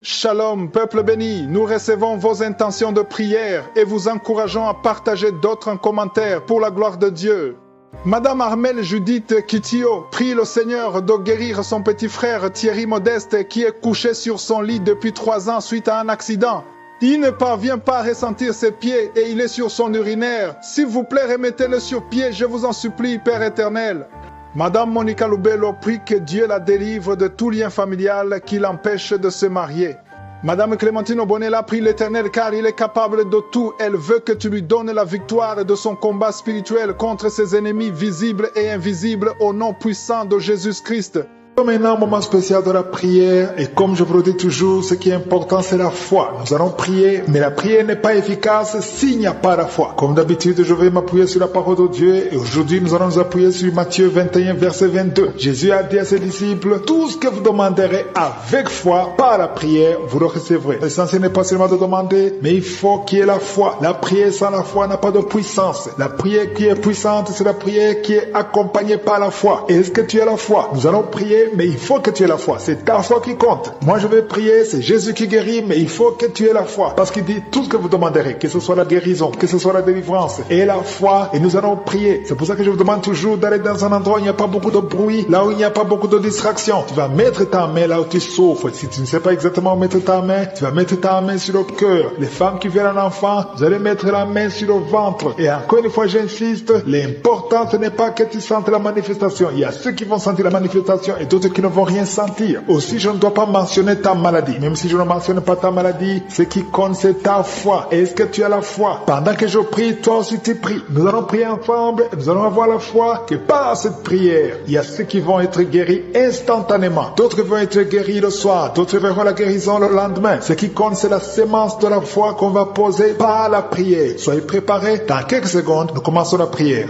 Shalom, peuple béni, nous recevons vos intentions de prière et vous encourageons à partager d'autres en commentaire pour la gloire de Dieu. Madame Armelle Judith Kitio prie le Seigneur de guérir son petit frère Thierry Modeste qui est couché sur son lit depuis 3 ans suite à un accident. Il ne parvient pas à ressentir ses pieds et il est sur son urinaire. S'il vous plaît, remettez-le sur pied, je vous en supplie, Père éternel. Madame Monica Lubello prie que Dieu la délivre de tout lien familial qui l'empêche de se marier. Madame Clémentine Bonella prie l'Éternel car il est capable de tout. Elle veut que tu lui donnes la victoire de son combat spirituel contre ses ennemis visibles et invisibles au nom puissant de Jésus-Christ. Maintenant, moment spécial de la prière, et comme je vous le dis toujours, ce qui est important, c'est la foi. Nous allons prier, mais la prière n'est pas efficace s'il n'y a pas la foi. Comme d'habitude, je vais m'appuyer sur la parole de Dieu, et aujourd'hui, nous allons nous appuyer sur Matthieu 21, verset 22. Jésus a dit à ses disciples, tout ce que vous demanderez avec foi, par la prière, vous le recevrez. L'essentiel n'est pas seulement de demander, mais il faut qu'il y ait la foi. La prière sans la foi n'a pas de puissance. La prière qui est puissante, c'est la prière qui est accompagnée par la foi. Est-ce que tu as la foi? Nous allons prier, mais il faut que tu aies la foi. C'est ta foi qui compte. Moi, je vais prier, c'est Jésus qui guérit, mais il faut que tu aies la foi. Parce qu'il dit tout ce que vous demanderez, que ce soit la guérison, que ce soit la délivrance, et la foi, et nous allons prier. C'est pour ça que je vous demande toujours d'aller dans un endroit où il n'y a pas beaucoup de bruit, là où il n'y a pas beaucoup de distractions. Tu vas mettre ta main là où tu souffres. Si tu ne sais pas exactement où mettre ta main, tu vas mettre ta main sur le cœur. Les femmes qui veulent un enfant, vous allez mettre la main sur le ventre. Et encore une fois, j'insiste, l'important ce n'est pas que tu sentes la manifestation. Il y a ceux qui vont sentir la manifestation et d'autres qui ne vont rien sentir. Aussi, je ne dois pas mentionner ta maladie. Même si je ne mentionne pas ta maladie, ce qui compte, c'est ta foi. Est-ce que tu as la foi? Pendant que je prie, toi aussi tu pries. Nous allons prier ensemble et nous allons avoir la foi que par cette prière, il y a ceux qui vont être guéris instantanément. D'autres vont être guéris le soir. D'autres verront la guérison le lendemain. Ce qui compte, c'est la sémence de la foi qu'on va poser par la prière. Soyez préparés. Dans quelques secondes, nous commençons la prière.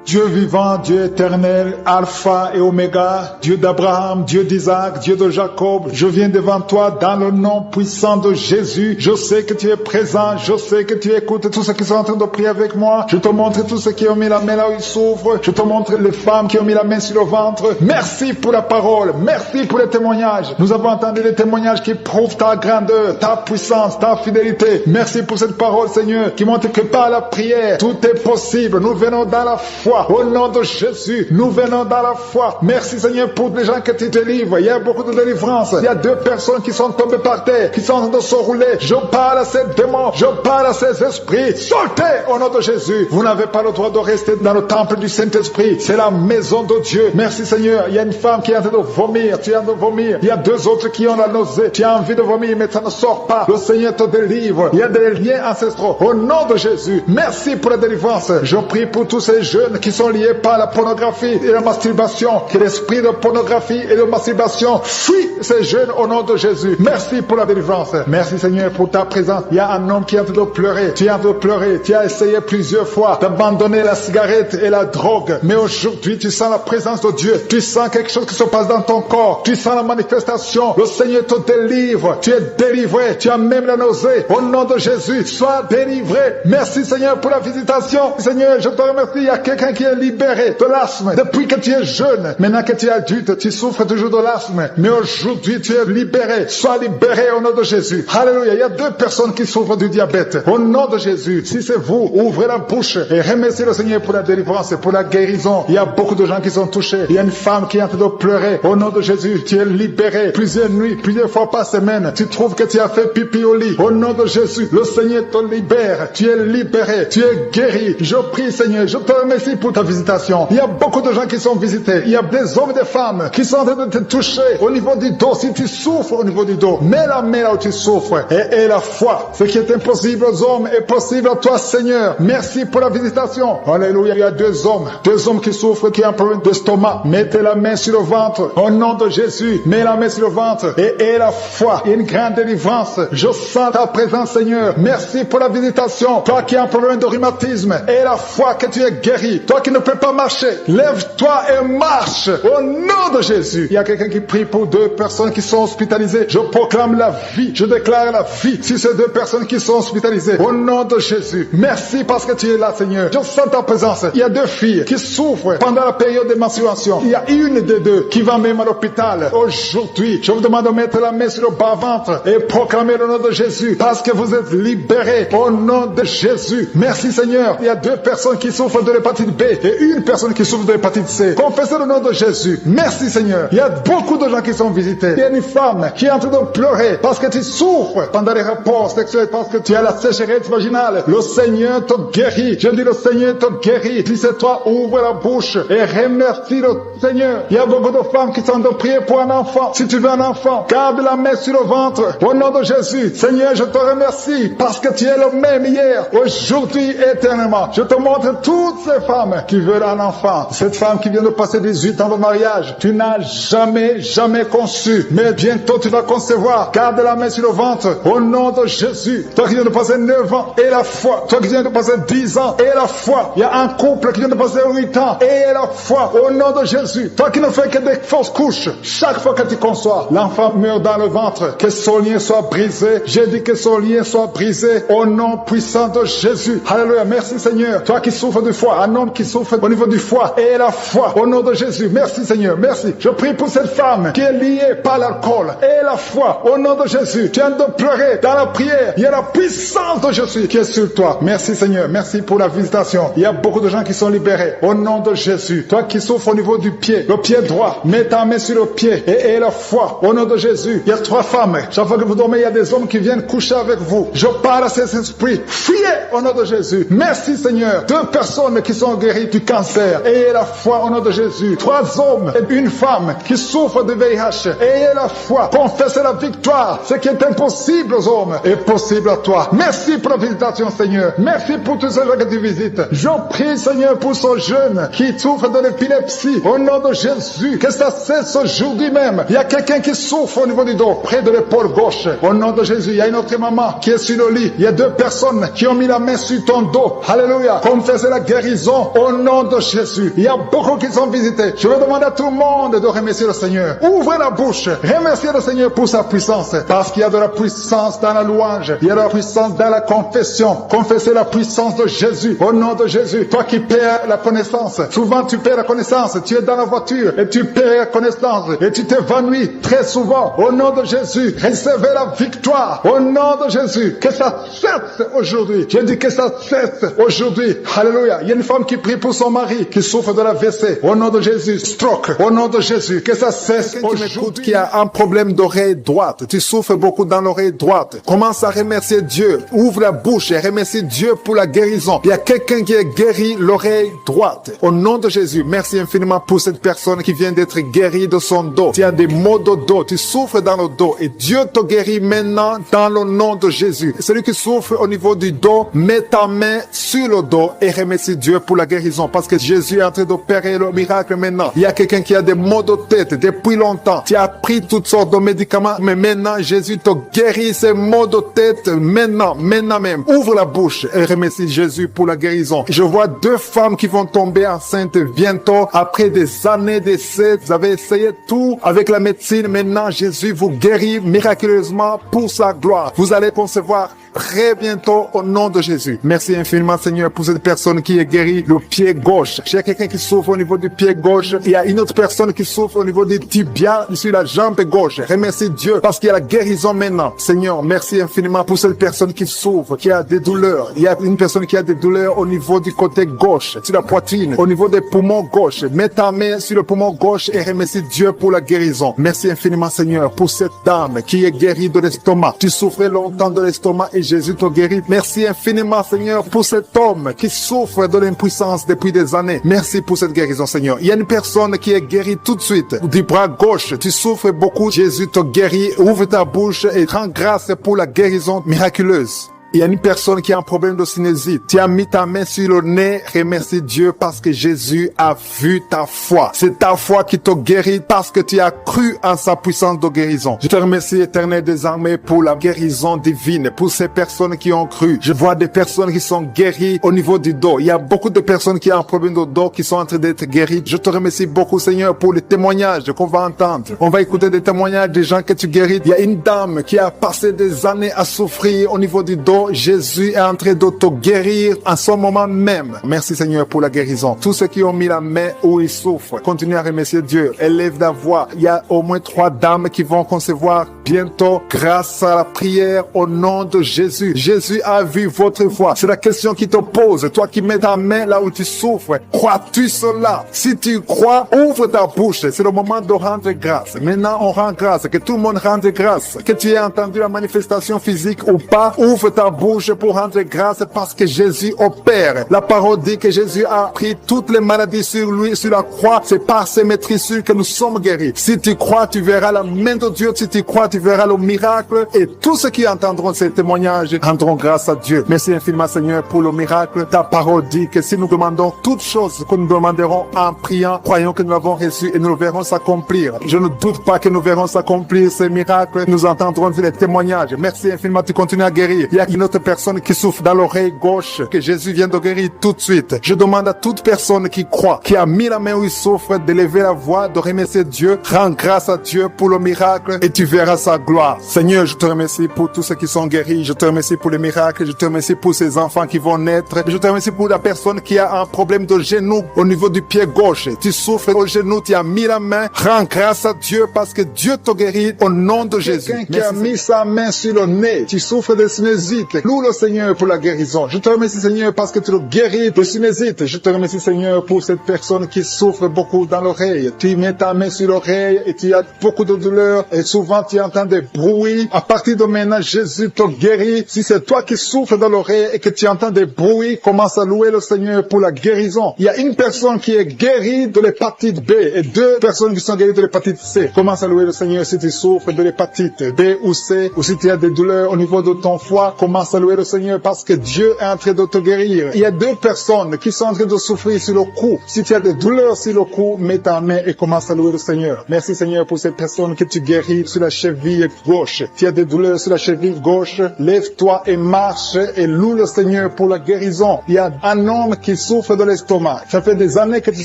Dieu vivant, Dieu éternel, Alpha et Oméga, Dieu d'Abraham, Dieu d'Isaac, Dieu de Jacob, je viens devant toi dans le nom puissant de Jésus. Je sais que tu es présent, je sais que tu écoutes tous ceux qui sont en train de prier avec moi. Je te montre tous ceux qui ont mis la main là où ils souffrent. Je te montre les femmes qui ont mis la main sur le ventre. Merci pour la parole, merci pour les témoignages. Nous avons entendu les témoignages qui prouvent ta grandeur, ta puissance, ta fidélité. Merci pour cette parole, Seigneur, qui montre que par la prière, tout est possible. Nous venons dans la foi. Au nom de Jésus, nous venons dans la foi. Merci Seigneur pour les gens que tu délivres. Il y a beaucoup de délivrance. Il y a 2 personnes qui sont tombées par terre, qui sont en train de se rouler. Je parle à ces démons, je parle à ces esprits. Sortez au nom de Jésus. Vous n'avez pas le droit de rester dans le temple du Saint-Esprit. C'est la maison de Dieu. Merci Seigneur. Il y a une femme qui est en train de vomir. Tu es en train de vomir. Il y a 2 autres qui ont la nausée. Tu as envie de vomir, mais ça ne sort pas. Le Seigneur te délivre. Il y a des liens ancestraux. Au nom de Jésus, merci pour la délivrance. Je prie pour tous ces jeunes qui sont liés par la pornographie et la masturbation. Que l'esprit de pornographie et de masturbation fuit ces jeunes au nom de Jésus. Merci pour la délivrance. Merci Seigneur pour ta présence. Il y a un homme qui est en train de pleurer. Tu es en train de pleurer. Tu as essayé plusieurs fois d'abandonner la cigarette et la drogue. Mais aujourd'hui, tu sens la présence de Dieu. Tu sens quelque chose qui se passe dans ton corps. Tu sens la manifestation. Le Seigneur te délivre. Tu es délivré. Tu as même la nausée. Au nom de Jésus, sois délivré. Merci Seigneur pour la visitation. Seigneur, je te remercie. Il y a quelqu'un qui est libéré de l'asthme depuis que tu es jeune. Maintenant que tu es adulte, tu souffres toujours de l'asthme. Mais aujourd'hui, tu es libéré. Sois libéré au nom de Jésus. Alléluia. Il y a 2 personnes qui souffrent du diabète. Au nom de Jésus, si c'est vous, ouvrez la bouche et remerciez le Seigneur pour la délivrance et pour la guérison. Il y a beaucoup de gens qui sont touchés. Il y a une femme qui est en train de pleurer. Au nom de Jésus, tu es libéré. Plusieurs nuits, plusieurs fois par semaine, tu trouves que tu as fait pipi au lit. Au nom de Jésus, le Seigneur te libère. Tu es libéré. Tu es guéri. Je prie, Seigneur, je te remercie pour ta visitation. Il y a beaucoup de gens qui sont visités. Il y a des hommes et des femmes qui sont en train de te toucher au niveau du dos. Si tu souffres au niveau du dos, mets la main là où tu souffres et la foi. Ce qui est impossible aux hommes est possible à toi, Seigneur. Merci pour la visitation. Alléluia. Il y a 2 hommes qui souffrent, qui ont un problème d'estomac. Mettez la main sur le ventre. Au nom de Jésus, mets la main sur le ventre et la foi. Une grande délivrance. Je sens ta présence, Seigneur. Merci pour la visitation. Toi qui as un problème de rhumatisme et la foi que tu es guéri. Toi Toi qui ne peux pas marcher, lève-toi et marche. Au nom de Jésus. Il y a quelqu'un qui prie pour 2 personnes qui sont hospitalisées. Je proclame la vie. Je déclare la vie sur ces 2 personnes qui sont hospitalisées. Au nom de Jésus. Merci parce que tu es là, Seigneur. Je sens ta présence. Il y a 2 filles qui souffrent pendant la période de menstruation. Il y a une des 2 qui va même à l'hôpital. Aujourd'hui, je vous demande de mettre la main sur le bas-ventre et proclamer le nom de Jésus parce que vous êtes libérés. Au nom de Jésus. Merci, Seigneur. Il y a 2 personnes qui souffrent de l'hépatite B et une personne qui souffre de l'hépatite C. Confessez le nom de Jésus. Merci, Seigneur. Il y a beaucoup de gens qui sont visités. Il y a une femme qui est en train de pleurer parce que tu souffres pendant les rapports sexuels, parce que tu as la sécheresse vaginale. Le Seigneur te guérit. Je dis le Seigneur te guérit. Si c'est toi, ouvre la bouche et remercie le Seigneur. Il y a beaucoup de femmes qui sont en train de prier pour un enfant. Si tu veux un enfant, garde la main sur le ventre. Au nom de Jésus. Seigneur, je te remercie parce que tu es le même hier, aujourd'hui, éternellement. Je te montre toutes ces femmes qui veulent un enfant. Cette femme qui vient de passer 18 ans de mariage, tu n'as jamais conçu, mais bientôt tu vas concevoir. Garde la main sur le ventre, au nom de Jésus. Toi qui viens de passer 9 ans, et la foi. Toi qui viens de passer 10 ans, et la foi. Il y a un couple qui vient de passer 8 ans, et la foi, au nom de Jésus. Toi qui ne fais que des fausses couches, chaque fois que tu conçois, l'enfant meurt dans le ventre. Que son lien soit brisé. J'ai dit que son lien soit brisé, au nom puissant de Jésus. Alléluia, merci Seigneur. Toi qui souffres du foie, un homme qui souffre au niveau du foie, et la foi, au nom de Jésus. Merci Seigneur, merci. Je prie pour cette femme qui est liée par l'alcool, et la foi, au nom de Jésus. Tu viens de pleurer dans la prière. Il y a la puissance de Jésus qui est sur toi. Merci Seigneur, merci pour la visitation. Il y a beaucoup de gens qui sont libérés, au nom de Jésus. Toi qui souffres au niveau du pied, le pied droit, mets ta main sur le pied, et la foi, au nom de Jésus. Il y a 3 femmes. Chaque fois que vous dormez, il y a des hommes qui viennent coucher avec vous. Je parle à ces esprits. Fuyez au nom de Jésus. Merci Seigneur. 2 personnes qui sont guéries du cancer. Ayez la foi au nom de Jésus. 3 hommes et une femme qui souffrent de VIH. Ayez la foi. Confessez la victoire. Ce qui est impossible aux hommes est possible à toi. Merci pour la visitation Seigneur. Merci pour tous ces gens que tu visites. Je prie Seigneur pour ce jeune qui souffre de l'épilepsie. Au nom de Jésus. Que ça cesse aujourd'hui même. Il y a quelqu'un qui souffre au niveau du dos, près de l'épaule gauche. Au nom de Jésus. Il y a une autre maman qui est sur le lit. Il y a 2 personnes qui ont mis la main sur ton dos. Alléluia. Confessez la guérison au nom de Jésus. Il y a beaucoup qui sont visités. Je veux demander à tout le monde de remercier le Seigneur. Ouvrez la bouche. Remerciez le Seigneur pour sa puissance. Parce qu'il y a de la puissance dans la louange. Il y a de la puissance dans la confession. Confessez la puissance de Jésus. Au nom de Jésus. Toi qui perds la connaissance. Souvent tu perds la connaissance. Tu es dans la voiture et tu perds la connaissance. Et tu t'évanouis très souvent. Au nom de Jésus. Recevez la victoire. Au nom de Jésus. Que ça cesse aujourd'hui. Je dis que ça cesse aujourd'hui. Alléluia. Il y a une femme qui prie pour son mari qui souffre de la WC. Au nom de Jésus. Stroke. Au nom de Jésus. Que ça cesse aujourd'hui. Qui a un problème d'oreille droite. Tu souffres beaucoup dans l'oreille droite. Commence à remercier Dieu. Ouvre la bouche et remercie Dieu pour la guérison. Il y a quelqu'un qui est guéri l'oreille droite. Au nom de Jésus. Merci infiniment pour cette personne qui vient d'être guérie de son dos. Tu as des maux de dos. Tu souffres dans le dos et Dieu te guérit maintenant dans le nom de Jésus. Celui qui souffre au niveau du dos, mets ta main sur le dos et remercie Dieu pour la guérison parce que Jésus est en train d'opérer le miracle maintenant. Il y a quelqu'un qui a des maux de tête depuis longtemps. Tu as pris toutes sortes de médicaments, mais maintenant Jésus te guérit ces maux de tête maintenant même. Ouvre la bouche et remercie Jésus pour la guérison. Je vois 2 femmes qui vont tomber enceintes bientôt après des années d'essais. Vous avez essayé tout avec la médecine. Maintenant, Jésus vous guérit miraculeusement pour sa gloire. Vous allez concevoir très bientôt au nom de Jésus. Merci infiniment Seigneur pour cette personne qui est guérie le pied gauche. Il y a quelqu'un qui souffre au niveau du pied gauche. Il y a une autre personne qui souffre au niveau du tibia sur la jambe gauche. Remercie Dieu parce qu'il y a la guérison maintenant. Seigneur, merci infiniment pour cette personne qui souffre, qui a des douleurs. Il y a une personne qui a des douleurs au niveau du côté gauche, sur la poitrine, au niveau des poumons gauche. Mets ta main sur le poumon gauche et remercie Dieu pour la guérison. Merci infiniment Seigneur pour cette dame qui est guérie de l'estomac. Tu souffrais longtemps de l'estomac et Jésus te guérit. Merci infiniment Seigneur pour cet homme qui souffre de l'impuissance depuis des années. Merci pour cette guérison Seigneur. Il y a une personne qui est guérie tout de suite du bras gauche. Tu souffres beaucoup. Jésus te guérit. Ouvre ta bouche et rends grâce pour la guérison miraculeuse. Il y a une personne qui a un problème de sinusite. Tu as mis ta main sur le nez. Remercie Dieu parce que Jésus a vu ta foi. C'est ta foi qui te guérit parce que tu as cru en sa puissance de guérison. Je te remercie, Éternel des armées, pour la guérison divine, pour ces personnes qui ont cru. Je vois des personnes qui sont guéries au niveau du dos. Il y a beaucoup de personnes qui ont un problème de dos qui sont en train d'être guéries. Je te remercie beaucoup, Seigneur, pour les témoignages qu'on va entendre. On va écouter des témoignages des gens que tu guéris. Il y a une dame qui a passé des années à souffrir au niveau du dos. Jésus est en train de te guérir en ce moment même. Merci, Seigneur, pour la guérison. Tous ceux qui ont mis la main où ils souffrent, continuez à remercier Dieu. Élève la voix. Il y a au moins 3 dames qui vont concevoir bientôt grâce à la prière au nom de Jésus. Jésus a vu votre foi. C'est la question qui te pose. Toi qui mets ta main là où tu souffres, crois-tu cela? Si tu crois, ouvre ta bouche. C'est le moment de rendre grâce. Maintenant, on rend grâce. Que tout le monde rende grâce. Que tu aies entendu la manifestation physique ou pas, ouvre ta bouche pour rendre grâce parce que Jésus opère. La parole dit que Jésus a pris toutes les maladies sur lui, sur la croix. C'est par ses maîtrisures que nous sommes guéris. Si tu crois, tu verras la main de Dieu. Si tu crois, tu verras le miracle. Et tous ceux qui entendront ces témoignages rendront grâce à Dieu. Merci infiniment, Seigneur, pour le miracle. Ta parole dit que si nous demandons toutes choses que nous demanderons en priant, croyons que nous l'avons reçu et nous le verrons s'accomplir. Je ne doute pas que nous verrons s'accomplir ces miracles. Nous entendrons les témoignages. Merci infiniment, tu continues à guérir. Il y a une autre personne qui souffre dans l'oreille gauche, que Jésus vient de guérir tout de suite. Je demande à toute personne qui croit, qui a mis la main où il souffre, de lever la voix, de remercier Dieu. Rends grâce à Dieu pour le miracle et tu verras sa gloire. Seigneur, je te remercie pour tous ceux qui sont guéris. Je te remercie pour les miracles. Je te remercie pour ces enfants qui vont naître. Je te remercie pour la personne qui a un problème de genou au niveau du pied gauche. Tu souffres au genou, tu as mis la main. Rends grâce à Dieu parce que Dieu te guérit au nom de Jésus. Quelqu'un qui a mis sa main sur le nez, tu souffres de sinusite. Loue le Seigneur pour la guérison. Je te remercie, Seigneur, parce que tu le guéris de sinusite. Je te remercie, Seigneur, pour cette personne qui souffre beaucoup dans l'oreille. Tu mets ta main sur l'oreille et tu as beaucoup de douleur et souvent tu entends des bruits. À partir de maintenant, Jésus te guérit. Si c'est toi qui souffres dans l'oreille et que tu entends des bruits, commence à louer le Seigneur pour la guérison. Il y a une personne qui est guérie de l'hépatite B et 2 personnes qui sont guéries de l'hépatite C. Commence à louer le Seigneur si tu souffres de l'hépatite B ou C, ou si tu as des douleurs au niveau de ton foie. Commence à louer le Seigneur parce que Dieu est en train de te guérir. Il y a 2 personnes qui sont en train de souffrir sur le cou. Si tu as des douleurs sur le cou, mets ta main et commence à louer le Seigneur. Merci, Seigneur, pour cette personne que tu guéris sur la cheville gauche. Tu as des douleurs sur la cheville gauche, lève-toi et marche et loue le Seigneur pour la guérison. Il y a un homme qui souffre de l'estomac. Ça fait des années que tu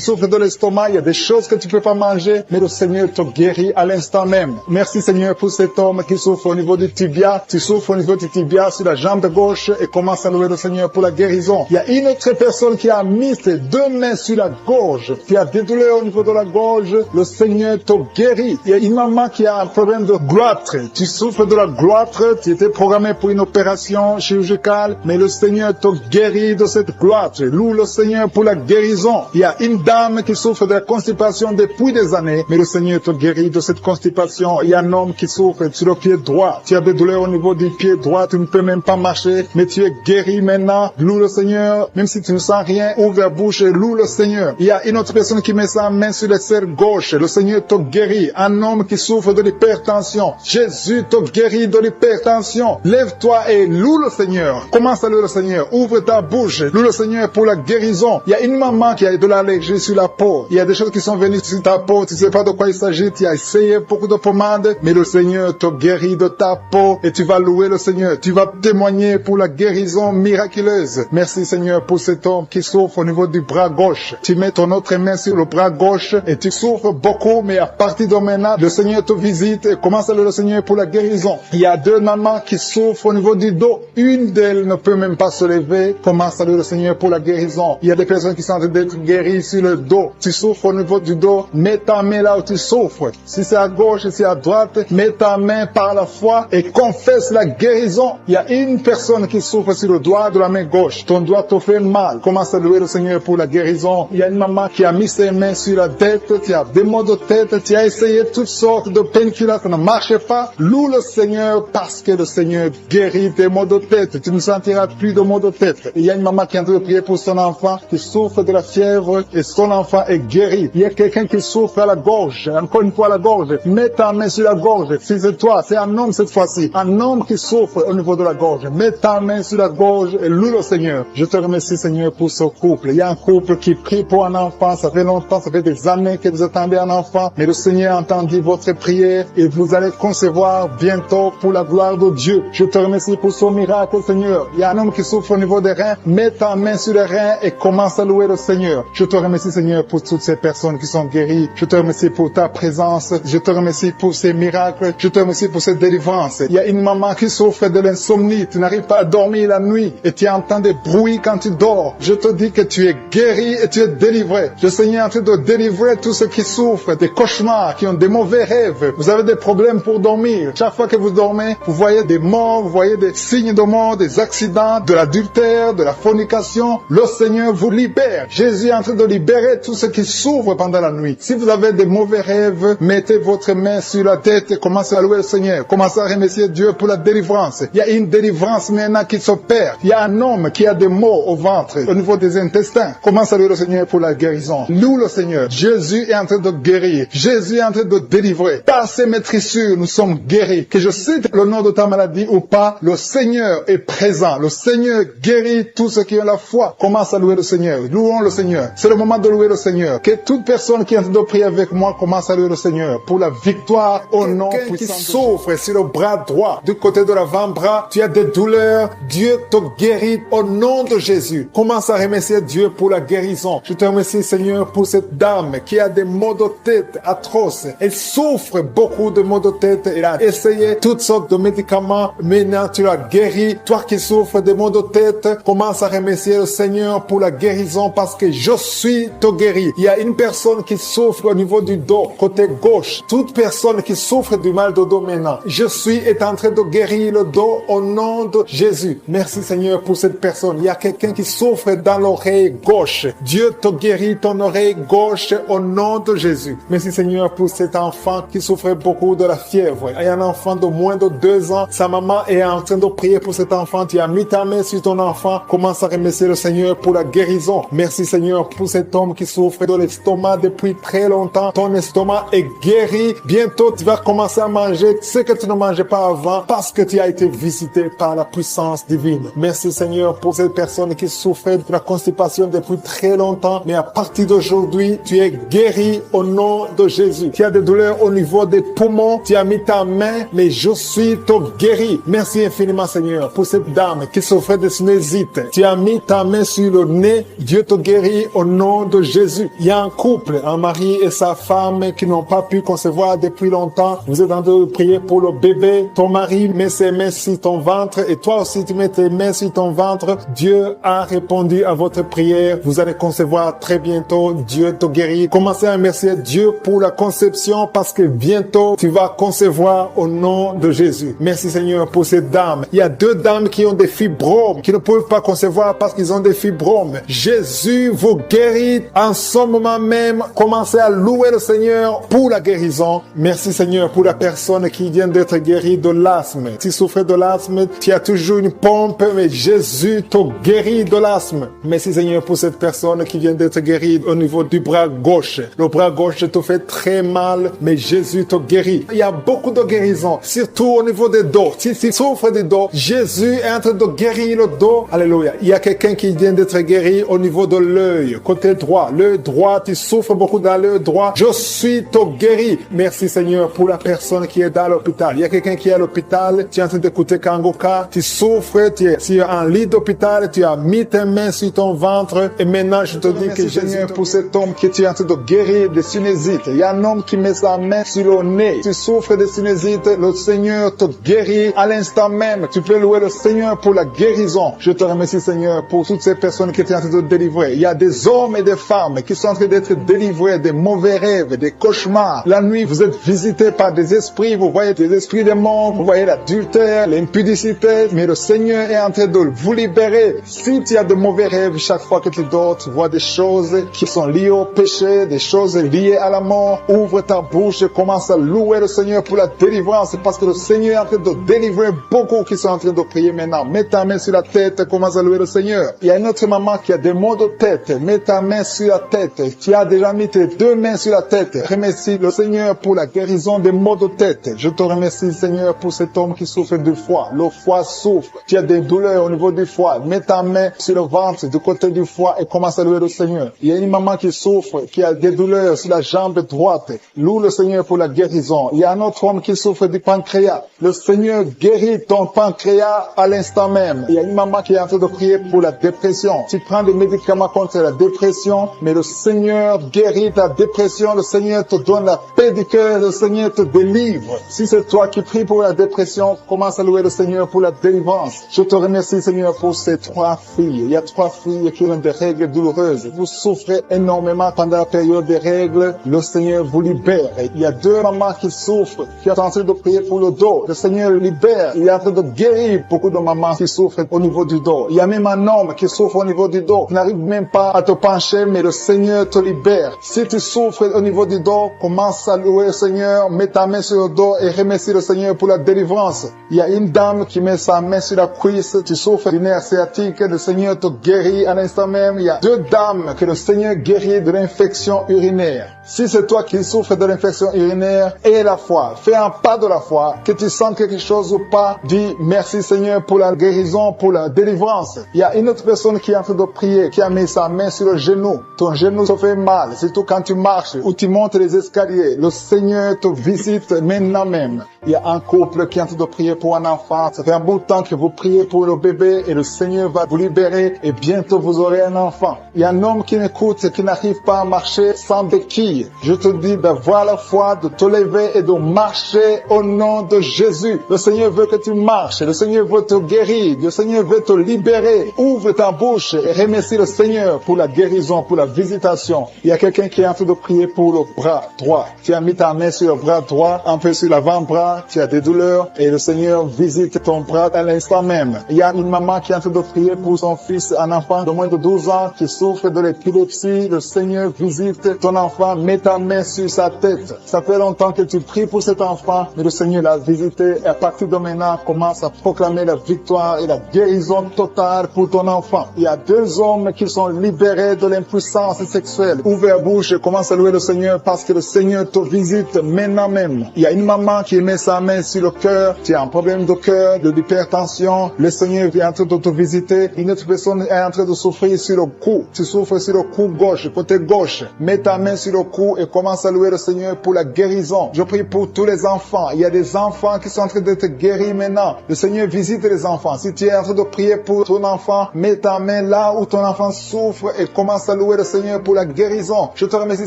souffres de l'estomac. Il y a des choses que tu peux pas manger, mais le Seigneur te guérit à l'instant même. Merci, Seigneur, pour cet homme qui souffre au niveau du tibia. Tu souffres au niveau du tibia sur la jambe gauche et commence à louer le Seigneur pour la guérison. Il y a une autre personne qui a mis ses 2 mains sur la gorge. Tu as des douleurs au niveau de la gorge. Le Seigneur te guérit. Il y a une maman qui a un problème de gloître. Tu souffres de la gloître. Tu étais programmé pour une opération chirurgicale, mais le Seigneur te guérit de cette gloître. Loue le Seigneur pour la guérison. Il y a une dame qui souffre de la constipation depuis des années, mais le Seigneur te guérit de cette constipation. Il y a un homme qui souffre sur le pied droit. Tu as des douleurs au niveau du pied droit. Tu ne peux même pas marcher, mais tu es guéri maintenant. Loue le Seigneur. Même si tu ne sens rien, ouvre la bouche et loue le Seigneur. Il y a une autre personne qui met sa main sur l'aisselle gauche. Le Seigneur te guérit. Un homme qui souffre de l'hypertension. Jésus te guérit de l'hypertension. Lève-toi et loue le Seigneur. Commence à louer le Seigneur. Ouvre ta bouche. Loue le Seigneur pour la guérison. Il y a une maman qui a de l'allergie sur la peau. Il y a des choses qui sont venues sur ta peau. Tu ne sais pas de quoi il s'agit. Tu as essayé beaucoup de pommades, mais le Seigneur te guérit de ta peau et tu vas louer le Seigneur. Tu vas témoigner pour la guérison miraculeuse. Merci, Seigneur, pour cet homme qui souffre au niveau du bras gauche. Tu mets ton autre main sur le bras gauche et tu souffres beaucoup, mais à partir de maintenant, le Seigneur te visite et commence à louer le Seigneur pour la guérison. Il y a 2 mamans qui souffrent au niveau du dos. Une d'elles ne peut même pas se lever. Commence à louer le Seigneur pour la guérison. Il y a des personnes qui sont en train d'être guéries sur le dos. Tu souffres au niveau du dos. Mets ta main là où tu souffres. Si c'est à gauche, si c'est à droite, mets ta main par la foi et confesse la guérison. Il y a une personne qui souffre sur le doigt de la main gauche. Ton doigt te fait mal. Commence à louer le Seigneur pour la guérison. Il y a une maman qui a mis ses mains sur la tête. Tu as des maux de tête. Tu as essayé toutes sortes de painkillers. Ça ne marche marche pas, loue le Seigneur parce que le Seigneur guérit tes maux de tête. Tu ne sentiras plus de maux de tête. Il y a une maman qui est en train de prier pour son enfant qui souffre de la fièvre et son enfant est guéri. Il y a quelqu'un qui souffre à la gorge, encore une fois à la gorge. Mets ta main sur la gorge. Si c'est toi, c'est un homme cette fois-ci. Un homme qui souffre au niveau de la gorge. Mets ta main sur la gorge et loue le Seigneur. Je te remercie Seigneur pour ce couple. Il y a un couple qui prie pour un enfant. Ça fait longtemps, ça fait des années que vous attendez un enfant. Mais le Seigneur a entendu votre prière et vous allez concevoir bientôt pour la gloire de Dieu. Je te remercie pour ce miracle Seigneur. Il y a un homme qui souffre au niveau des reins. Mets ta main sur les reins et commence à louer le Seigneur. Je te remercie Seigneur pour toutes ces personnes qui sont guéries. Je te remercie pour ta présence. Je te remercie pour ces miracles. Je te remercie pour cette délivrance. Il y a une maman qui souffre de l'insomnie. Tu n'arrives pas à dormir la nuit et tu entends des bruits quand tu dors. Je te dis que tu es guéri et tu es délivré. Le Seigneur est en train de délivrer tous ceux qui souffrent des cauchemars, qui ont des mauvais rêves. Vous avez des problèmes pour dormir. Chaque fois que vous dormez, vous voyez des morts, vous voyez des signes de mort, des accidents, de l'adultère, de la fornication. Le Seigneur vous libère. Jésus est en train de libérer tous ceux qui souffrent pendant la nuit. Si vous avez des mauvais rêves, mettez votre main sur la tête et commencez à louer le Seigneur. Commencez à remercier Dieu pour la délivrance. Il y a une délivrance maintenant qui s'opère. Il y a un homme qui a des maux au ventre, au niveau des intestins. Commence à louer le Seigneur pour la guérison. Loue le Seigneur. Jésus est en train de guérir. Jésus est en train de délivrer. Par ses maîtrissures, nous sommes guéris. Que je cite le nom de ta maladie ou pas, le Seigneur est présent. Le Seigneur guérit tous ceux qui ont la foi. Commence à louer le Seigneur. Louons le Seigneur. C'est le moment de louer le Seigneur. Que toute personne qui est en train de prier avec moi commence à louer le Seigneur pour la victoire au nom puissant. Qui souffre sur le bras droit, du côté de l'avant-bras, tu as des douleurs, Dieu te guérit au nom de Jésus. Commence à remercier Dieu pour la guérison. Je te remercie Seigneur pour cette dame qui a des maux de tête atroces. Elle souffre beaucoup de maux de tête. Elle a essayé toutes sortes de médicaments. Maintenant tu l'as guéri. Toi qui souffres de maux de tête, commence à remercier le Seigneur pour la guérison parce que je suis te guéri. Il y a une personne qui souffre au niveau du dos, côté gauche. Toute personne qui souffre du mal de dos maintenant, je suis en train de guérir le dos au nom de Jésus. Merci Seigneur pour cette personne. Il y a quelqu'un qui souffre dans l'oreille gauche. Dieu te guérit ton oreille gauche au nom de Jésus. Merci Seigneur pour cet enfant qui souffre beaucoup de la fièvre. Il y a un enfant de moins de 2 ans. Sa maman est en train de prier pour cet enfant. Tu as mis ta main sur ton enfant. Commence à remercier le Seigneur pour la guérison. Merci Seigneur pour cet homme qui souffre de l'estomac depuis très longtemps. Ton estomac est guéri. Bientôt tu vas commencer à manger ce que tu ne mangeais pas avant parce que tu as été visité par la puissance divine. Merci Seigneur pour cette personne qui souffrait de la constipation depuis très longtemps, mais à partir d'aujourd'hui, tu es guéri au nom de Jésus. Tu as des douleurs au niveau des poumons, tu as mis ta main, mais je suis te guéri. Merci infiniment Seigneur pour cette dame qui souffrait de sinusite. Tu as mis ta main sur le nez, Dieu te guérit au nom de Jésus. Il y a un couple, un mari et sa femme qui n'ont pas pu concevoir depuis longtemps. Vous êtes en train de prier pour le bébé. Ton mari met ses mains sur ton ventre et toi aussi tu mets tes mains sur ton ventre. Dieu a répondu à votre prière. Vous allez concevoir très bientôt. Dieu te guérit. Commencez à remercier Dieu pour la conception parce que bientôt tu vas concevoir au nom de Jésus. Merci Seigneur pour ces dames. Il y a 2 dames qui ont des fibromes, qui ne peuvent pas concevoir parce qu'ils ont des fibromes. Jésus vous guérit en ce moment même. Commencez à louer le Seigneur pour la guérison. Merci Seigneur pour la personne qui vient d'être guérie de l'asthme. Si tu souffres de l'asthme, tu as toujours une pompe, mais Jésus te guérit de l'asthme. Merci Seigneur pour cette personne qui vient d'être guérie au niveau du bras gauche. Le bras gauche te fait très mal, mais Jésus te guérit. Il y a beaucoup de guérisons, surtout au niveau des dos. Si tu souffres des dos, Jésus est en train de guérir le dos. Alléluia. Il y a quelqu'un qui vient d'être guéri au niveau de l'œil, côté droit. L'œil droit, tu souffres beaucoup dans l'œil droit. Je suis te guéri. Merci Seigneur pour la personne qui est dans l'hôpital. Il y a quelqu'un qui est à l'hôpital, tu es en train d'écouter Kangoka, tu souffres, tu es en lit d'hôpital, tu as mis tes mains sur ton ventre et maintenant je te dis que Seigneur pour cet homme qui est en train de guérir des sinusites. Il y a un homme qui met sa main sur le nez. Tu souffres de sinusites, le Seigneur te guérit à l'instant même. Tu peux louer le Seigneur pour la guérison. Je te remercie Seigneur pour toutes ces personnes qui étaient en train de délivrer. Il y a des hommes et des femmes qui sont en train d'être délivrés des mauvais rêves, des cauchemars. La nuit, vous êtes visités par des esprits, vous voyez des esprits des morts, vous voyez l'adultère, l'impudicité, mais le Seigneur est en train de vous libérer. Si tu as de mauvais rêves, chaque fois que tu dors, tu vois des choses qui sont liées au péché, des choses liées à la mort, ouvre ta bouche et commence à louer le Seigneur pour la délivrance parce que le Seigneur est en train de délivrer beaucoup qui sont en train de prier maintenant. Mets ta main sur la tête, commence à louer le Seigneur. Il y a une autre maman qui a des maux de tête. Mets ta main sur la tête. Tu as déjà mis tes deux mains sur la tête. Remercie le Seigneur pour la guérison des maux de tête. Je te remercie, Seigneur, pour cet homme qui souffre du foie. Le foie souffre. Tu as des douleurs au niveau du foie. Mets ta main sur le ventre du côté du foie et commence à louer le Seigneur. Il y a une maman qui souffre, qui a des douleurs sur la jambe droite. Loue le Seigneur pour la guérison. Il y a un autre homme qui souffre du pancréas. Le Seigneur guérit ton pancréas à l'instant même. Il y a une maman qui est en train de prier pour la dépression. Tu prends des médicaments contre la dépression, mais le Seigneur guérit ta dépression. Le Seigneur te donne la paix du cœur. Le Seigneur te délivre. Si c'est toi qui pries pour la dépression, commence à louer le Seigneur pour la délivrance. Je te remercie, Seigneur, pour ces 3 filles. Il y a 3 filles qui ont des règles douloureuses. Vous souffrez énormément pendant la période des règles. Le Seigneur vous libère. Il y a 2 mamans qui souffrent, qui sont en train de prier pour le dos. Le Seigneur libère. Il est en train de guérir beaucoup de mamans qui souffrent au niveau du dos. Il y a même un homme qui souffre au niveau du dos. Tu n'arrives même pas à te pencher, mais le Seigneur te libère. Si tu souffres au niveau du dos, commence à louer le Seigneur, mets ta main sur le dos et remercie le Seigneur pour la délivrance. Il y a une dame qui met sa main sur la cuisse. Tu souffres du nerf sciatique. Le Seigneur te guérit à l'instant même. Il y a 2 dames que le Seigneur guérit de l'infection urinaire. Si c'est toi qui souffres de l'infection urinaire, aie la foi. Fais un pas de la foi. Que tu sens quelque chose ou pas, dis merci Seigneur pour la guérison, pour la délivrance. Il y a une autre personne qui est en train de prier, qui a mis sa main sur le genou. Ton genou se fait mal, surtout quand tu marches ou tu montes les escaliers. Le Seigneur te visite maintenant même. Il y a un couple qui est en train de prier pour un enfant. Ça fait un bout de temps que vous priez pour le bébé et le Seigneur va vous libérer et bientôt vous aurez un enfant. Il y a un homme qui m'écoute, qui n'arrive pas à marcher sans béquille. Je te dis d'avoir la foi, de te lever et de marcher au nom de Jésus. Le Seigneur veut que tu marches. Le Seigneur veut te guérir. Le Seigneur veut te libérer. Ouvre ta bouche et remercie le Seigneur pour la guérison, pour la visitation. Il y a quelqu'un qui est en train de prier pour le bras droit. Tu as mis ta main sur le bras droit, un peu sur l'avant-bras. Tu as des douleurs et le Seigneur visite ton bras à l'instant même. Il y a une maman qui est en train de prier pour son fils, un enfant de moins de 12 ans qui souffre de l'épilepsie. Le Seigneur visite ton enfant. Mets ta main sur sa tête. Ça fait longtemps que tu pries pour cet enfant, mais le Seigneur l'a visité et à partir de maintenant, commence à proclamer la victoire et la guérison totale pour ton enfant. Il y a 2 hommes qui sont libérés de l'impuissance sexuelle. Ouvre la bouche et commence à louer le Seigneur parce que le Seigneur te visite maintenant même. Il y a une maman qui met sa main sur le cœur. Tu as un problème de cœur, de l'hypertension. Le Seigneur est en train de te visiter. Une autre personne est en train de souffrir sur le cou. Tu souffres sur le cou gauche, côté gauche. Mets ta main sur le cou et commence à louer le Seigneur pour la guérison. Je prie pour tous les enfants. Il y a des enfants qui sont en train d'être guéris maintenant. Le Seigneur visite les enfants. Si tu es en train de prier pour ton enfant, mets ta main là où ton enfant souffre et commence à louer le Seigneur pour la guérison. Je te remercie,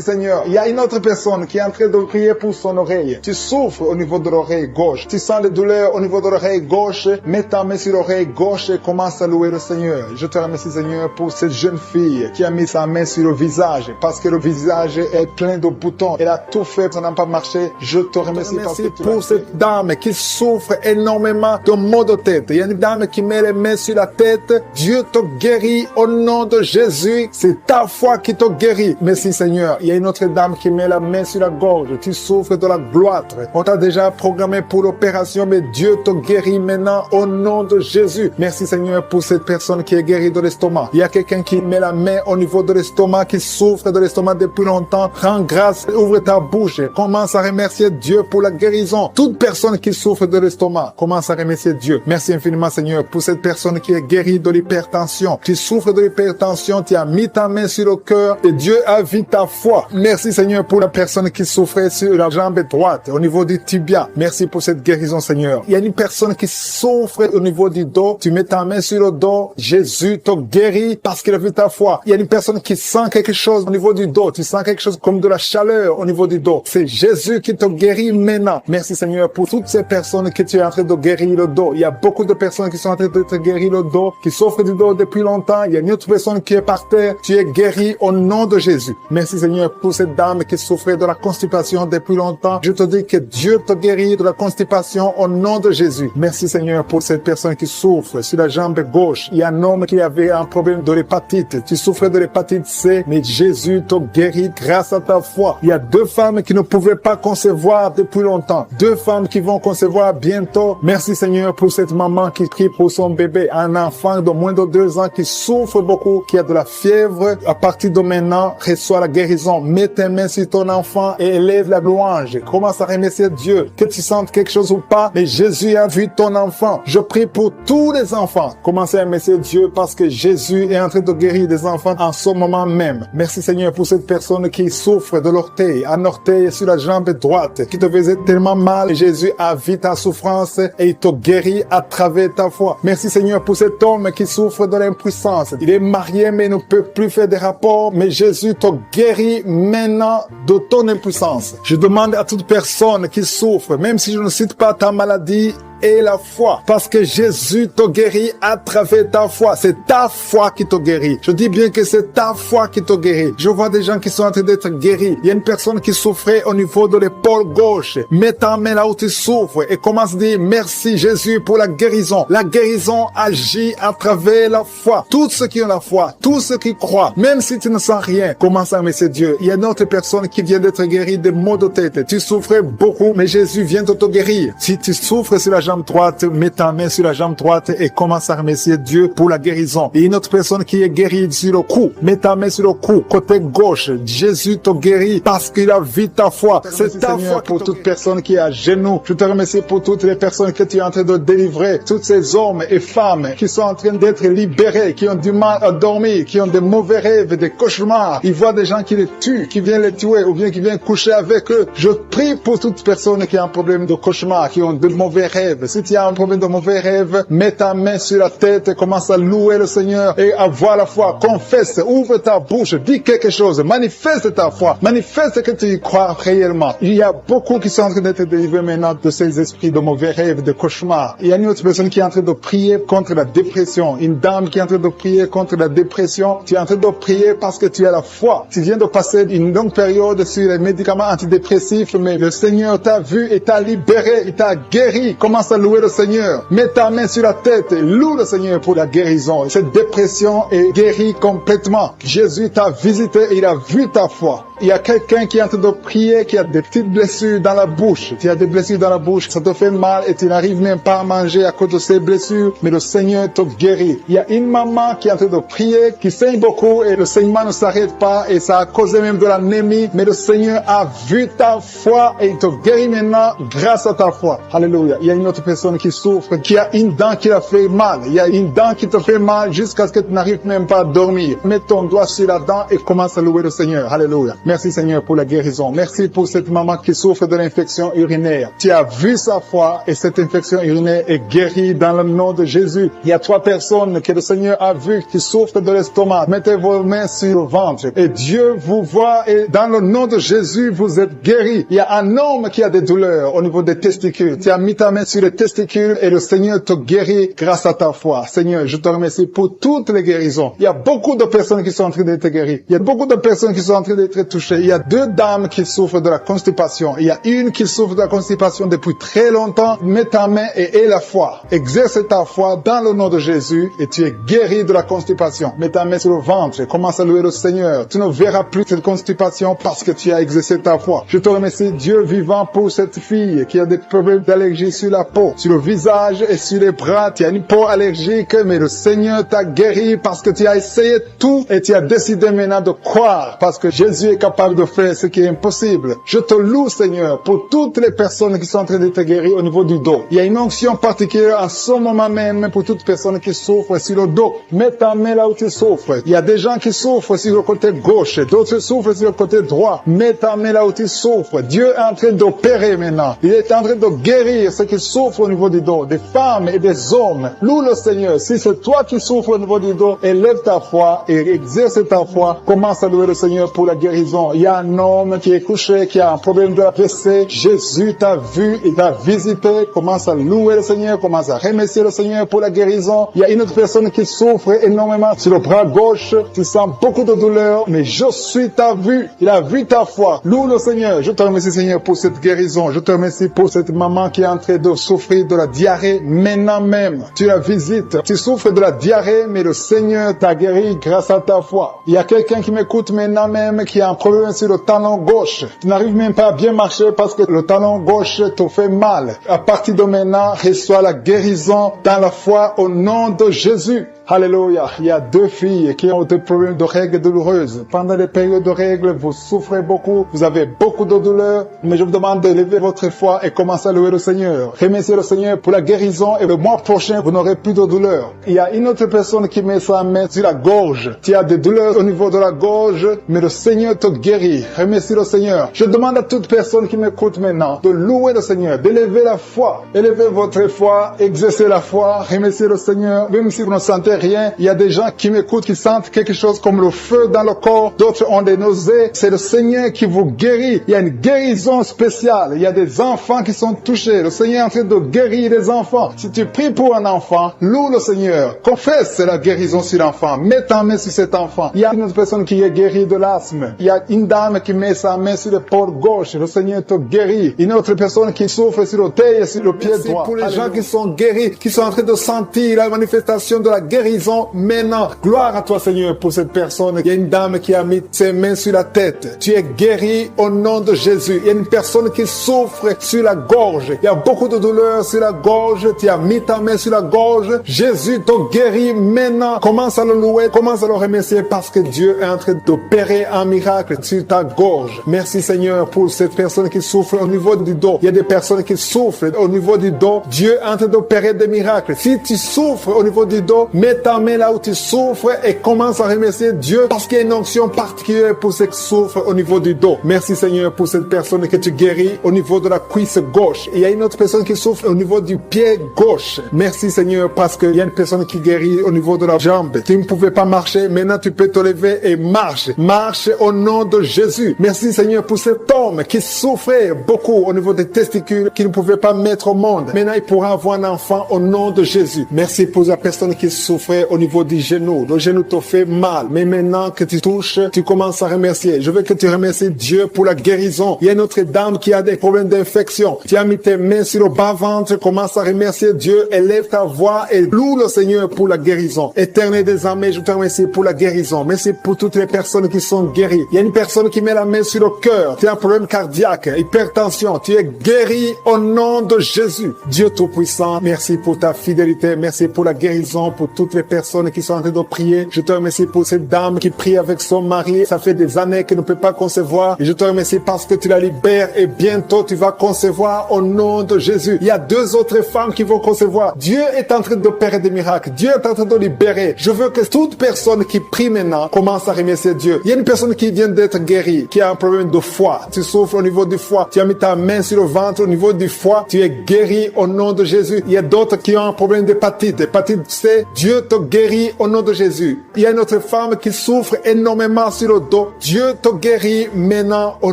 Seigneur. Il y a une autre personne qui est en train de prier pour son oreille. Tu souffres au niveau de l'oreille gauche. Tu sens les douleurs au niveau de l'oreille gauche. Mets ta main sur l'oreille gauche et commence à louer le Seigneur. Je te remercie, Seigneur, pour cette jeune fille qui a mis sa main sur le visage parce que le visage est plein de boutons. Elle a tout fait, ça n'a pas marché. Je te remercie pour cette dame qui souffre énormément de maux de tête. Il y a une dame qui met les mains sur la tête. Dieu te guérit au nom de Jésus. C'est ta foi qui te guérit. Merci Seigneur. Il y a une autre dame qui met la main sur la gorge. Tu souffres de la gloître. On t'a déjà programmé pour l'opération, mais Dieu te guérit maintenant au nom de Jésus. Merci Seigneur pour cette personne qui est guérie de l'estomac. Il y a quelqu'un qui met la main au niveau de l'estomac, qui souffre de l'estomac depuis longtemps. Rends grâce, ouvre ta bouche. Commence à remercier Dieu pour la guérison. Toute personne qui souffre de l'estomac, commence à remercier Dieu. Merci infiniment Seigneur pour cette personne qui est guérie de l'hypertension. Tu souffres de l'hypertension, tu as mis ta main sur le cœur et Dieu a vu ta foi. Merci Seigneur pour la personne qui souffrait sur la jambe droite, au niveau du tibia. Merci pour cette guérison Seigneur. Il y a une personne qui souffre au niveau du dos. Tu mets ta main sur le dos. Jésus te guérit parce qu'il a vu ta foi. Il y a une personne qui sent quelque chose au niveau du dos. Tu sens quelque chose comme de la chaleur au niveau du dos. C'est Jésus qui te guérit maintenant. Merci Seigneur pour toutes ces personnes que tu es en train de guérir le dos. Il y a beaucoup de personnes qui sont en train de te guérir le dos, qui souffrent du dos depuis longtemps. Il y a une autre personne qui est par terre. Tu es guéri au nom de Jésus. Merci Seigneur pour cette dame qui souffrait de la constipation depuis longtemps. Je te dis que Dieu te guérit de la constipation au nom de Jésus. Merci Seigneur pour cette personne qui souffre sur la jambe gauche. Il y a un homme qui avait un problème de l'hépatite. Tu souffrais de l'hépatite C, mais Jésus te guérit grâce à à ta foi. Il y a 2 femmes qui ne pouvaient pas concevoir depuis longtemps. 2 femmes qui vont concevoir bientôt. Merci Seigneur pour cette maman qui prie pour son bébé, un enfant de moins de 2 ans qui souffre beaucoup, qui a de la fièvre. À partir de maintenant, reçois la guérison. Mets tes mains sur ton enfant et élève la louange. Commence à remercier Dieu. Que tu sentes quelque chose ou pas, mais Jésus a vu ton enfant. Je prie pour tous les enfants. Commencez à remercier Dieu parce que Jésus est en train de guérir des enfants en ce moment même. Merci Seigneur pour cette personne qui souffre de l'orteil, un orteil sur la jambe droite, qui te faisait tellement mal. Jésus a vu ta souffrance et il te guérit à travers ta foi. Merci Seigneur pour cet homme qui souffre de l'impuissance. Il est marié mais ne peut plus faire des rapports, mais Jésus te guérit maintenant de ton impuissance. Je demande à toute personne qui souffre, même si je ne cite pas ta maladie, et la foi, parce que Jésus te guérit à travers ta foi. C'est ta foi qui te guérit. Je dis bien que c'est ta foi qui te guérit. Je vois des gens qui sont en train d'être guéris. Il y a une personne qui souffrait au niveau de l'épaule gauche. Mets ta main là où tu souffres et commence à dire merci Jésus pour la guérison. La guérison agit à travers la foi. Tous ceux qui ont la foi, tous ceux qui croient, même si tu ne sens rien, commence à remercier Dieu. Il y a une autre personne qui vient d'être guérie des maux de tête. Tu souffrais beaucoup, mais Jésus vient de te guérir. Si tu souffres sur la jambe droite, mets ta main sur la jambe droite et commence à remercier Dieu pour la guérison. Et une autre personne qui est guérie sur le cou, mets ta main sur le cou, côté gauche. Jésus te guérit parce qu'il a vu ta foi. C'est ta foi pour toute personne qui est à genoux. Je te remercie pour toutes les personnes que tu es en train de délivrer. Tous ces hommes et femmes qui sont en train d'être libérés, qui ont du mal à dormir, qui ont des mauvais rêves, des cauchemars. Ils voient des gens qui les tuent, qui viennent les tuer ou bien qui viennent coucher avec eux. Je prie pour toute personne qui a un problème de cauchemar, qui ont de mauvais rêves. Si tu as un problème de mauvais rêve, mets ta main sur la tête et commence à louer le Seigneur et avoir la foi. Confesse, ouvre ta bouche, dis quelque chose, manifeste ta foi, manifeste que tu y crois réellement. Il y a beaucoup qui sont en train d'être délivrés maintenant de ces esprits de mauvais rêves, de cauchemars. Il y a une autre personne qui est en train de prier contre la dépression, une dame qui est en train de prier contre la dépression. Tu es en train de prier parce que tu as la foi. Tu viens de passer une longue période sur les médicaments antidépressifs, mais le Seigneur t'a vu et t'a libéré, il t'a guéri. Commence à louer le Seigneur. Mets ta main sur la tête et loue le Seigneur pour la guérison. Cette dépression est guérie complètement. Jésus t'a visité et il a vu ta foi. Il y a quelqu'un qui est en train de prier, qui a des petites blessures dans la bouche. Tu as des blessures dans la bouche, ça te fait mal et tu n'arrives même pas à manger à cause de ces blessures, mais le Seigneur te guérit. Il y a une maman qui est en train de prier, qui saigne beaucoup et le saignement ne s'arrête pas et ça a causé même de l'anémie, mais le Seigneur a vu ta foi et il te guérit maintenant grâce à ta foi. Alléluia. Il y a une autre personne qui souffre, qui a une dent qui a fait mal. Il y a une dent qui te fait mal jusqu'à ce que tu n'arrives même pas à dormir. Mets ton doigt sur la dent et commence à louer le Seigneur. Alléluia. Merci Seigneur pour la guérison. Merci pour cette maman qui souffre de l'infection urinaire. Tu as vu sa foi et cette infection urinaire est guérie dans le nom de Jésus. Il y a 3 personnes que le Seigneur a vues qui souffrent de l'estomac. Mettez vos mains sur le ventre et Dieu vous voit et dans le nom de Jésus vous êtes guéris. Il y a un homme qui a des douleurs au niveau des testicules. Tu as mis ta main sur les testicules et le Seigneur te guérit grâce à ta foi. Seigneur, je te remercie pour toutes les guérisons. Il y a beaucoup de personnes qui sont en train d'être guéries. Il y a beaucoup de personnes qui sont en train d'être touchées. Il y a 2 dames qui souffrent de la constipation. Il y a une qui souffre de la constipation depuis très longtemps. Mets ta main et aie la foi. Exerce ta foi dans le nom de Jésus et tu es guéri de la constipation. Mets ta main sur le ventre et commence à louer le Seigneur. Tu ne verras plus cette constipation parce que tu as exercé ta foi. Je te remercie, Dieu vivant, pour cette fille qui a des problèmes d'allergie sur la peau, sur le visage et sur les bras. Tu as une peau allergique, mais le Seigneur t'a guéri parce que tu as essayé tout et tu as décidé maintenant de croire parce que Jésus est capable de faire ce qui est impossible. Je te loue, Seigneur, pour toutes les personnes qui sont en train d'être guéries au niveau du dos. Il y a une onction particulière en ce moment même pour toutes personnes qui souffrent sur le dos. Mets ta main là où tu souffres. Il y a des gens qui souffrent sur le côté gauche, d'autres souffrent sur le côté droit. Mets ta main là où tu souffres. Dieu est en train d'opérer maintenant. Il est en train de guérir ceux qui souffrent au niveau du dos, des femmes et des hommes. Loue le Seigneur. Si c'est toi qui souffres au niveau du dos, élève ta foi et exerce ta foi. Commence à louer le Seigneur pour la guérison. Il y a un homme qui est couché, qui a un problème de la PC. Jésus t'a vu, il t'a visité. Commence à louer le Seigneur, commence à remercier le Seigneur pour la guérison. Il y a une autre personne qui souffre énormément sur le bras gauche. Tu sens beaucoup de douleur, mais je suis ta vue. Il a vu ta foi. Loue le Seigneur. Je te remercie, Seigneur, pour cette guérison. Je te remercie pour cette maman qui est en train de souffrir de la diarrhée maintenant même. Tu la visites. Tu souffres de la diarrhée, mais le Seigneur t'a guéri grâce à ta foi. Il y a quelqu'un qui m'écoute maintenant même qui a un problème sur le talon gauche. Tu n'arrives même pas à bien marcher parce que le talon gauche te fait mal. À partir de maintenant, reçois la guérison dans la foi au nom de Jésus. Alléluia. Il y a 2 filles qui ont des problèmes de règles douloureuses. Pendant les périodes de règles, vous souffrez beaucoup, vous avez beaucoup de douleurs, mais je vous demande de lever votre foi et commencer à louer le Seigneur. Remerciez le Seigneur pour la guérison et le mois prochain, vous n'aurez plus de douleurs. Il y a une autre personne qui met sa main sur la gorge. Tu as des douleurs au niveau de la gorge, mais le Seigneur te guérit. Remercie le Seigneur. Je demande à toute personne qui m'écoute maintenant de louer le Seigneur, d'élever la foi. Élevez votre foi, exercez la foi, remerciez le Seigneur, même si vous ne sentez rien. Il y a des gens qui m'écoutent, qui sentent quelque chose comme le feu dans le corps. D'autres ont des nausées. C'est le Seigneur qui vous guérit. Il y a une guérison spéciale. Il y a des enfants qui sont touchés. Le Seigneur est en train de guérir les enfants. Si tu pries pour un enfant, loue le Seigneur. Confesse la guérison sur l'enfant. Mets ta main sur cet enfant. Il y a une autre personne qui est guérie de l'asthme. Il y a une dame qui met sa main sur l'épaule gauche. Le Seigneur te guérit. Une autre personne qui souffre sur l'orteil et sur le pied droit. Pour les gens qui sont guéris, qui sont en train de sentir la manifestation de la guérison maintenant. Gloire à toi, Seigneur, pour cette personne. Il y a une dame qui a mis ses mains sur la tête. Tu es guéri au nom de Jésus. Il y a une personne qui souffre sur la gorge. Il y a beaucoup de douleur sur la gorge. Tu as mis ta main sur la gorge. Jésus te guérit maintenant. Commence à le louer, commence à le remercier parce que Dieu est en train d'opérer un miracle sur ta gorge. Merci, Seigneur, pour cette personne qui souffre au niveau du dos. Il y a des personnes qui souffrent au niveau du dos. Dieu est en train d'opérer des miracles. Si tu souffres au niveau du dos, mets ta main là où tu souffres et commence à remercier Dieu parce qu'il y a une onction particulière pour ceux qui souffrent au niveau du dos. Merci, Seigneur, pour cette personne que tu guéris au niveau de la cuisse gauche. Et il y a une autre personne qui souffre au niveau du pied gauche. Merci, Seigneur, parce qu'il y a une personne qui guérit au niveau de la jambe. Tu ne pouvais pas marcher, maintenant tu peux te lever et marche. Marche au nom de Jésus. Merci, Seigneur, pour cet homme qui souffrait beaucoup au niveau des testicules, qui ne pouvait pas mettre au monde. Maintenant, il pourra avoir un enfant au nom de Jésus. Merci pour la personne qui souffrait au niveau du genou. Le genou te fait mal. Mais maintenant que tu touches, tu commences à remercier. Je veux que tu remercies Dieu pour la guérison. Il y a une autre dame qui a des problèmes d'infection. Tu as mis tes mains sur le bas-ventre. Commence à remercier Dieu. Élève ta voix et loue le Seigneur pour la guérison. Éternel des armées, je te remercie pour la guérison. Merci pour toutes les personnes qui sont guéries. Il y a une personne qui met la main sur le cœur. Tu as un problème cardiaque, hypertension. Tu es guéri au nom de Jésus. Dieu Tout-Puissant, merci pour ta fidélité. Merci pour la guérison, pour toutes les personnes qui sont en train de prier. Je te remercie pour cette dame qui prie avec son mari. Ça fait des années qu'elle ne peut pas concevoir. Et je te remercie parce que tu la libères et bientôt tu vas concevoir au nom de Jésus. Il y a 2 autres femmes qui vont concevoir. Dieu est en train d'opérer des miracles. Dieu est en train de libérer. Je veux que toute personne qui prie maintenant commence à remercier Dieu. Il y a une personne qui vient d'être guérie, qui a un problème de foie. Tu souffres au niveau du foie. Tu as mis ta main sur le ventre au niveau du foie. Tu es guéri au nom de Jésus. Il y a d'autres qui ont un problème d'hépatite. Hépatite C. Dieu te guérit au nom de Jésus. Il y a une autre femme qui souffre énormément sur le dos. Dieu te guérit maintenant au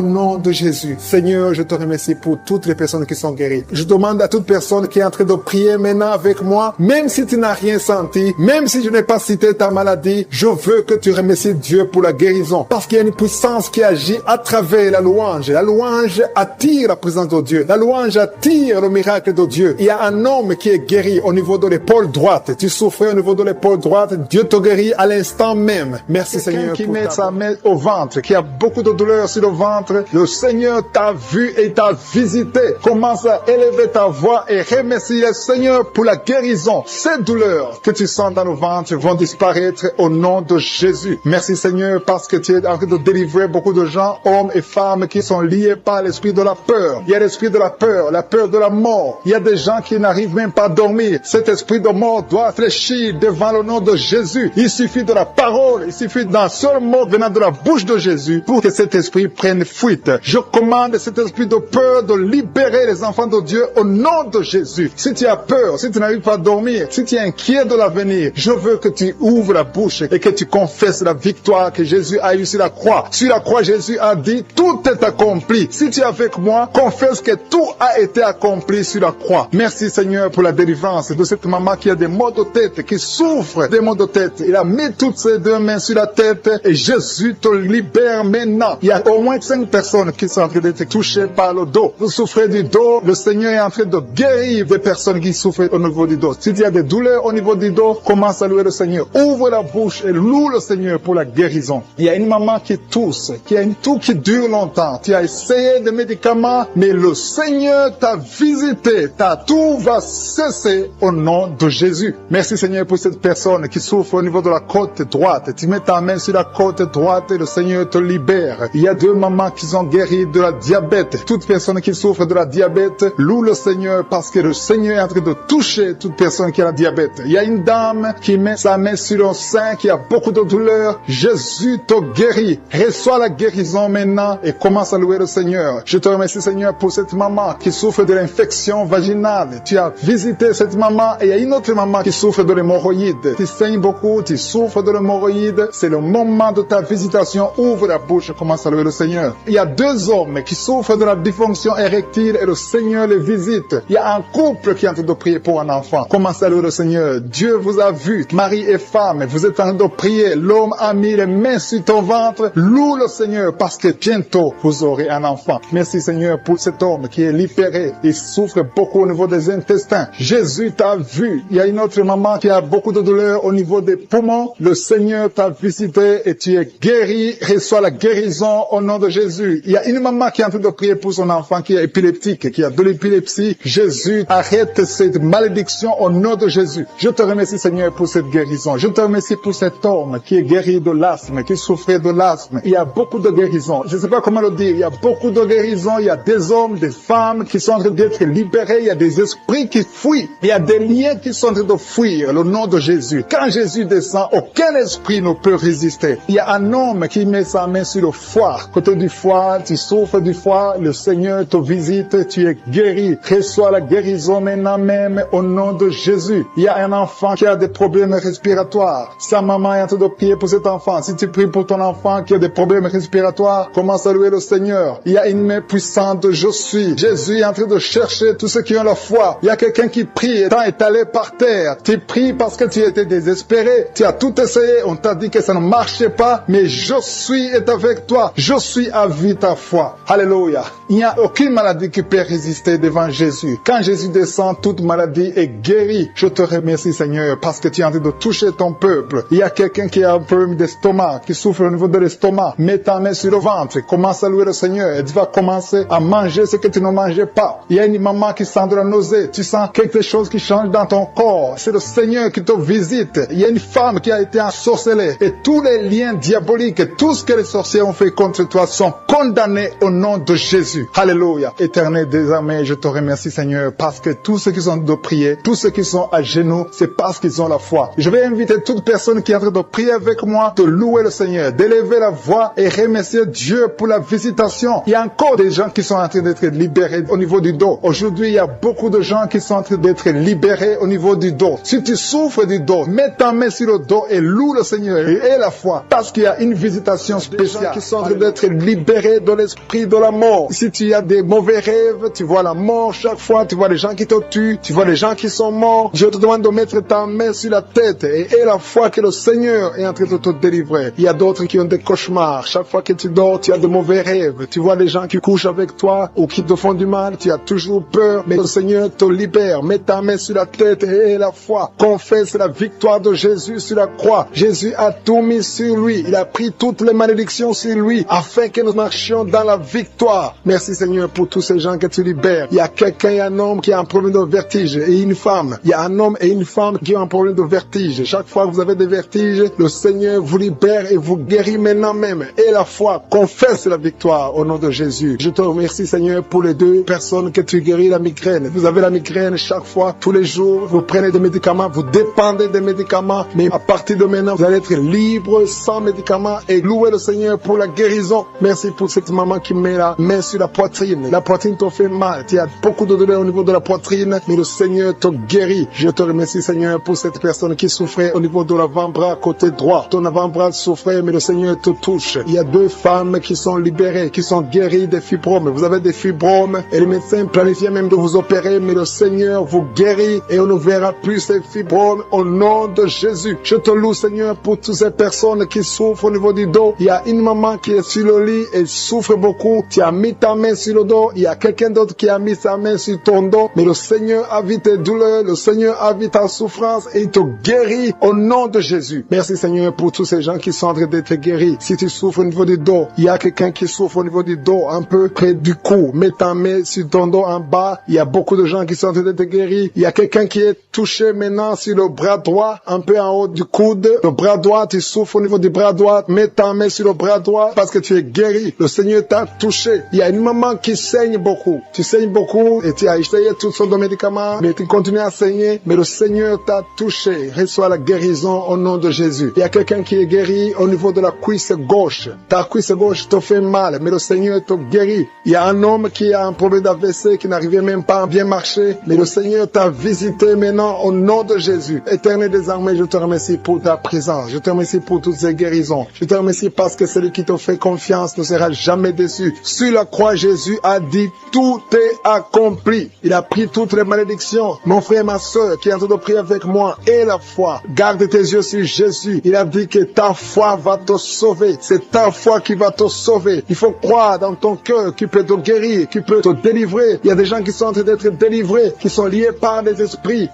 nom de Jésus. Seigneur, je te remercie pour toutes les personnes qui sont guéries. Je demande à toute personne qui est en train de prier maintenant avec moi, même si tu n'as rien senti, même si je n'ai pas cité ta maladie, je veux que tu remercies Dieu pour la guérison. Parce qu'il y a une puissance qui agit à travers la louange. La louange attire la présence de Dieu. La louange attire le miracle de Dieu. Il y a un homme qui est guéri au niveau de l'épaule droite. Tu souffrais au niveau de l'épaule droite. Dieu te guérit à l'instant même. Merci, Seigneur. Quelqu'un qui met sa main au ventre, qui a beaucoup de douleur sur le ventre, le Seigneur t'a vu et t'a visité. Commence à élever ta voix et remercie le Seigneur pour la guérison. Ces douleurs que tu sens dans le ventre vont disparaître au nom de Jésus. Merci, Seigneur, parce que tu es en train de délivrer beaucoup de gens, hommes et femmes, qui sont liés par l'esprit de la peur. Il y a l'esprit de la peur de la mort. Il y a des gens qui n'arrivent même pas à dormir. Cet esprit de mort doit fléchir devant le nom de Jésus. Il suffit de la parole, il suffit d'un seul mot venant de la bouche de Jésus pour que cet esprit prenne fuite. Je commande cet esprit de peur de libérer les enfants de Dieu au nom de Jésus. Si tu as peur, si tu n'arrives pas à dormir, si tu es inquiet de l'avenir, je veux que tu ouvres la bouche et que tu confesses la victoire que Jésus a eue sur la croix. Sur la croix, Jésus a dit, tout est accompli. Si tu es avec moi, confesse que tout a été accompli sur la croix. Merci, Seigneur, pour la délivrance de cette maman qui a des maux de tête, qui souffre des maux de tête. Il a mis toutes ses deux mains sur la tête et Jésus te libère maintenant. Il y a au moins 5 personnes qui sont en train d'être touchées par le dos. Vous souffrez du dos, le Seigneur est en train de guérir des personnes qui souffrent au niveau du dos. Si il y a des douleurs au niveau du dos, commence à louer le Seigneur. Ouvre la bouche et loue le Seigneur pour la guérison. Il y a une maman qui tousse, qui a une toux qui dure longtemps. Tu as essayé des médicaments, mais le Seigneur t'a visité. Ta toux va cesser au nom de Jésus. Merci Seigneur pour cette personne qui souffre au niveau de la côte droite. Tu mets ta main sur la côte droite et le Seigneur te libère. Il y a 2 mamans qui sont guéries de la diabète. Toute personne qui souffre de la diabète, loue le Seigneur parce que le Seigneur est en train de toucher toute personne qui a la diabète. Il y a une dame qui met sa main sur le sein, qui a beaucoup de douleur. Jésus te guérit. Reçois la guérison maintenant et commence à louer le Seigneur. Je te remercie Seigneur pour cette maman qui souffre de l'infection vaginale. Tu as visité cette maman et il y a une autre maman qui souffre de l'hémorroïde. Tu saignes beaucoup, tu souffres de l'hémorroïde. C'est le moment de ta visitation. Ouvre la bouche et commence à louer le Seigneur. Il y a 2 hommes qui souffrent de la dysfonction érectile et le Seigneur les visite. Il y a un couple qui est en train de prier pour un enfant. Commence à louer le Seigneur. Dieu vous a vu, mari et femme, vous êtes en train de prier. L'homme a mis les mains sur ton ventre. Loue le Seigneur parce que bientôt vous aurez un enfant. Merci Seigneur pour cet homme qui est libéré. Il souffre beaucoup au niveau des intestins. Jésus t'a vu. Il y a une autre maman qui a beaucoup de douleur au niveau des poumons. Le Seigneur t'a visité et tu es guéri. Reçois la guérison au nom de Jésus. Il y a une maman qui est en train de prier pour son enfant qui est épileptique, qui a de l'épilepsie. Jésus, arrête cette malédiction au nom de Jésus. Je te remercie Seigneur pour cette guérison. Je te remercie pour cet homme qui est guéri de l'asthme, qui souffrait de l'asthme. Il y a beaucoup de guérisons. Je ne sais pas comment le dire. Il y a beaucoup de guérisons. Il y a des hommes, des femmes qui sont en train d'être libérés. Il y a des esprits qui fuient. Il y a des liens qui sont en train de fuir le nom de Jésus. Quand Jésus descend, aucun esprit ne peut résister. Il y a un homme qui met sa main sur le foie. Côté du foie, tu souffres du foie. Le Seigneur te visite. Tu es guéri. Reçois la guérison maintenant même au nom de Jésus. Il y a un enfant qui a des problèmes respiratoires. Sa maman est en train de prier pour cet enfant. Si tu pries pour ton enfant qui a des problèmes respiratoires, commence à louer le Seigneur. Il y a une main puissante de je suis. Jésus est en train de chercher tous ceux qui ont la foi. Il y a quelqu'un qui prie étant étalé par terre. Tu pries parce que tu étais désespéré. Tu as tout essayé. On t'a dit que ça ne marchait pas. Mais je suis est avec toi. Je suis à vie ta foi. Alléluia. Il n'y a aucune maladie qui peut résister devant Jésus. Quand Jésus descend, toute maladie est guérie. Je te remercie Seigneur parce que tu es en train de toucher ton peuple. Il y a quelqu'un qui a un problème d'estomac, qui souffre au niveau de l'estomac. Mets ta main sur le ventre. Commence à louer le Seigneur et tu vas commencer à manger ce que tu ne mangeais pas. Il y a une maman qui sent de la nausée. Tu sens quelque chose qui change dans ton corps. C'est le Seigneur qui te visite. Il y a une femme qui a été ensorcelée et tous les liens diaboliques, tout ce que les sorciers ont fait contre toi sont condamnés au nom de Jésus. Alléluia. Éternel désormais, je te remercie Seigneur parce que tous ceux qui sont de prier, tous ceux qui sont à genoux, c'est parce qu'ils ont la foi. Je vais inviter toute personne qui est en train de prier avec moi de louer le Seigneur, d'élever la voix et remercier Dieu pour la visitation. Il y a encore des gens qui sont en train d'être libérés au niveau du dos. Aujourd'hui, il y a beaucoup de gens qui sont en train d'être libérés au niveau du dos. Si tu souffres du dos, mets ta main sur le dos et loue le Seigneur et aie la foi parce qu'il y a une visitation spéciale qui sont en train d'être libérés de l'esprit de la mort. Si tu as des mauvais rêves, tu vois la mort chaque fois, tu vois les gens qui te tuent, tu vois les gens qui sont morts. Je te demande de mettre ta main sur la tête et aie la foi que le Seigneur est en train de te délivrer. Il y a d'autres qui ont des cauchemars. Chaque fois que tu dors, tu as de mauvais rêves. Tu vois les gens qui couchent avec toi ou qui te font du mal, tu as toujours peur, mais le Seigneur te libère. Mets ta main sur la tête et aie la foi. Confesse la victoire de Jésus sur la croix. Jésus a tout mis sur lui. Il a pris toutes les malédictions sur lui afin que nous marchions dans la victoire. Merci Seigneur pour tous ces gens que tu libères. Il y a quelqu'un, il y a un homme qui a un problème de vertige et une femme. Il y a un homme et une femme qui ont un problème de vertige. Chaque fois que vous avez des vertiges, le Seigneur vous libère et vous guérit maintenant même. Et la foi, confesse la victoire au nom de Jésus. Je te remercie Seigneur pour les 2 personnes que tu guéris la migraine. Vous avez la migraine chaque fois, tous les jours, vous prenez des médicaments, vous dépendez des médicaments, mais à partir de maintenant, vous allez être libre, sans médicaments et louer le Seigneur pour la guérison. Merci pour cette maman qui met la main sur la poitrine. La poitrine te fait mal, tu as beaucoup de douleur au niveau de la poitrine, mais le Seigneur te guérit. Je te remercie Seigneur pour cette personne qui souffrait au niveau de l'avant-bras côté droit. Ton avant-bras souffrait, mais le Seigneur te touche. Il y a 2 femmes qui sont libérées, qui sont guéries des fibromes. Vous avez des fibromes et les médecins planifiaient même de vous opérer, mais le Seigneur vous guérit et on ne verra plus ces fibromes au nom de Jésus. Je te loue, Seigneur, pour toutes ces personnes qui souffrent au niveau du dos. Il y a une maman qui est sur le lit et souffre beaucoup. Tu as mis ta main sur le dos. Il y a quelqu'un d'autre qui a mis sa main sur ton dos. Mais le Seigneur a vu tes douleurs. Le Seigneur a vu ta souffrance et il te guérit au nom de Jésus. Merci, Seigneur, pour tous ces gens qui sont en train d'être guéris. Si tu souffres au niveau du dos, il y a quelqu'un qui souffre au niveau du dos, un peu près du cou. Mets ta main sur ton dos en bas. Il y a beaucoup de gens qui sont en train d'être guéris. Il y a quelqu'un qui est touché maintenant sur le bras droit, un peu en haut du coude. Le bras droit, tu souffres au niveau du bras droit. Mets ta main sur le bras droit parce que tu es guéri. Le Seigneur t'a touché. Il y a une maman qui saigne beaucoup. Tu saignes beaucoup et tu as essayé toutes sortes de médicaments, mais tu continues à saigner. Mais le Seigneur t'a touché. Reçois la guérison au nom de Jésus. Il y a quelqu'un qui est guéri au niveau de la cuisse gauche. Ta cuisse gauche te fait mal, mais le Seigneur te guérit. Il y a un homme qui a un problème d'AVC, qui n'arrivait même pas à bien marcher, mais le Seigneur t'a visité maintenant au nom de Jésus. Éternel des armées, je te remercie pour ta présence. Je te remercie pour toutes ces guérisons. Je te remercie parce que celui qui te fait confiance ne sera jamais déçu. Sur la croix, Jésus a dit, tout est accompli. Il a pris toutes les malédictions. Mon frère et ma soeur qui est en train de prier avec moi, et la foi. Garde tes yeux sur Jésus. Il a dit que ta foi va te sauver. C'est ta foi qui va te sauver. Il faut croire dans ton cœur qu'il peut te guérir, qu'il peut te délivrer. Il y a des gens qui sont en train d'être délivrés, qui sont liés par des esprits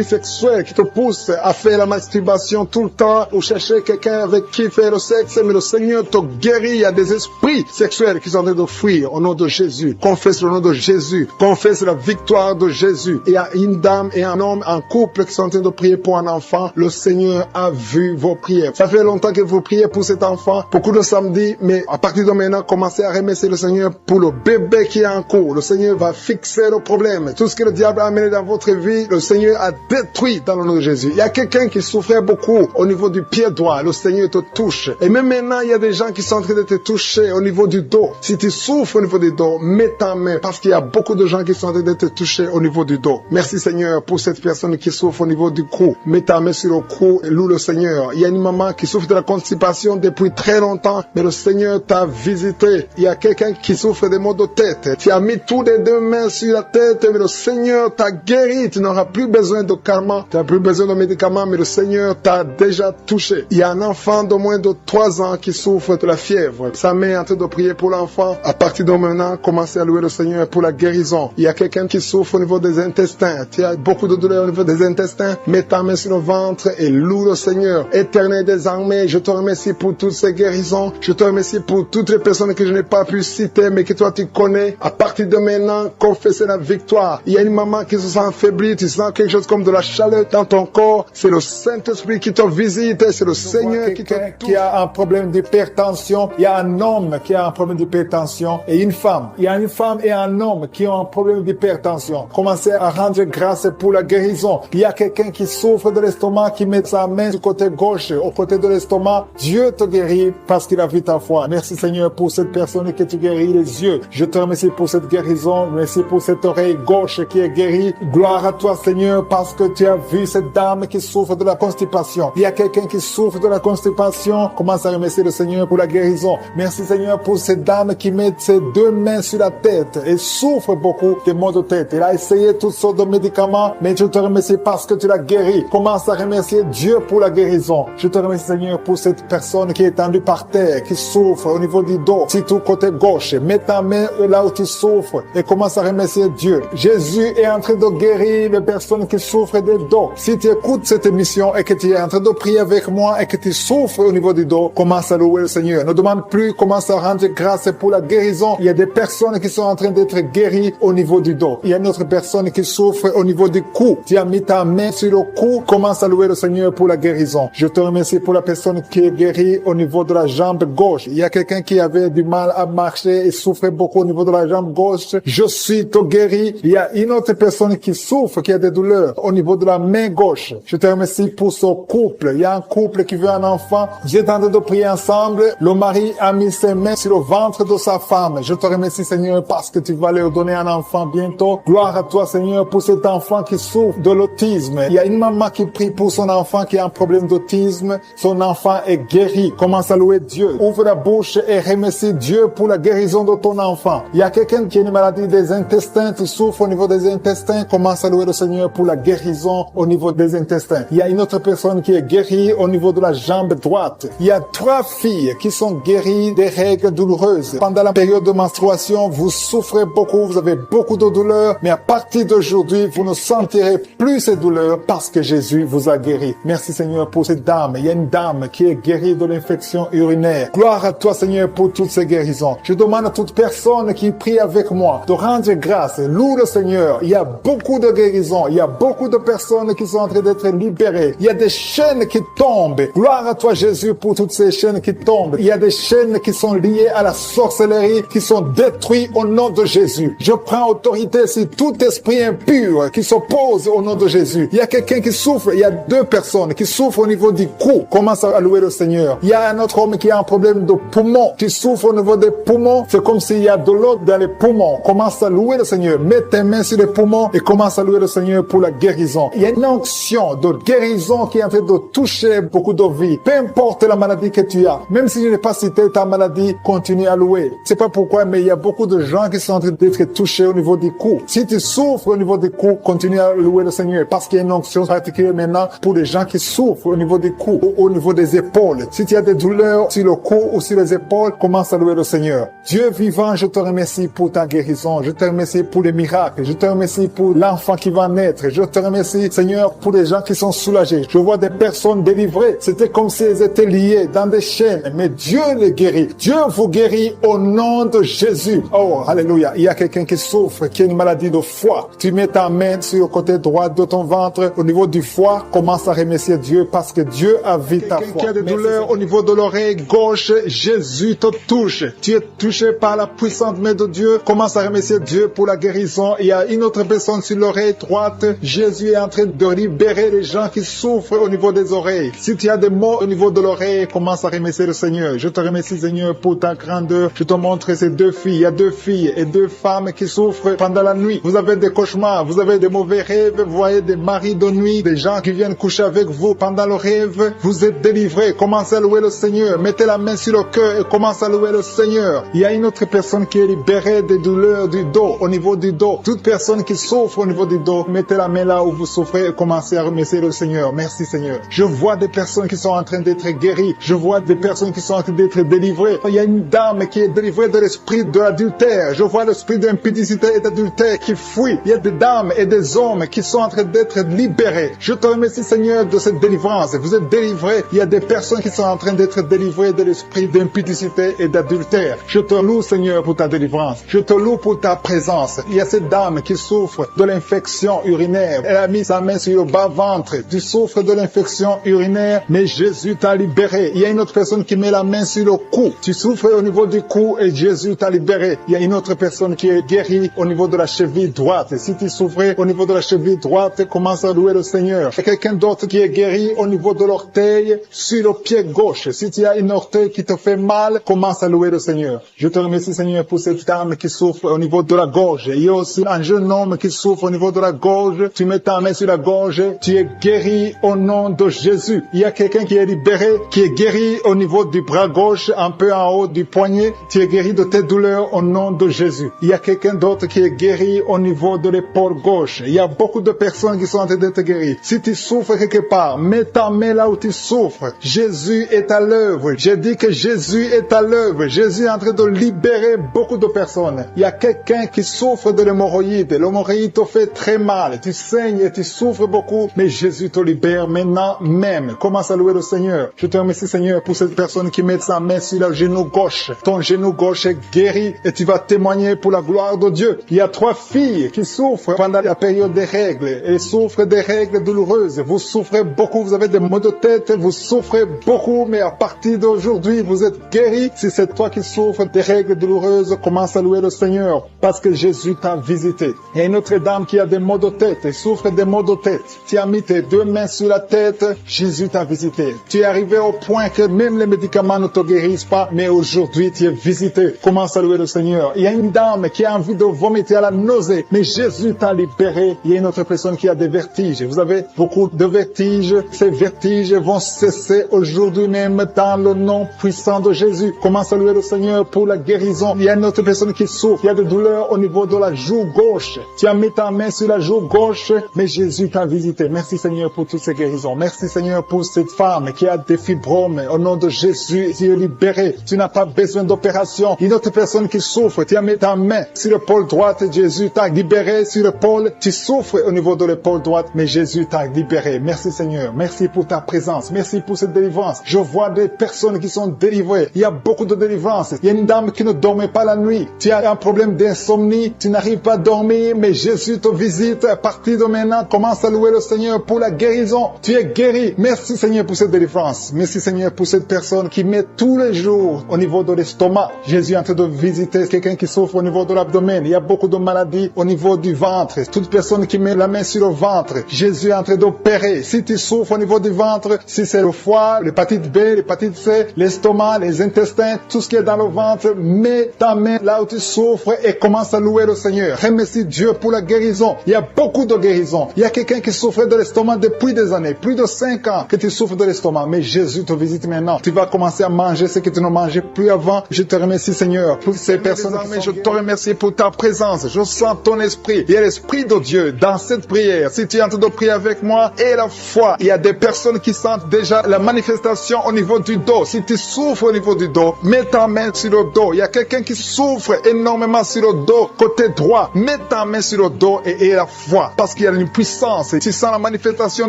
sexuels qui te poussent à faire la masturbation tout le temps ou chercher quelqu'un avec qui faire le sexe. Mais le Seigneur te guérit. Il y a des esprits sexuels qui sont en train de fuir au nom de Jésus. Confesse le nom de Jésus. Confesse la victoire de Jésus. Il y a une dame et un homme en couple qui sont en train de prier pour un enfant. Le Seigneur a vu vos prières. Ça fait longtemps que vous priez pour cet enfant. Beaucoup de samedis, mais à partir de maintenant, commencez à remercier le Seigneur pour le bébé qui est en cours. Le Seigneur va fixer le problème. Tout ce que le diable a amené dans votre vie, le Seigneur a détruit dans le nom de Jésus. Il y a quelqu'un qui souffrait beaucoup au niveau du pied droit. Le Seigneur te touche. Et même maintenant, il y a des gens qui sont en train de te toucher au niveau du dos. Si tu souffres au niveau du dos, mets ta main parce qu'il y a beaucoup de gens qui sont en train de te toucher au niveau du dos. Merci Seigneur pour cette personne qui souffre au niveau du cou. Mets ta main sur le cou et loue le Seigneur. Il y a une maman qui souffre de la constipation depuis très longtemps, mais le Seigneur t'a visité. Il y a quelqu'un qui souffre des maux de tête. Tu as mis toutes les deux mains sur la tête, mais le Seigneur t'a guéri. Tu n'auras plus besoin de calmants, tu n'as plus besoin de médicaments, mais le Seigneur t'a déjà touché. Il y a un enfant de moins de 3 ans qui souffre de la fièvre. Sa main est en train de prier pour l'enfant. À partir de maintenant, commencez à louer le Seigneur pour la guérison. Il y a quelqu'un qui souffre au niveau des intestins. Tu as beaucoup de douleurs au niveau des intestins. Mets ta main sur le ventre et loue le Seigneur. Éternel des armées, je te remercie pour toutes ces guérisons. Je te remercie pour toutes les personnes que je n'ai pas pu citer, mais que toi tu connais. À partir de maintenant, confessez la victoire. Il y a une maman qui se sent affaiblie. Tu sens quelque chose comme de la chaleur dans ton corps. C'est le Saint-Esprit qui te visite. C'est le Seigneur qui te touche. Qui a un problème d'hypertension. Il y a un homme qui a un problème d'hypertension et une femme. Il y a une femme et un homme qui ont un problème d'hypertension. Commencez à rendre grâce pour la guérison. Il y a quelqu'un qui souffre de l'estomac, qui met sa main du côté gauche, au côté de l'estomac. Dieu te guérit parce qu'il a vu ta foi. Merci Seigneur pour cette personne que tu guéris les yeux. Je te remercie pour cette guérison. Merci pour cette oreille gauche qui est guérie. Gloire à toi Seigneur parce que tu as vu cette dame qui souffre de la constipation. Il y a quelqu'un qui souffre de la constipation. Commence à remercier le Seigneur pour la guérison. Merci Seigneur pour cette dame qui met ses 2 mains sur la tête et souffre beaucoup de maux de tête. Elle a essayé toutes sortes de médicaments, mais je te remercie parce que tu l'as guéri. Commence à remercier Dieu pour la guérison. Je te remercie Seigneur pour cette personne qui est tendue par terre, qui souffre au niveau du dos, surtout côté gauche. Mets ta main là où tu souffres et commence à remercier Dieu. Jésus est en train de guérir les personnes qui souffrent des dos. Si tu écoutes cette émission et que tu es en train de prier avec moi et que tu souffres au niveau du dos, commence à louer le Seigneur. Ne demande plus, commence à rendre grâce pour la guérison. Il y a des personnes qui sont en train d'être guéries au niveau du dos. Il y a une autre personne qui souffre au niveau du cou. Tu as mis ta main sur le cou, commence à louer le Seigneur pour la guérison. Je te remercie pour la personne qui est guérie au niveau de la jambe gauche. Il y a quelqu'un qui avait du mal à marcher et souffrait beaucoup au niveau de la jambe gauche. Je suis te guéri. Il y a une autre personne qui souffre, qui a des douleurs au niveau de la main gauche. Je te remercie pour ce couple. Il y a un couple qui veut un enfant. Vous êtes en train de prier ensemble. Le mari a mis ses mains sur le ventre de sa femme. Je te remercie Seigneur parce que tu vas leur donner un enfant bientôt. Gloire à toi Seigneur pour cet enfant qui souffre de l'autisme. Il y a une maman qui prie pour son enfant qui a un problème d'autisme. Son enfant est guéri. Commence à louer Dieu. Ouvre la bouche et remercie Dieu pour la guérison de ton enfant. Il y a quelqu'un qui a une maladie des intestins. Tu souffres au niveau des intestins. Commence à louer le Seigneur pour la guérison au niveau des intestins. Il y a une autre personne qui est guérie au niveau de la jambe droite. Il y a 3 filles qui sont guéries des règles douloureuses. Pendant la période de menstruation, vous souffrez beaucoup, vous avez beaucoup de douleurs, mais à partir d'aujourd'hui, vous ne sentirez plus ces douleurs parce que Jésus vous a guéri. Merci Seigneur pour cette dame. Il y a une dame qui est guérie de l'infection urinaire. Gloire à toi Seigneur pour toutes ces guérisons. Je demande à toute personne qui prie avec moi de rendre grâce. Loue le Seigneur. Il y a beaucoup de guérisons. Il y a beaucoup de personnes qui sont en train d'être libérées. Il y a des chaînes qui tombent. Gloire à toi Jésus pour toutes ces chaînes qui tombent. Il y a des chaînes qui sont liées à la sorcellerie qui sont détruites au nom de Jésus. Je prends autorité sur tout esprit impur qui s'oppose au nom de Jésus. Il y a quelqu'un qui souffre. Il y a 2 personnes qui souffrent au niveau du cou. Commence à louer le Seigneur. Il y a un autre homme qui a un problème de poumon, qui souffre au niveau des poumons. C'est comme s'il y a de l'eau dans les poumons. Commence à louer le Seigneur. Mets tes mains sur les poumons et commence à louer le Seigneur pour la guérison. Il y a une onction de guérison qui est en train de toucher beaucoup de vies. Peu importe la maladie que tu as. Même si je n'ai pas cité ta maladie, continue à louer. C'est pas pourquoi, mais il y a beaucoup de gens qui sont en train d'être touchés au niveau du cou. Si tu souffres au niveau du cou, continue à louer le Seigneur parce qu'il y a une onction particulière maintenant pour les gens qui souffrent au niveau du cou ou au niveau des épaules. Si tu as des douleurs sur le cou ou sur les épaules, commence à louer le Seigneur. Dieu vivant, je te remercie pour ta guérison. Je te remercie pour les miracles. Je te remercie pour l'enfant qui va naître. Je te remercie, Seigneur, pour les gens qui sont soulagés. Je vois des personnes délivrées. C'était comme si elles étaient liées dans des chaînes. Mais Dieu les guérit. Dieu vous guérit au nom de Jésus. Oh, alléluia. Il y a quelqu'un qui souffre, qui a une maladie de foie. Tu mets ta main sur le côté droit de ton ventre, au niveau du foie. Commence à remercier Dieu parce que Dieu a vu ta foi. Quelqu'un qui a des douleurs au niveau de l'oreille gauche, Jésus te touche. Tu es touché par la puissante main de Dieu. Commence à remercier Dieu pour la guérison. Il y a une autre personne sur l'oreille droite. Jésus est en train de libérer les gens qui souffrent au niveau des oreilles. Si tu as des maux au niveau de l'oreille, commence à remercier le Seigneur. Je te remercie Seigneur pour ta grandeur. Je te montre ces 2 filles. Il y a 2 filles et 2 femmes qui souffrent pendant la nuit. Vous avez des cauchemars, vous avez des mauvais rêves, vous voyez des maris de nuit, des gens qui viennent coucher avec vous pendant le rêve. Vous êtes délivrés. Commencez à louer le Seigneur. Mettez la main sur le cœur et commencez à louer le Seigneur. Il y a une autre personne qui est libérée des douleurs du dos, au niveau du dos. Toute personne qui souffre au niveau du dos, mettez la main là où vous souffrez et commencez à remercier le Seigneur. Merci Seigneur. Je vois des personnes qui sont en train d'être guéries. Je vois des personnes qui sont en train d'être délivrées. Il y a une dame qui est délivrée de l'esprit de l'adultère. Je vois l'esprit d'impudicité et d'adultère qui fuit. Il y a des dames et des hommes qui sont en train d'être libérés. Je te remercie Seigneur de cette délivrance. Vous êtes délivrés. Il y a des personnes qui sont en train d'être délivrées de l'esprit d'impudicité et d'adultère. Je te loue Seigneur pour ta délivrance. Je te loue pour ta présence. Il y a cette dame qui souffre de l'infection urinaire. Elle a mis sa main sur le bas-ventre. Tu souffres de l'infection urinaire, mais Jésus t'a libéré. Il y a une autre personne qui met la main sur le cou. Tu souffres au niveau du cou et Jésus t'a libéré. Il y a une autre personne qui est guérie au niveau de la cheville droite. Si tu souffrais au niveau de la cheville droite, commence à louer le Seigneur. Il y a quelqu'un d'autre qui est guéri au niveau de l'orteil sur le pied gauche. Si tu as une orteil qui te fait mal, commence à louer le Seigneur. Je te remercie Seigneur pour cette dame qui souffre au niveau de la gorge. Il y a aussi un jeune homme qui souffre au niveau de la gorge. Tu mets ta main sur la gorge. Tu es guéri au nom de Jésus. Il y a quelqu'un qui est libéré, qui est guéri au niveau du bras gauche, un peu en haut du poignet. Tu es guéri de tes douleurs au nom de Jésus. Il y a quelqu'un d'autre qui est guéri au niveau de l'épaule gauche. Il y a beaucoup de personnes qui sont en train d'être guéries. Si tu souffres quelque part, mets ta main là où tu souffres. Jésus est à l'œuvre. J'ai dit que Jésus est à l'œuvre. Jésus est en train de libérer beaucoup de personnes. Il y a quelqu'un qui souffre de l'hémorroïde. L'hémorroïde te fait très mal. Tu saignes et tu souffres beaucoup, mais Jésus te libère maintenant même. Commence à louer le Seigneur. Je te remercie Seigneur pour cette personne qui met sa main sur le genou gauche. Ton genou gauche est guéri et tu vas témoigner pour la gloire de Dieu. Il y a 3 filles qui souffrent pendant la période des règles. Elles souffrent des règles douloureuses. Vous souffrez beaucoup, vous avez des maux de tête, vous souffrez beaucoup, mais à partir d'aujourd'hui, vous êtes guéris. Si c'est toi qui souffres des règles douloureuses, commence à louer le Seigneur parce que Jésus t'a visité. Il y a une autre dame qui a des maux de tête, elle souffre des maux de tête. Tu as mis tes 2 mains sur la tête, Jésus t'a visité. Tu es arrivé au point que même les médicaments ne te guérissent pas, mais aujourd'hui tu es visité. Commence à louer le Seigneur. Il y a une dame qui a envie de vomiter à la nausée, mais Jésus t'a libéré. Il y a une autre personne qui a des vertiges. Vous avez beaucoup de vertiges. Ces vertiges vont cesser aujourd'hui même dans le nom puissant de Jésus. Commence à louer le Seigneur pour la guérison. Il y a une autre personne qui souffre. Il y a des douleurs au niveau de la joue gauche. Tu as mis ta main sur la joue gauche, mais Jésus t'a visité. visiter. Merci Seigneur pour toutes ces guérisons. Merci Seigneur pour cette femme qui a des fibromes. Au nom de Jésus, tu es libéré. Tu n'as pas besoin d'opération. Une autre personne qui souffre, tu as mis ta main sur l'épaule droite. Jésus t'a libéré sur l'épaule. Tu souffres au niveau de l'épaule droite, mais Jésus t'a libéré. Merci Seigneur. Merci pour ta présence. Merci pour cette délivrance. Je vois des personnes qui sont délivrées. Il y a beaucoup de délivrance. Il y a une dame qui ne dormait pas la nuit. Tu as un problème d'insomnie. Tu n'arrives pas à dormir, mais Jésus te visite. À partir de maintenant, commence à louer le Seigneur pour la guérison. Tu es guéri. Merci Seigneur pour cette délivrance. Merci Seigneur pour cette personne qui met tous les jours au niveau de l'estomac. Jésus est en train de visiter quelqu'un qui souffre au niveau de l'abdomen. Il y a beaucoup de maladies au niveau du ventre. Toute personne qui met la main sur le ventre, Jésus est en train d'opérer. Si tu souffres au niveau du ventre, si c'est le foie, l'hépatite B, l'hépatite C, l'estomac, les intestins, tout ce qui est dans le ventre, mets ta main là où tu souffres et commence à louer le Seigneur. Remercie Dieu pour la guérison. Il y a beaucoup de guérisons. Il y a quelqu'un qui souffre de l'estomac depuis des années, plus de 5 ans que tu souffres de l'estomac. Mais Jésus te visite maintenant. Tu vas commencer à manger ce que tu ne mangeais plus avant. Je te remercie Seigneur pour ces personnes. Je te remercie pour ta présence. Je sens ton esprit. Il y a l'esprit de Dieu dans cette prière. Si tu es en train de prier avec moi et la foi, il y a des personnes qui sentent déjà la manifestation au niveau du dos. Si tu souffres au niveau du dos, mets ta main sur le dos. Il y a quelqu'un qui souffre énormément sur le dos, côté droit. Mets ta main sur le dos et la foi. Parce qu'il y a une puissance. Tu sens la manifestation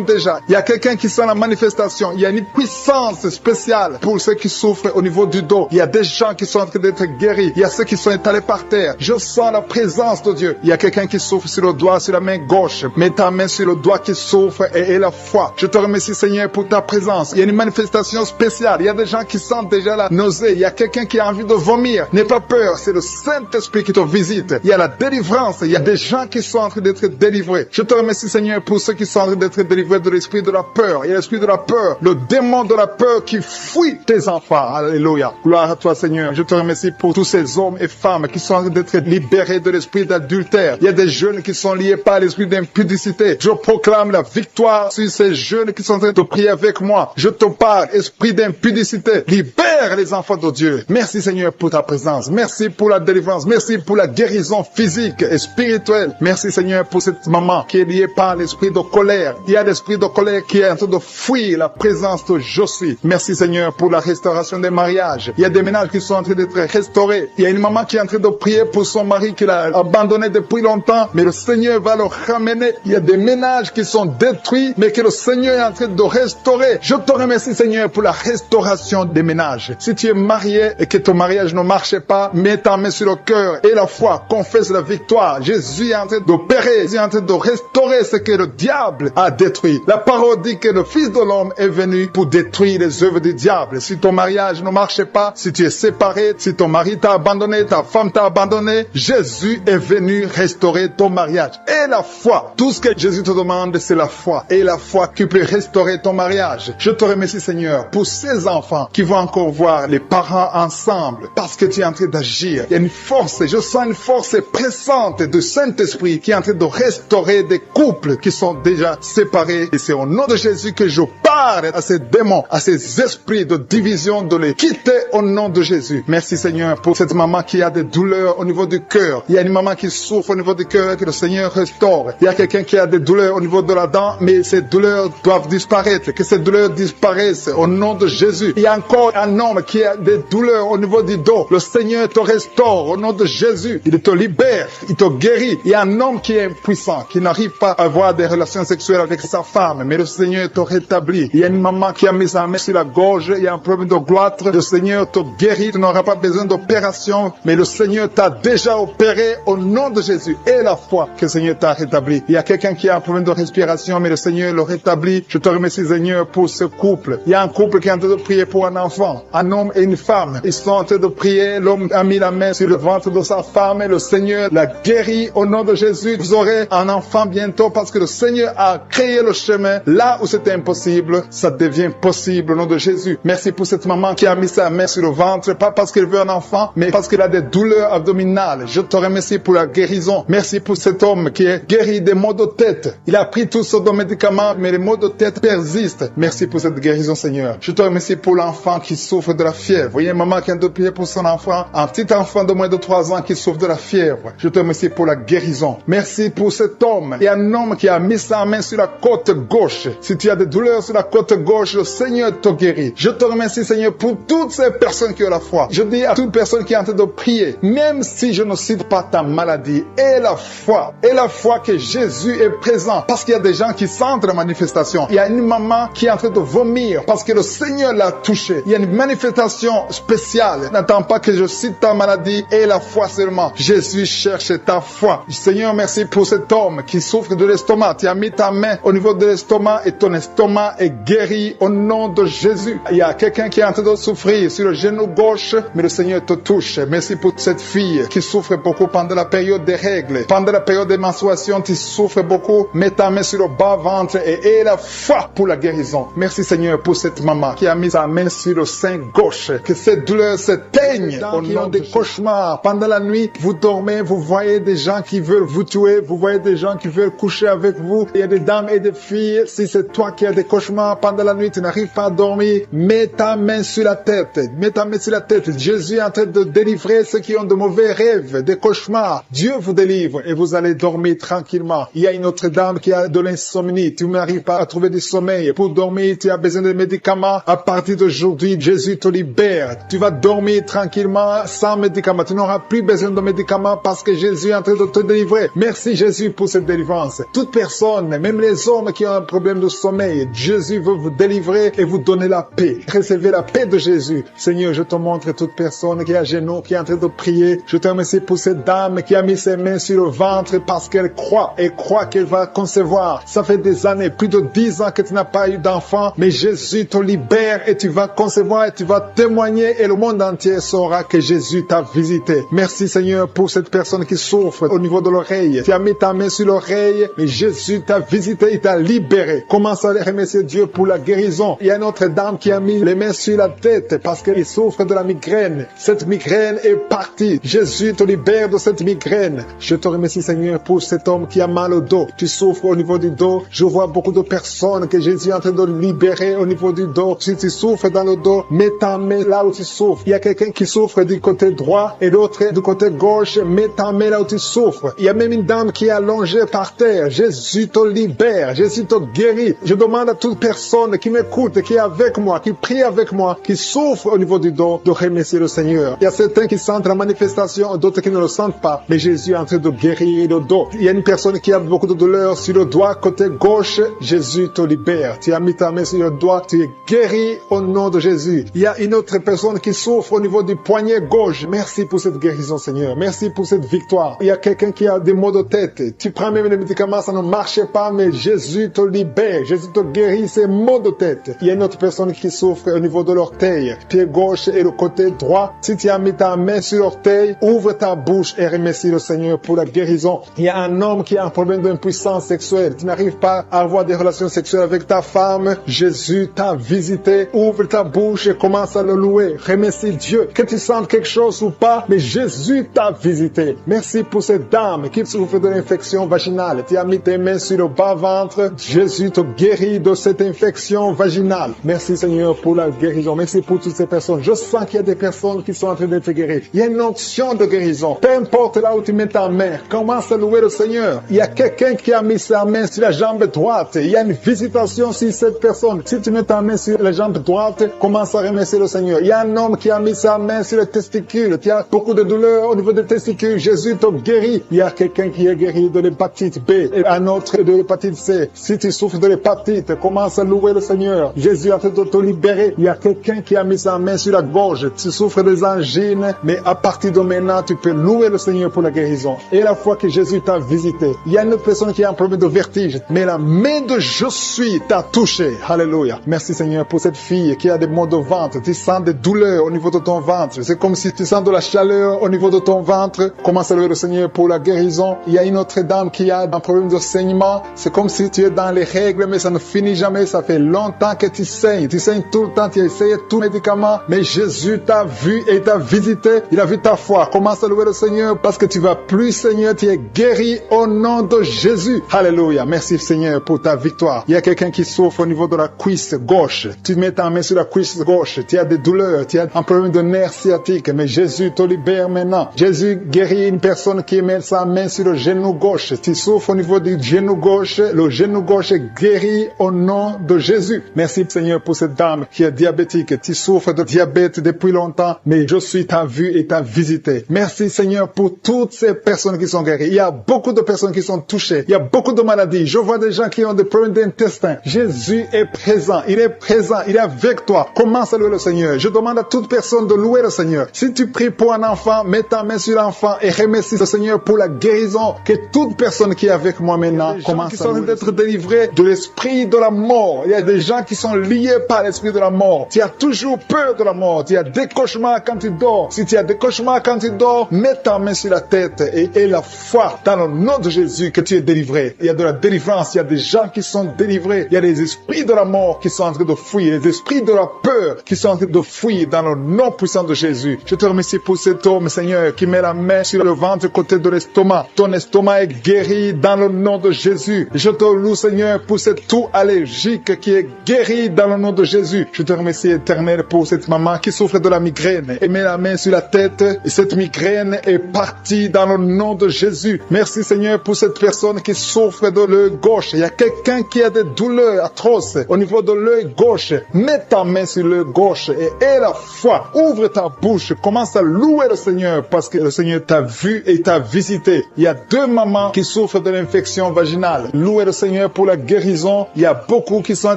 déjà. Il y a quelqu'un qui sent la manifestation. Il y a une puissance spéciale pour ceux qui souffrent au niveau du dos. Il y a des gens qui sont en train d'être guéris. Il y a ceux qui sont étalés par terre. Je sens la présence de Dieu. Il y a quelqu'un qui souffre sur le doigt, sur la main gauche. Mets ta main sur le doigt qui souffre et la foi. Je te remercie Seigneur pour ta présence. Il y a une manifestation spéciale. Il y a des gens qui sentent déjà la nausée. Il y a quelqu'un qui a envie de vomir. N'aie pas peur. C'est le Saint-Esprit qui te visite. Il y a la délivrance. Il y a des gens qui sont en train d'être délivrés. Je te remercie Seigneur pour ceux qui sont en train d'être délivrés de l'esprit de la peur. Il y a l'esprit de la peur. Le démon de la peur qui fuit tes enfants. Alléluia. Gloire à toi Seigneur. Je te remercie pour tous ces hommes et femmes qui sont en train d'être libérés de l'esprit d'adultère. Il y a des jeunes qui sont liés par l'esprit d'impudicité. Je proclame la victoire sur ces jeunes qui sont en train de prier avec moi. Je te parle, esprit d'impudicité. Libère les enfants de Dieu. Merci Seigneur pour ta présence. Merci pour la délivrance. Merci pour la guérison physique et spirituelle. Merci Seigneur pour cette maman qui est liée par l'esprit de colère. Il y a l'esprit de colère qui est en train de fuir la présence de Je suis. Merci Seigneur pour la restauration des mariages. Il y a des ménages qui sont en train d'être restaurés. Il y a une maman qui est en train de prier pour son mari qu'il a abandonné depuis longtemps, mais le Seigneur va le ramener. Il y a des ménages qui sont détruits, mais que le Seigneur est en train de restaurer. Je te remercie Seigneur pour la restauration des ménages. Si tu es marié et que ton mariage ne marche pas, mets ta main sur le cœur et la foi, confesse la victoire. Jésus est en train d'opérer, Jésus est en train de restaurer ce que le diable a détruit. La parole dit que le Fils de l'homme est venu pour détruire les œuvres du diable. Si ton mariage ne marche pas, si tu es séparé, si ton mari t'a abandonné, ta femme t'a abandonné, Jésus est venu restaurer ton mariage. Et la foi, tout ce que Jésus te demande, c'est la foi. Et la foi qui peut restaurer ton mariage. Je te remercie Seigneur pour ces enfants qui vont encore voir les parents ensemble parce que tu es en train d'agir. Il y a une force, je sens une force pressante du Saint-Esprit qui est en train de restaurer des couples qui sont déjà séparés. Et c'est au nom de Jésus que je parle à ces démons, à ces esprits de division, de les quitter au nom de Jésus. Merci Seigneur pour cette maman qui a des douleurs au niveau du cœur. Il y a une maman qui souffre au niveau du cœur que le Seigneur restaure. Il y a quelqu'un qui a des douleurs au niveau de la dent, mais ces douleurs doivent disparaître. Que ces douleurs disparaissent au nom de Jésus. Il y a encore un homme qui a des douleurs au niveau du dos. Le Seigneur te restaure au nom de Jésus. Il te libère, il te guérit. Il y a un homme qui est impuissant, qui n'arrive pas à avoir des relations sexuelles avec sa femme, mais le Seigneur te rétablit. Il y a une maman qui a mis sa main sur la gorge, il y a un problème de gloître. Le Seigneur te guérit, tu n'auras pas besoin d'opération, mais le Seigneur t'a déjà opéré au nom de Jésus. Et la foi que le Seigneur t'a rétabli. Il y a quelqu'un qui a un problème de respiration, mais le Seigneur le rétablit. Je te remercie Seigneur pour ce couple. Il y a un couple qui est en train de prier pour un enfant, un homme et une femme. Ils sont en train de prier, l'homme a mis la main sur le ventre de sa femme et le Seigneur l'a guéri au nom de Jésus. Vous aurez un enfant bientôt parce que le Seigneur a créé le chemin. Là où c'était impossible, ça devient possible au nom de Jésus. Merci pour cette maman qui a mis sa main sur le ventre, pas parce qu'elle veut un enfant, mais parce qu'elle a des douleurs abdominales. Je te remercie pour la guérison. Merci pour cet homme qui est guéri des maux de tête. Il a pris tous sortes de médicaments, mais les maux de tête persistent. Merci pour cette guérison, Seigneur. Je te remercie pour l'enfant qui souffre de la fièvre. Il y a une maman qui a de prier pour son enfant, un petit enfant de moins de 3 ans qui souffre de la fièvre. Je te remercie pour la guérison. Merci pour cet homme. Il y a un homme qui a mis sa main sur la côte gauche. Si tu as des douleurs sur la côte gauche, le Seigneur te guérit. Je te remercie, Seigneur, pour toutes ces personnes qui ont la foi. Je dis à toute personne qui est en train de prier, même si je ne cite pas ta maladie, et la foi que Jésus est présent, parce qu'il y a des gens qui sentent la manifestation. Il y a une maman qui est en train de vomir parce que le Seigneur l'a touchée. Il y a une manifestation spéciale. N'attends pas que je cite ta maladie, et la foi seulement. Jésus cherche ta foi. Seigneur, merci pour cet homme qui souffre de l'estomac. Tu as mis ta main au niveau de l'estomac et ton estomac est guéri au nom de Jésus. Il y a quelqu'un qui est en train de souffrir sur le genou gauche, mais le Seigneur te touche. Merci pour cette fille qui souffre beaucoup pendant la période des règles. Pendant la période des menstruations, tu souffres beaucoup. Mets ta main sur le bas-ventre et aie la foi pour la guérison. Merci Seigneur pour cette maman qui a mis sa main sur le sein gauche. Que cette douleur s'éteigne au nom des cauchemars. Pendant la nuit, vous dormez, vous voyez des gens qui veulent vous tuer, vous voyez des gens qui veulent coucher avec vous. Il y a des dames et des filles. Si c'est toi qui as des cauchemars pendant la nuit, tu n'arrives pas à dormir, mets ta main sur la tête. Mets ta main sur la tête. Jésus est en train de délivrer ceux qui ont de mauvais rêves, des cauchemars. Dieu vous délivre et vous allez dormir tranquillement. Il y a une autre dame qui a de l'insomnie. Tu n'arrives pas à trouver du sommeil. Pour dormir, tu as besoin de médicaments. À partir d'aujourd'hui, Jésus te libère. Tu vas dormir tranquillement sans médicaments. Tu n'auras plus besoin de médicaments parce que Jésus est en train de te délivrer. Merci Jésus pour cette délivrance. Toute personne, même les hommes qui ont un problème de sommeil, Jésus veut vous délivrer et vous donner la paix. Recevez la paix de Jésus. Seigneur, je te montre toute personne qui est à genoux, qui est en train de prier. Je te remercie pour cette dame qui a mis ses mains sur le ventre parce qu'elle croit et croit qu'elle va concevoir. Ça fait des années, plus de 10 ans que tu n'as pas eu d'enfant, mais Jésus te libère et tu vas concevoir et tu vas témoigner et le monde entier saura que Jésus t'a visité. Merci Seigneur pour cette personne qui souffre au niveau de l'oreille. Tu as mis ta main sur l'oreille, mais Jésus t'a visité, il t'a libéré. Commence à remercier Dieu pour la guérison. Il y a une autre dame qui a mis les mains sur la tête parce qu'elle souffre de la migraine. Cette migraine est partie. Jésus te libère de cette migraine. Je te remercie Seigneur pour cet homme qui a mal au dos. Tu souffres au niveau du dos. Je vois beaucoup de personnes que Jésus est en train de libérer au niveau du dos. Si tu souffres dans le dos, mets ta main là où tu souffres. Il y a quelqu'un qui souffre du côté droit et l'autre du côté gauche. Mets ta main là où tu souffres. Il y a même une dame qui est allongée par terre. Jésus te libère. Jésus te guérit. Je demande à toute personne qui m'écoute, qui est avec moi, qui prie avec moi, qui souffre au niveau du dos, de remercier le Seigneur. Il y a certains qui sentent la manifestation, d'autres qui ne le sentent pas. Mais Jésus est en train de guérir le dos. Il y a une personne qui a beaucoup de douleur sur le doigt côté gauche. Jésus te libère. Tu as mis ta main sur le doigt. Tu es guéri au nom de Jésus. Il y a une autre personne qui souffre au niveau du poignet gauche. Merci pour cette guérison, Seigneur. Merci pour cette victoire. Il y a quelqu'un qui a des maux de tête. Tu prends même les médicaments, ça ne marche pas, mais Jésus te libère. Jésus te guérit ces maux de tête. Il y a une autre personne qui souffre au niveau de l'orteil, pied gauche et le côté droit. Si tu as mis ta main sur l'orteil, ouvre ta bouche et remercie le Seigneur pour la guérison. Il y a un homme qui a un problème d'impuissance sexuelle. Tu n'arrives pas à avoir des relations sexuelles avec ta femme. Jésus t'a visité. Ouvre ta bouche et commence à le louer. Remercie Dieu. Que tu sentes quelque chose ou pas, mais Jésus t'a visité. Merci pour cette dame qui souffre de l'infection vaginale. Tu as mis tes mains sur le bas-ventre. Jésus te guérit de cette infection vaginale. Merci Seigneur pour la guérison. Merci pour toutes ces personnes. Je sens qu'il y a des personnes qui sont en train d'être guéries. Il y a une onction de guérison. Peu importe là où tu mets ta main, commence à louer le Seigneur. Il y a quelqu'un qui a mis sa main sur la jambe droite. Il y a une visitation sur cette personne. Si tu mets ta main sur la jambe droite, commence à remercier le Seigneur. Il y a un homme qui a mis sa main sur les testicules. Tu as beaucoup de douleurs au niveau des testicules. Jésus te guérit. Il y a quelqu'un qui est guéri de l'hépatite B et un autre de l'hépatite C. Si tu souffres de l'hépatite, commence à louer le Seigneur. Jésus est en train de te libérer. Il y a quelqu'un qui a mis sa main sur la gorge. Tu souffres des angines, mais à partir de maintenant, tu peux louer le Seigneur pour la guérison. Et la fois que Jésus t'a visité, il y a une autre personne qui a un problème de vertige, mais la main de je suis t'a touché. Alléluia. Merci Seigneur pour cette fille qui a des maux de ventre. Tu sens des douleurs au niveau de ton ventre. C'est comme si tu sens de la chaleur au niveau de ton ventre. Commence à louer le Seigneur pour la guérison. Il y a une autre dame qui a un problème de saignement. C'est comme si tu es dans les règles, mais ça ne finit jamais. Ça fait longtemps que tu saignes. Tu saignes tout le temps. Tu as essayé tous les médicaments, mais Jésus t'a vu et t'a visité. Il a vu ta foi. Commence à louer le Seigneur parce que tu vas plus saigner. Tu es guéri au nom de Jésus. Alléluia. Merci Seigneur pour ta victoire. Il y a quelqu'un qui souffre au niveau de la cuisse gauche. Tu mets ta main sur la cuisse gauche. Tu as des douleurs. Tu as un problème de nerf sciatique, mais Jésus te libère maintenant. Jésus guérit une personne qui met sa main sur le genou gauche. Tu souffres au niveau du genou genou gauche. Le genou gauche est guéri au nom de Jésus. Merci Seigneur pour cette dame qui est diabétique. Tu souffres de diabète depuis longtemps, mais je suis ta vue et ta visité. Merci Seigneur pour toutes ces personnes qui sont guéries. Il y a beaucoup de personnes qui sont touchées. Il y a beaucoup de maladies. Je vois des gens qui ont des problèmes d'intestin. Jésus est présent. Il est présent. Il est avec toi. Commence à louer le Seigneur. Je demande à toute personne de louer le Seigneur. Si tu pries pour un enfant, mets ta main sur l'enfant et remercie le Seigneur pour la guérison. Que toute personne qui est avec moi maintenant commence à d'être délivrée de l'esprit de la mort. Il y a des gens qui sont liés par l'esprit de la mort. Tu as toujours peur de la mort. Tu as des cauchemars quand tu dors. Si tu as des cauchemars quand tu dors, mets ta main sur la tête et la foi dans le nom de Jésus que tu es délivré. Il y a de la délivrance. Il y a des gens qui sont délivrés. Il y a des esprits de la mort qui sont en train de fuir. Les esprits de la peur qui sont en train de fuir dans le nom puissant de Jésus. Je te remercie pour cet homme, Seigneur, qui met la main sur le ventre côté de l'estomac. Ton estomac est guéri dans le nom de Jésus. Je te loue, Seigneur, pour cette toux allergique qui est guérie dans le nom de Jésus. Je te remercie, Éternel, pour cette maman qui souffre de la migraine et met la main sur la tête et cette migraine est partie dans le nom de Jésus. Merci, Seigneur, pour cette personne qui souffre de l'œil gauche. Il y a quelqu'un qui a des douleurs atroces au niveau de l'œil gauche. Mets ta main sur l'œil gauche et aie la foi. Ouvre ta bouche. Commence à louer le Seigneur parce que le Seigneur t'a vu et t'a visité. Il y a 2 mamans qui souffrent de l'infection vaginale. Louez le Seigneur pour la guérison. Il y a beaucoup qui sont en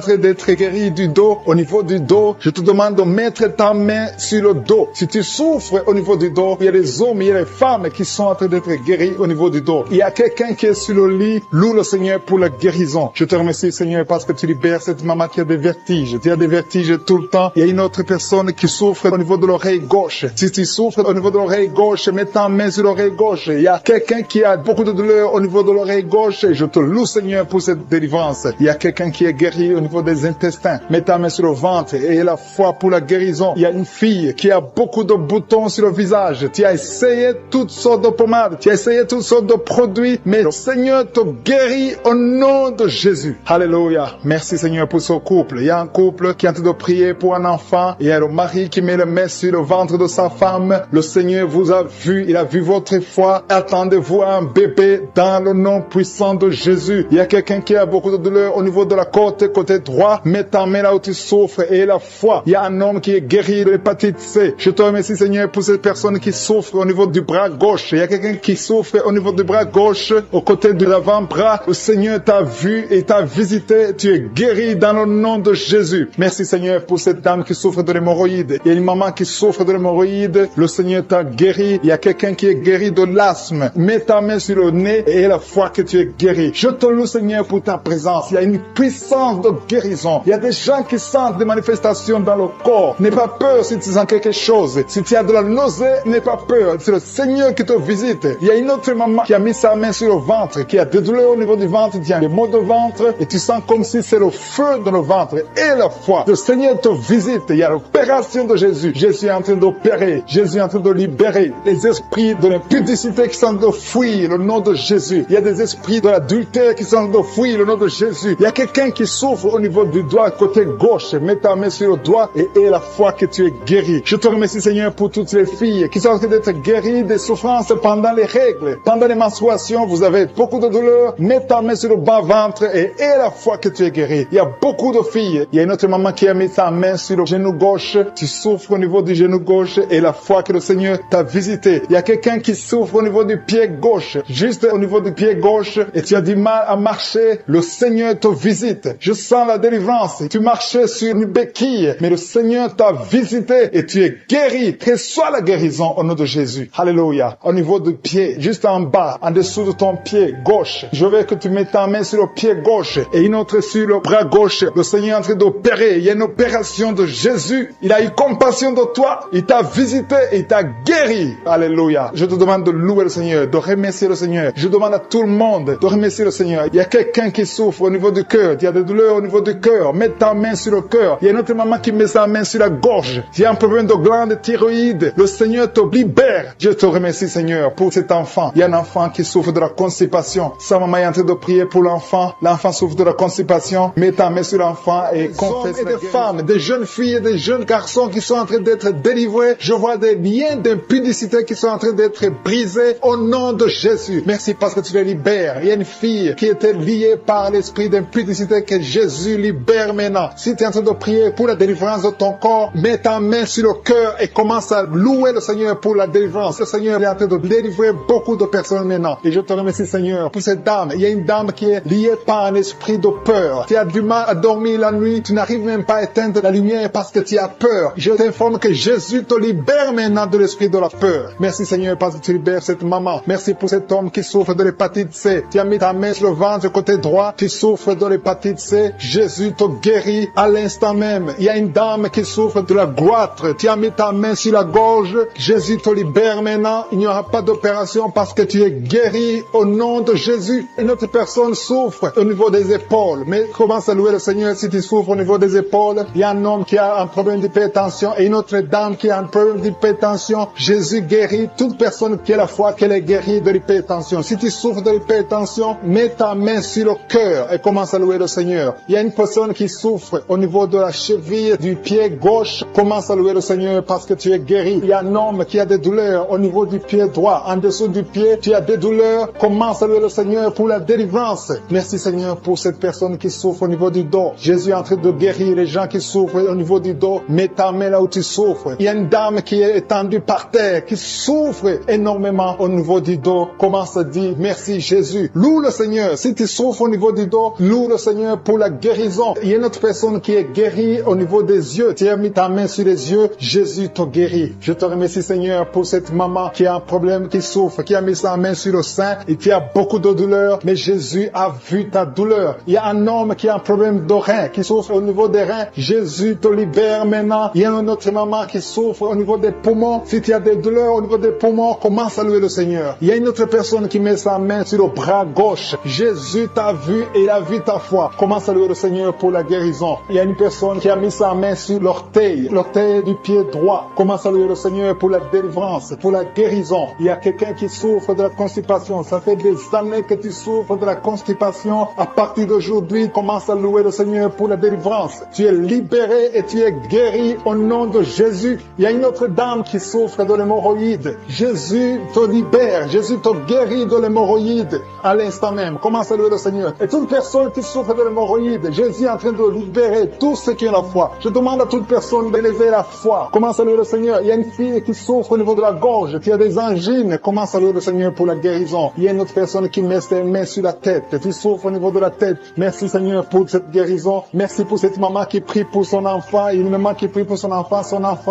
train d'être guéris du dos. Au niveau du dos, je te demande de mettre ta main sur le dos. Si tu souffres au niveau du dos, il y a des hommes, il y a des femmes qui sont en train d'être guéris au niveau du dos. Il y a quelqu'un qui est sur le lit. Loue le Seigneur pour la guérison. Je te remercie, Seigneur, parce que tu libères cette maman qui a des vertiges. Tu as des vertiges tout le temps. Il y a une autre personne qui souffre au niveau de l'oreille gauche. Si tu souffres au niveau de l'oreille gauche, mets ta main sur l'oreille gauche. Il y a quelqu'un qui a beaucoup de douleur au niveau de l'oreille gauche. Je te loue, Seigneur, pour cette délivrance. Il y a quelqu'un qui est guéri au niveau des intestins. Mets ta main sur le ventre et la foi pour la guérison. Il y a une fille qui a beaucoup de boutons sur le visage. Tu as essayé toutes sortes de pommades. Tu as essayé toutes sortes de produits. Mais le Seigneur te guérit au nom de Jésus. Alléluia. Merci, Seigneur, pour ce couple. Il y a un couple qui est en train de prier pour un enfant. Il y a le mari qui met la main sur le ventre de sa femme. Le Seigneur vous a vu. Il a vu votre foi. Attendez-vous à un bébé dans le nom puissant de Jésus. Il y a quelqu'un qui a beaucoup de douleur au niveau de la côte, côté droit. Mets ta main là où tu souffres et la foi. Il y a un homme qui est guéri de l'hépatite C. Je te remercie, Seigneur, pour cette personne qui souffre au niveau du bras gauche. Il y a quelqu'un qui souffre au niveau du bras gauche, au côté de l'avant-bras. Le Seigneur t'a vu et t'a visité. Tu es guéri dans le nom de Jésus. Merci, Seigneur, pour cette dame qui souffre de l'hémorroïde. Il y a une maman qui souffre de l'hémorroïde. Le Seigneur t'a guéri. Il y a quelqu'un qui est guéri de l'asthme. Mets ta main sur le nez et la foi que tu es guéri. Je te loue, Seigneur, pour ta présence. Il y a une puissance de guérison. Il y a des gens qui sentent des manifestations dans le corps. N'aie pas peur si tu sens quelque chose. Si tu as de la nausée, n'aie pas peur. C'est le Seigneur qui te visite. Il y a une autre maman qui a mis sa main sur le ventre, qui a des douleurs au niveau du ventre, qui a des maux de ventre, et tu sens comme si c'est le feu dans le ventre. Et la foi. Le Seigneur te visite. Il y a l'opération de Jésus. Jésus est en train d'opérer. Jésus est en train de libérer les esprits de l'impudicité qui sont de fuir le nom de Jésus. Il y a des esprits de l'adultère qui sont de fuir le nom de Jésus. Il y a quelqu'un qui souffre au niveau du doigt côté gauche. Mets ta main sur le doigt et aie la foi que tu es guéri. Je te remercie, Seigneur, pour toutes les filles qui sont en train d'être guéries des souffrances pendant les règles. Pendant les menstruations, vous avez beaucoup de douleurs. Mets ta main sur le bas-ventre et aie la foi que tu es guéri. Il y a beaucoup de filles. Il y a une autre maman qui a mis sa main sur le genou gauche. Tu souffres au niveau du genou gauche et la foi que le Seigneur t'a visité. Il y a quelqu'un qui souffre au niveau du pied gauche. Juste au niveau du pied gauche et tu as du mal à marcher. Le Seigneur te visite. Je sens la délivrance. Tu marchais sur une béquille, mais le Seigneur t'a visité et tu es guéri. Reçois la guérison au nom de Jésus. Alléluia. Au niveau du pied, juste en bas, en dessous de ton pied gauche, je veux que tu mettes ta main sur le pied gauche et une autre sur le bras gauche. Le Seigneur est en train d'opérer. Il y a une opération de Jésus. Il a eu compassion de toi. Il t'a visité et il t'a guéri. Alléluia. Je te demande de louer le Seigneur, de remercier le Seigneur. Je demande à tout le monde de remercier le Seigneur. Il y a quelqu'un qui souffre au niveau du cœur. Il y a des douleurs au niveau du cœur. Mets ta main sur le cœur. Il y a une autre maman qui met sa main sur la gorge. Il y a un problème de glande thyroïde. Le Seigneur te libère. Je te remercie, Seigneur, pour cet enfant. Il y a un enfant qui souffre de la constipation. Sa maman est en train de prier pour l'enfant. L'enfant souffre de la constipation. Mets ta main sur l'enfant et confesse. Et des femmes, des jeunes filles et des jeunes garçons qui sont en train d'être délivrés. Je vois des liens d'impudicité qui sont en train d'être brisés au nom de Jésus. Merci parce que tu les libères. Il y a une fille fille qui était liée par l'esprit d'impudicité que Jésus libère maintenant. Si tu es en train de prier pour la délivrance de ton corps, mets ta main sur le cœur et commence à louer le Seigneur pour la délivrance. Le Seigneur est en train de délivrer beaucoup de personnes maintenant. Et je te remercie, Seigneur, pour cette dame. Il y a une dame qui est liée par un esprit de peur. Tu as du mal à dormir la nuit. Tu n'arrives même pas à éteindre la lumière parce que tu as peur. Je t'informe que Jésus te libère maintenant de l'esprit de la peur. Merci, Seigneur, parce que tu libères cette maman. Merci pour cet homme qui souffre de l'hépatite C. Tu as mis ta main sur le ventre côté droit. Tu souffres de l'hépatite C. Jésus te guérit à l'instant même. Il y a une dame qui souffre de la goitre. Tu as mis ta main sur la gorge. Jésus te libère maintenant. Il n'y aura pas d'opération parce que tu es guéri au nom de Jésus. Une autre personne souffre au niveau des épaules. Mais commence à louer le Seigneur si tu souffres au niveau des épaules. Il y a un homme qui a un problème d'hypertension et une autre dame qui a un problème d'hypertension. Jésus guérit toute personne qui a la foi qu'elle est guérie de l'hypertension. Si tu souffres de l'hypertension, mets ta main sur le cœur et commence à louer le Seigneur. Il y a une personne qui souffre au niveau de la cheville du pied gauche. Commence à louer le Seigneur parce que tu es guéri. Il y a un homme qui a des douleurs au niveau du pied droit. En dessous du pied, tu as des douleurs. Commence à louer le Seigneur pour la délivrance. Merci, Seigneur, pour cette personne qui souffre au niveau du dos. Jésus est en train de guérir les gens qui souffrent au niveau du dos. Mets ta main là où tu souffres. Il y a une dame qui est étendue par terre, qui souffre énormément au niveau du dos. Commence à dire merci, Jésus. Loue le Seigneur. Si tu souffres au niveau du dos, loue le Seigneur pour la guérison. Il y a une autre personne qui est guérie au niveau des yeux. Tu as mis ta main sur les yeux. Jésus te guérit. Je te remercie, Seigneur, pour cette maman qui a un problème, qui souffre, qui a mis sa main sur le sein et qui a beaucoup de douleur. Mais Jésus a vu ta douleur. Il y a un homme qui a un problème de rein, qui souffre au niveau des reins. Jésus te libère maintenant. Il y a une autre maman qui souffre au niveau des poumons. Si tu as des douleurs au niveau des poumons, commence à louer le Seigneur. Il y a une autre personne qui met sa main sur le bras gauche. Jésus t'a vu et il a vu ta foi. Commence à louer le Seigneur pour la guérison. Il y a une personne qui a mis sa main sur l'orteil du pied droit. Commence à louer le Seigneur pour la délivrance, pour la guérison. Il y a quelqu'un qui souffre de la constipation. Ça fait des années que tu souffres de la constipation. À partir d'aujourd'hui, commence à louer le Seigneur pour la délivrance. Tu es libéré et tu es guéri au nom de Jésus. Il y a une autre dame qui souffre de l'hémorroïde. Jésus te libère. Jésus te guérit de l'hémorroïde à l'instant même. Commence à louer le Seigneur. Et toute personne qui souffre de l'hémorroïde, Jésus est en train de libérer tous ceux qui ont la foi. Je demande à toute personne d'élever la foi. Commence à louer le Seigneur. Il y a une fille qui souffre au niveau de la gorge, qui a des angines. Commence à louer le Seigneur pour la guérison. Il y a une autre personne qui met ses mains sur la tête, qui souffre au niveau de la tête. Merci, Seigneur, pour cette guérison. Merci pour cette maman qui prie pour son enfant. Il y a une maman qui prie pour son enfant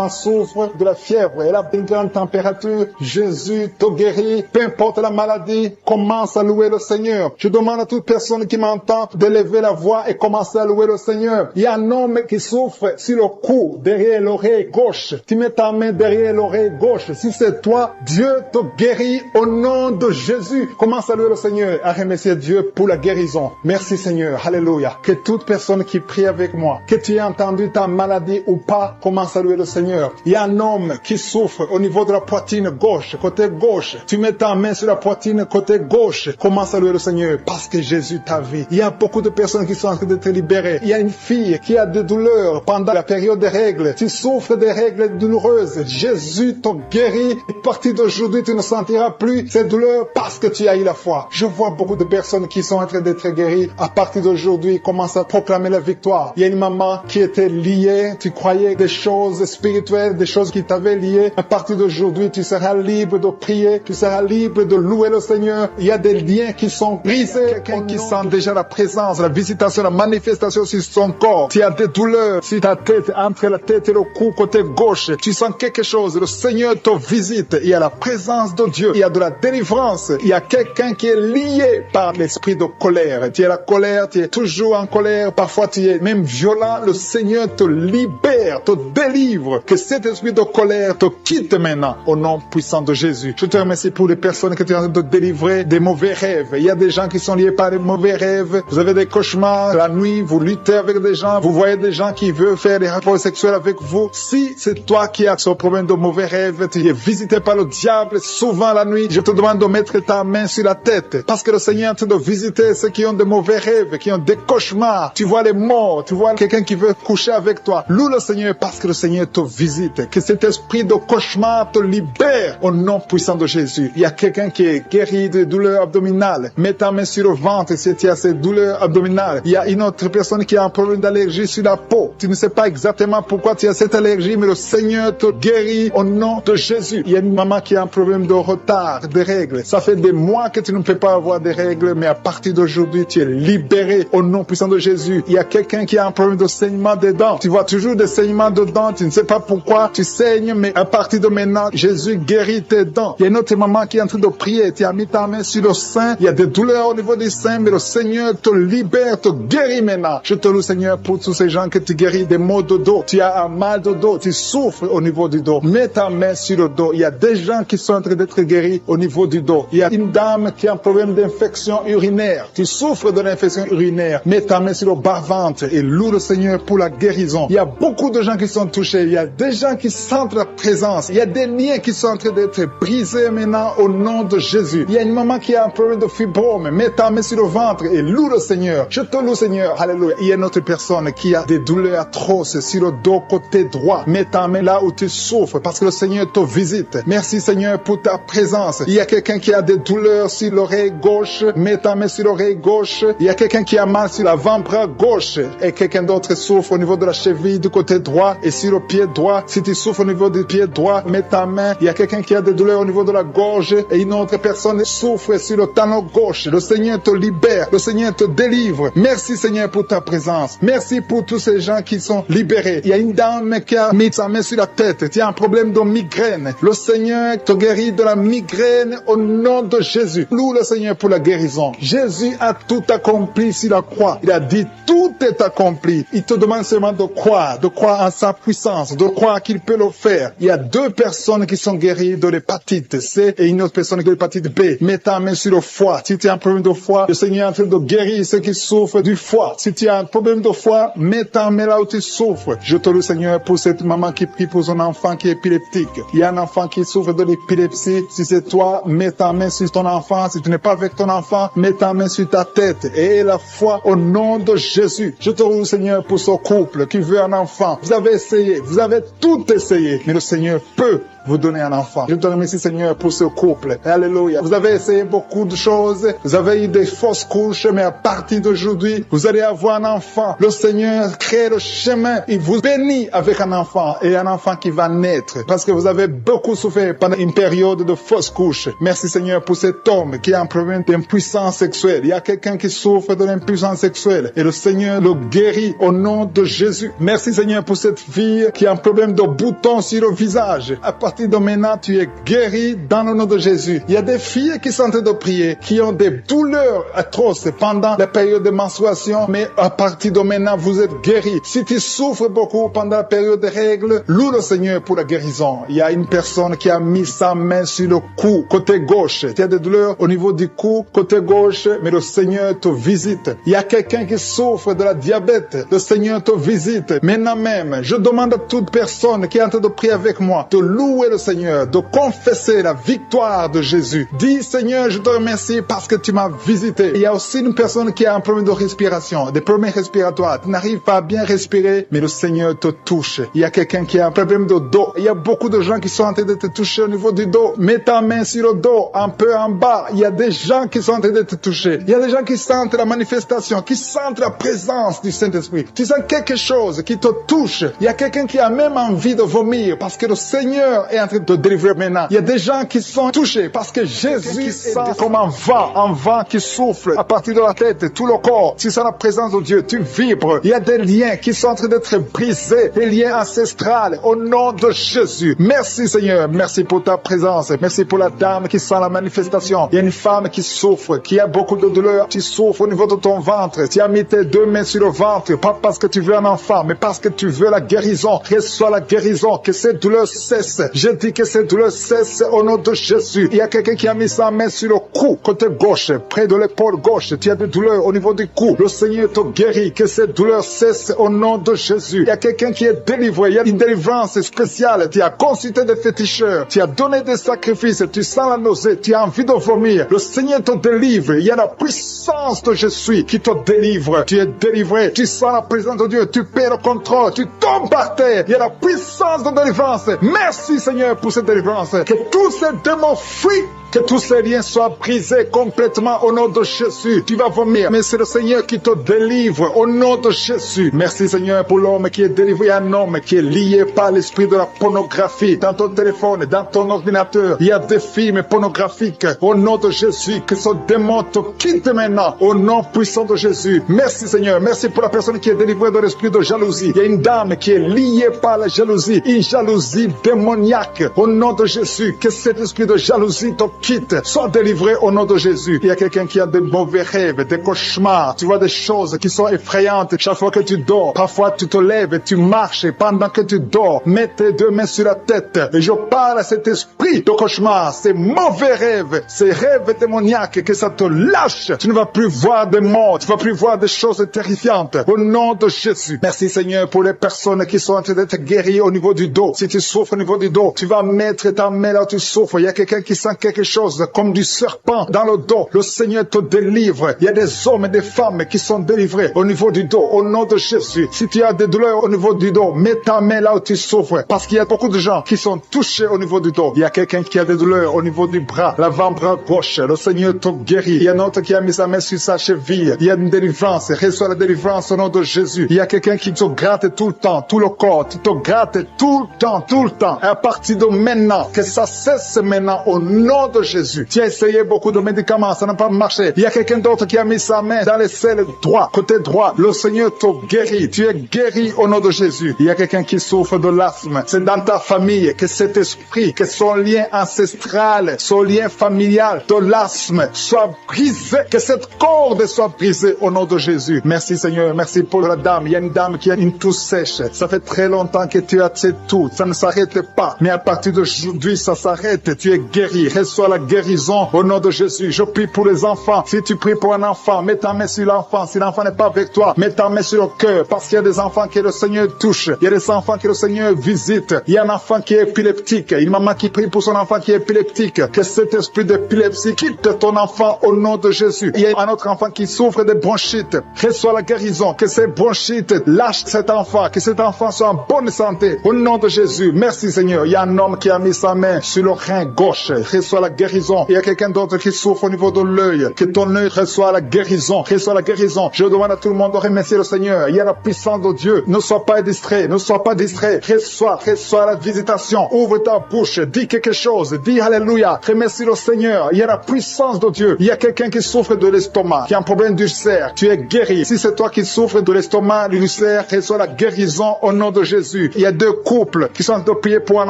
souffre de la fièvre. Elle a une grande température. Jésus te guérit. Peu importe la maladie, commence à louer le Seigneur. Je demande à toute personne qui m'entend d'élever la voix et commencer à louer le Seigneur. Il y a un homme qui souffre sur le cou, derrière l'oreille gauche. Tu mets ta main derrière l'oreille gauche. Si c'est toi, Dieu te guérit au nom de Jésus. Commence à louer le Seigneur, à remercier Dieu pour la guérison. Merci, Seigneur. Alléluia. Que toute personne qui prie avec moi, que tu aies entendu ta maladie ou pas, commence à louer le Seigneur. Il y a un homme qui souffre au niveau de la poitrine gauche, côté gauche. Tu mets ta main sur la poitrine côté gauche. Commence à louer le Seigneur parce que Jésus t'a vu. Il y a beaucoup de personnes qui sont en train d'être libérées. Il y a une fille qui a des douleurs pendant la période des règles. Tu souffres des règles douloureuses. Jésus te guérit. À partir d'aujourd'hui, tu ne sentiras plus ces douleurs parce que tu as eu la foi. Je vois beaucoup de personnes qui sont en train d'être guéries. À partir d'aujourd'hui, commence à proclamer la victoire. Il y a une maman qui était liée. Tu croyais des choses spirituelles, des choses qui t'avaient lié. À partir d'aujourd'hui, tu seras libre de prier. Tu seras libre de louer le Seigneur. Il y a des liens qui sont brisés. Quelqu'un qui sent déjà la présence, la visitation, la manifestation sur son corps. Tu as des douleurs sur ta tête, entre la tête et le cou, côté gauche. Tu sens quelque chose. Le Seigneur te visite. Il y a la présence de Dieu. Il y a de la délivrance. Il y a quelqu'un qui est lié par l'esprit de colère. Tu es la colère, tu es toujours en colère. Parfois, tu es même violent. Le Seigneur te libère, te délivre. Que cet esprit de colère te quitte maintenant au nom puissant de Jésus. Je te remercie pour les personnes que tu es en train de délivrer des mauvais rêves. Il y a des gens qui sont liés par des mauvais rêves. Vous avez des cauchemars la nuit, vous luttez avec des gens, vous voyez des gens qui veulent faire des rapports sexuels avec vous. Si c'est toi qui as ce problème de mauvais rêves, tu es visité par le diable souvent la nuit, je te demande de mettre ta main sur la tête. Parce que le Seigneur est en train de visiter ceux qui ont de mauvais rêves, qui ont des cauchemars. Tu vois les morts, tu vois quelqu'un qui veut coucher avec toi. Loue le Seigneur parce que le Seigneur te visite. Que cet esprit de cauchemar te libère au nom puissant de Jésus. Il y a quelqu'un qui est guéri de douleurs abdominales. Mets ta main sur le ventre si tu as ces douleurs abdominales. Il y a une autre personne qui a un problème d'allergie sur la peau. Tu ne sais pas exactement pourquoi tu as cette allergie, mais le Seigneur te guérit au nom de Jésus. Il y a une maman qui a un problème de retard, de règles. Ça fait des mois que tu ne peux pas avoir des règles, mais à partir d'aujourd'hui, tu es libéré au nom puissant de Jésus. Il y a quelqu'un qui a un problème de saignement des dents. Tu vois toujours des saignements de dents, tu ne sais pas pourquoi tu saignes, mais à partir de maintenant, Jésus guérit tes dents. Il y a une autre maman qui est en train de prier. Tu as mis ta main sur le sein. Il y a des douleurs au niveau du sein, mais le Seigneur te libère, te guérit maintenant. Je te loue, Seigneur, pour tous ces gens que tu guéris des maux de dos. Tu as un mal de dos, tu souffres au niveau du dos. Mets ta main sur le dos. Il y a des gens qui sont en train d'être guéris au niveau du dos. Il y a une dame qui a un problème d'infection urinaire. Tu souffres de l'infection urinaire. Mets ta main sur le bas-ventre et loue le Seigneur pour la guérison. Il y a beaucoup de gens qui sont touchés. Il y a des gens qui sentent la présence. Il y a des liens qui sont en train d'être brisés maintenant au nom de Jésus. Il y a une maman qui a un problème de fibrome. Mets ta main sur le ventre et loue le Seigneur. Je te loue, Seigneur. Alléluia. Il y a une autre personne qui a des douleurs atroces sur le dos côté droit. Mets ta main là où tu souffres parce que le Seigneur te visite. Merci, Seigneur, pour ta présence. Il y a quelqu'un qui a des douleurs sur l'oreille gauche. Mets ta main sur l'oreille gauche. Il y a quelqu'un qui a mal sur l'avant-bras gauche et quelqu'un d'autre souffre au niveau de la cheville du côté droit et sur le pied droit. Si tu souffres au niveau du pied droit, mets ta main. Il y a quelqu'un qui a des douleurs au niveau de la gorge et une autre personne souffre sur le talon gauche. Le Seigneur te libère. Le Seigneur te délivre. Merci, Seigneur, pour ta présence. Merci pour tous ces gens qui sont libérés. Il y a une dame qui a mis sa main sur la tête. Tu as un problème de migraine. Le Seigneur te guérit de la migraine au nom de Jésus. Loue le Seigneur pour la guérison. Jésus a tout accompli sur la croix. Il a dit tout est accompli. Il te demande seulement de croire en sa puissance, de croire qu'il peut le faire. Il y a 2 personnes qui sont guéries de l'hépatite C et une autre personne qui a l'hépatite B. Mets ta main sur le foie. Si tu as un problème de foie, le Seigneur est en train de guérir ceux qui souffrent du foie. Si tu as un problème de foie, mets ta main là où tu souffres. Je te loue, Seigneur, pour cette maman qui prie pour son enfant qui est épileptique. Il y a un enfant qui souffre de l'épilepsie. Si c'est toi, mets ta main sur ton enfant. Si tu n'es pas avec ton enfant, mets ta main sur ta tête et la foi au nom de Jésus. Je te loue, Seigneur, pour ce couple qui veut un enfant. Vous avez essayé, vous avez tout essayé, mais le Seigneur peut vous donner un enfant. Je te remercie, Seigneur, pour ce couple. Alléluia. Vous avez essayé beaucoup de choses. Vous avez eu des fausses couches, mais à partir d'aujourd'hui, vous allez avoir un enfant. Le Seigneur crée le chemin. Il vous bénit avec un enfant et un enfant qui va naître. Parce que vous avez beaucoup souffert pendant une période de fausses couches. Merci, Seigneur, pour cet homme qui a un problème d'impuissance sexuelle. Il y a quelqu'un qui souffre de l'impuissance sexuelle et le Seigneur le guérit au nom de Jésus. Merci, Seigneur, pour cette fille qui a un problème de boutons sur le visage. À partir de maintenant, tu es guéri dans le nom de Jésus. Il y a des filles qui sont en train de prier, qui ont des douleurs atroces pendant la période de menstruation, mais à partir de maintenant, vous êtes guéris. Si tu souffres beaucoup pendant la période des règles, loue le Seigneur pour la guérison. Il y a une personne qui a mis sa main sur le cou, côté gauche. Tu as des douleurs au niveau du cou, côté gauche, mais le Seigneur te visite. Il y a quelqu'un qui souffre de la diabète. Le Seigneur te visite. Maintenant même, je demande à toute personne qui est en train de prier avec moi de louer le Seigneur, de confesser la victoire de Jésus. Dis, Seigneur, je te remercie parce que tu m'as visité. Il y a aussi une personne qui a un problème de respiration, des problèmes respiratoires. Tu n'arrives pas à bien respirer, mais le Seigneur te touche. Il y a quelqu'un qui a un problème de dos. Il y a beaucoup de gens qui sont en train de te toucher au niveau du dos. Mets ta main sur le dos, un peu en bas. Il y a des gens qui sont en train de te toucher. Il y a des gens qui sentent la manifestation, qui sentent la présence du Saint-Esprit. Tu sens quelque chose qui te touche. Il y a quelqu'un qui a même envie de vomir parce que le Seigneur est en train de te délivrer maintenant. Il y a des gens qui sont touchés parce que Jésus sent comme un vent qui souffle à partir de la tête, tout le corps. Tu sens la présence de Dieu, tu vibres. Il y a des liens qui sont en train d'être brisés, des liens ancestrales au nom de Jésus. Merci, Seigneur. Merci pour ta présence. Merci pour la dame qui sent la manifestation. Il y a une femme qui souffre, qui a beaucoup de douleur. Tu souffres au niveau de ton ventre. Tu as mis tes 2 mains sur le ventre, pas parce que tu veux un enfant, mais parce que tu veux la guérison. Reçois la guérison, que cette douleur cesse. Je dis que cette douleur cesse au nom de Jésus. Il y a quelqu'un qui a mis sa main sur le cou, côté gauche, près de l'épaule gauche. Tu as des douleurs au niveau du cou. Le Seigneur te guérit, que cette douleur cesse au nom de Jésus. Il y a quelqu'un qui est délivré. Il y a une délivrance spéciale. Tu as consulté des féticheurs. Tu as donné des sacrifices. Tu sens la nausée. Tu as envie de vomir. Le Seigneur te délivre. Il y a la puissance de Jésus qui te délivre. Tu es délivré. Tu sens la présence de Dieu. Tu perds le contrôle. Tu tombes par terre. Il y a la puissance de délivrance. Merci, Seigneur, pour cette délivrance. Que tous ces démons fuient Que tous ces liens soient brisés complètement au nom de Jésus. Tu vas vomir, mais c'est le Seigneur qui te délivre au nom de Jésus. Merci Seigneur pour l'homme qui est délivré, un homme qui est lié par l'esprit de la pornographie. Dans ton téléphone, dans ton ordinateur, il y a des films pornographiques. Au nom de Jésus, que ce démon te quitte maintenant au nom puissant de Jésus. Merci Seigneur, merci pour la personne qui est délivrée de l'esprit de jalousie. Il y a une dame qui est liée par la jalousie, une jalousie démoniaque. Au nom de Jésus, que cet esprit de jalousie te quitte, sois délivré au nom de Jésus. Il y a quelqu'un qui a de mauvais rêves, des cauchemars. Tu vois des choses qui sont effrayantes chaque fois que tu dors. Parfois tu te lèves et tu marches et pendant que tu dors, mets tes deux mains sur la tête. Et je parle à cet esprit de cauchemar, ces mauvais rêves, ces rêves démoniaques, que ça te lâche. Tu ne vas plus voir des morts, tu ne vas plus voir des choses terrifiantes. Au nom de Jésus. Merci Seigneur pour les personnes qui sont en train d'être guéries au niveau du dos. Si tu souffres au niveau du dos, tu vas mettre ta main là où tu souffres. Il y a quelqu'un qui sent quelque chose comme du serpent dans le dos. Le Seigneur te délivre. Il y a des hommes et des femmes qui sont délivrés au niveau du dos. Au nom de Jésus. Si tu as des douleurs au niveau du dos, mets ta main là où tu souffres. Parce qu'il y a beaucoup de gens qui sont touchés au niveau du dos. Il y a quelqu'un qui a des douleurs au niveau du bras, l'avant-bras gauche. Le Seigneur te guérit. Il y a un autre qui a mis sa main sur sa cheville. Il y a une délivrance. Reçois la délivrance au nom de Jésus. Il y a quelqu'un qui te gratte tout le temps, tout le corps. Tu te grattes tout le temps, tout le temps. Et à partir de maintenant, que ça cesse maintenant au nom de Jésus. Tu as essayé beaucoup de médicaments, ça n'a pas marché. Il y a quelqu'un d'autre qui a mis sa main dans les selles droit, côté droit. Le Seigneur te guérit. Tu es guéri au nom de Jésus. Il y a quelqu'un qui souffre de l'asthme. C'est dans ta famille que cet esprit, que son lien ancestral, son lien familial de l'asthme soit brisé. Que cette corde soit brisée au nom de Jésus. Merci Seigneur. Merci pour la dame. Il y a une dame qui a une toux sèche. Ça fait très longtemps que tu as cette toux. Ça ne s'arrête pas. Mais à partir d'aujourd'hui, ça s'arrête. Tu es guéri. Reçois la guérison au nom de Jésus. Je prie pour les enfants. Si tu pries pour un enfant, mets ta main sur l'enfant. Si l'enfant n'est pas avec toi, mets ta main sur le cœur. Parce qu'il y a des enfants que le Seigneur touche. Il y a des enfants que le Seigneur visite. Il y a un enfant qui est épileptique. Une maman qui prie pour son enfant qui est épileptique. Que cet esprit d'épilepsie quitte ton enfant au nom de Jésus. Il y a un autre enfant qui souffre de bronchite. Reçois la guérison. Que ces bronchites lâchent cet enfant. Que cet enfant soit en bonne santé. Au nom de Jésus. Merci Seigneur. Il y a un homme qui a mis sa main sur le rein gauche. Reçois la guérison. Il y a quelqu'un d'autre qui souffre au niveau de l'œil. Que ton œil reçoit la guérison. Reçois la guérison. Je demande à tout le monde de remercier le Seigneur. Il y a la puissance de Dieu. Ne sois pas distrait. Ne sois pas distrait. Reçois la visitation. Ouvre ta bouche. Dis quelque chose. Dis Alléluia. Remercie le Seigneur. Il y a la puissance de Dieu. Il y a quelqu'un qui souffre de l'estomac, qui a un problème d'ulcère. Tu es guéri. Si c'est toi qui souffres de l'estomac, de l'ulcère, reçois la guérison au nom de Jésus. Il y a deux couples qui sont en train de prier pour un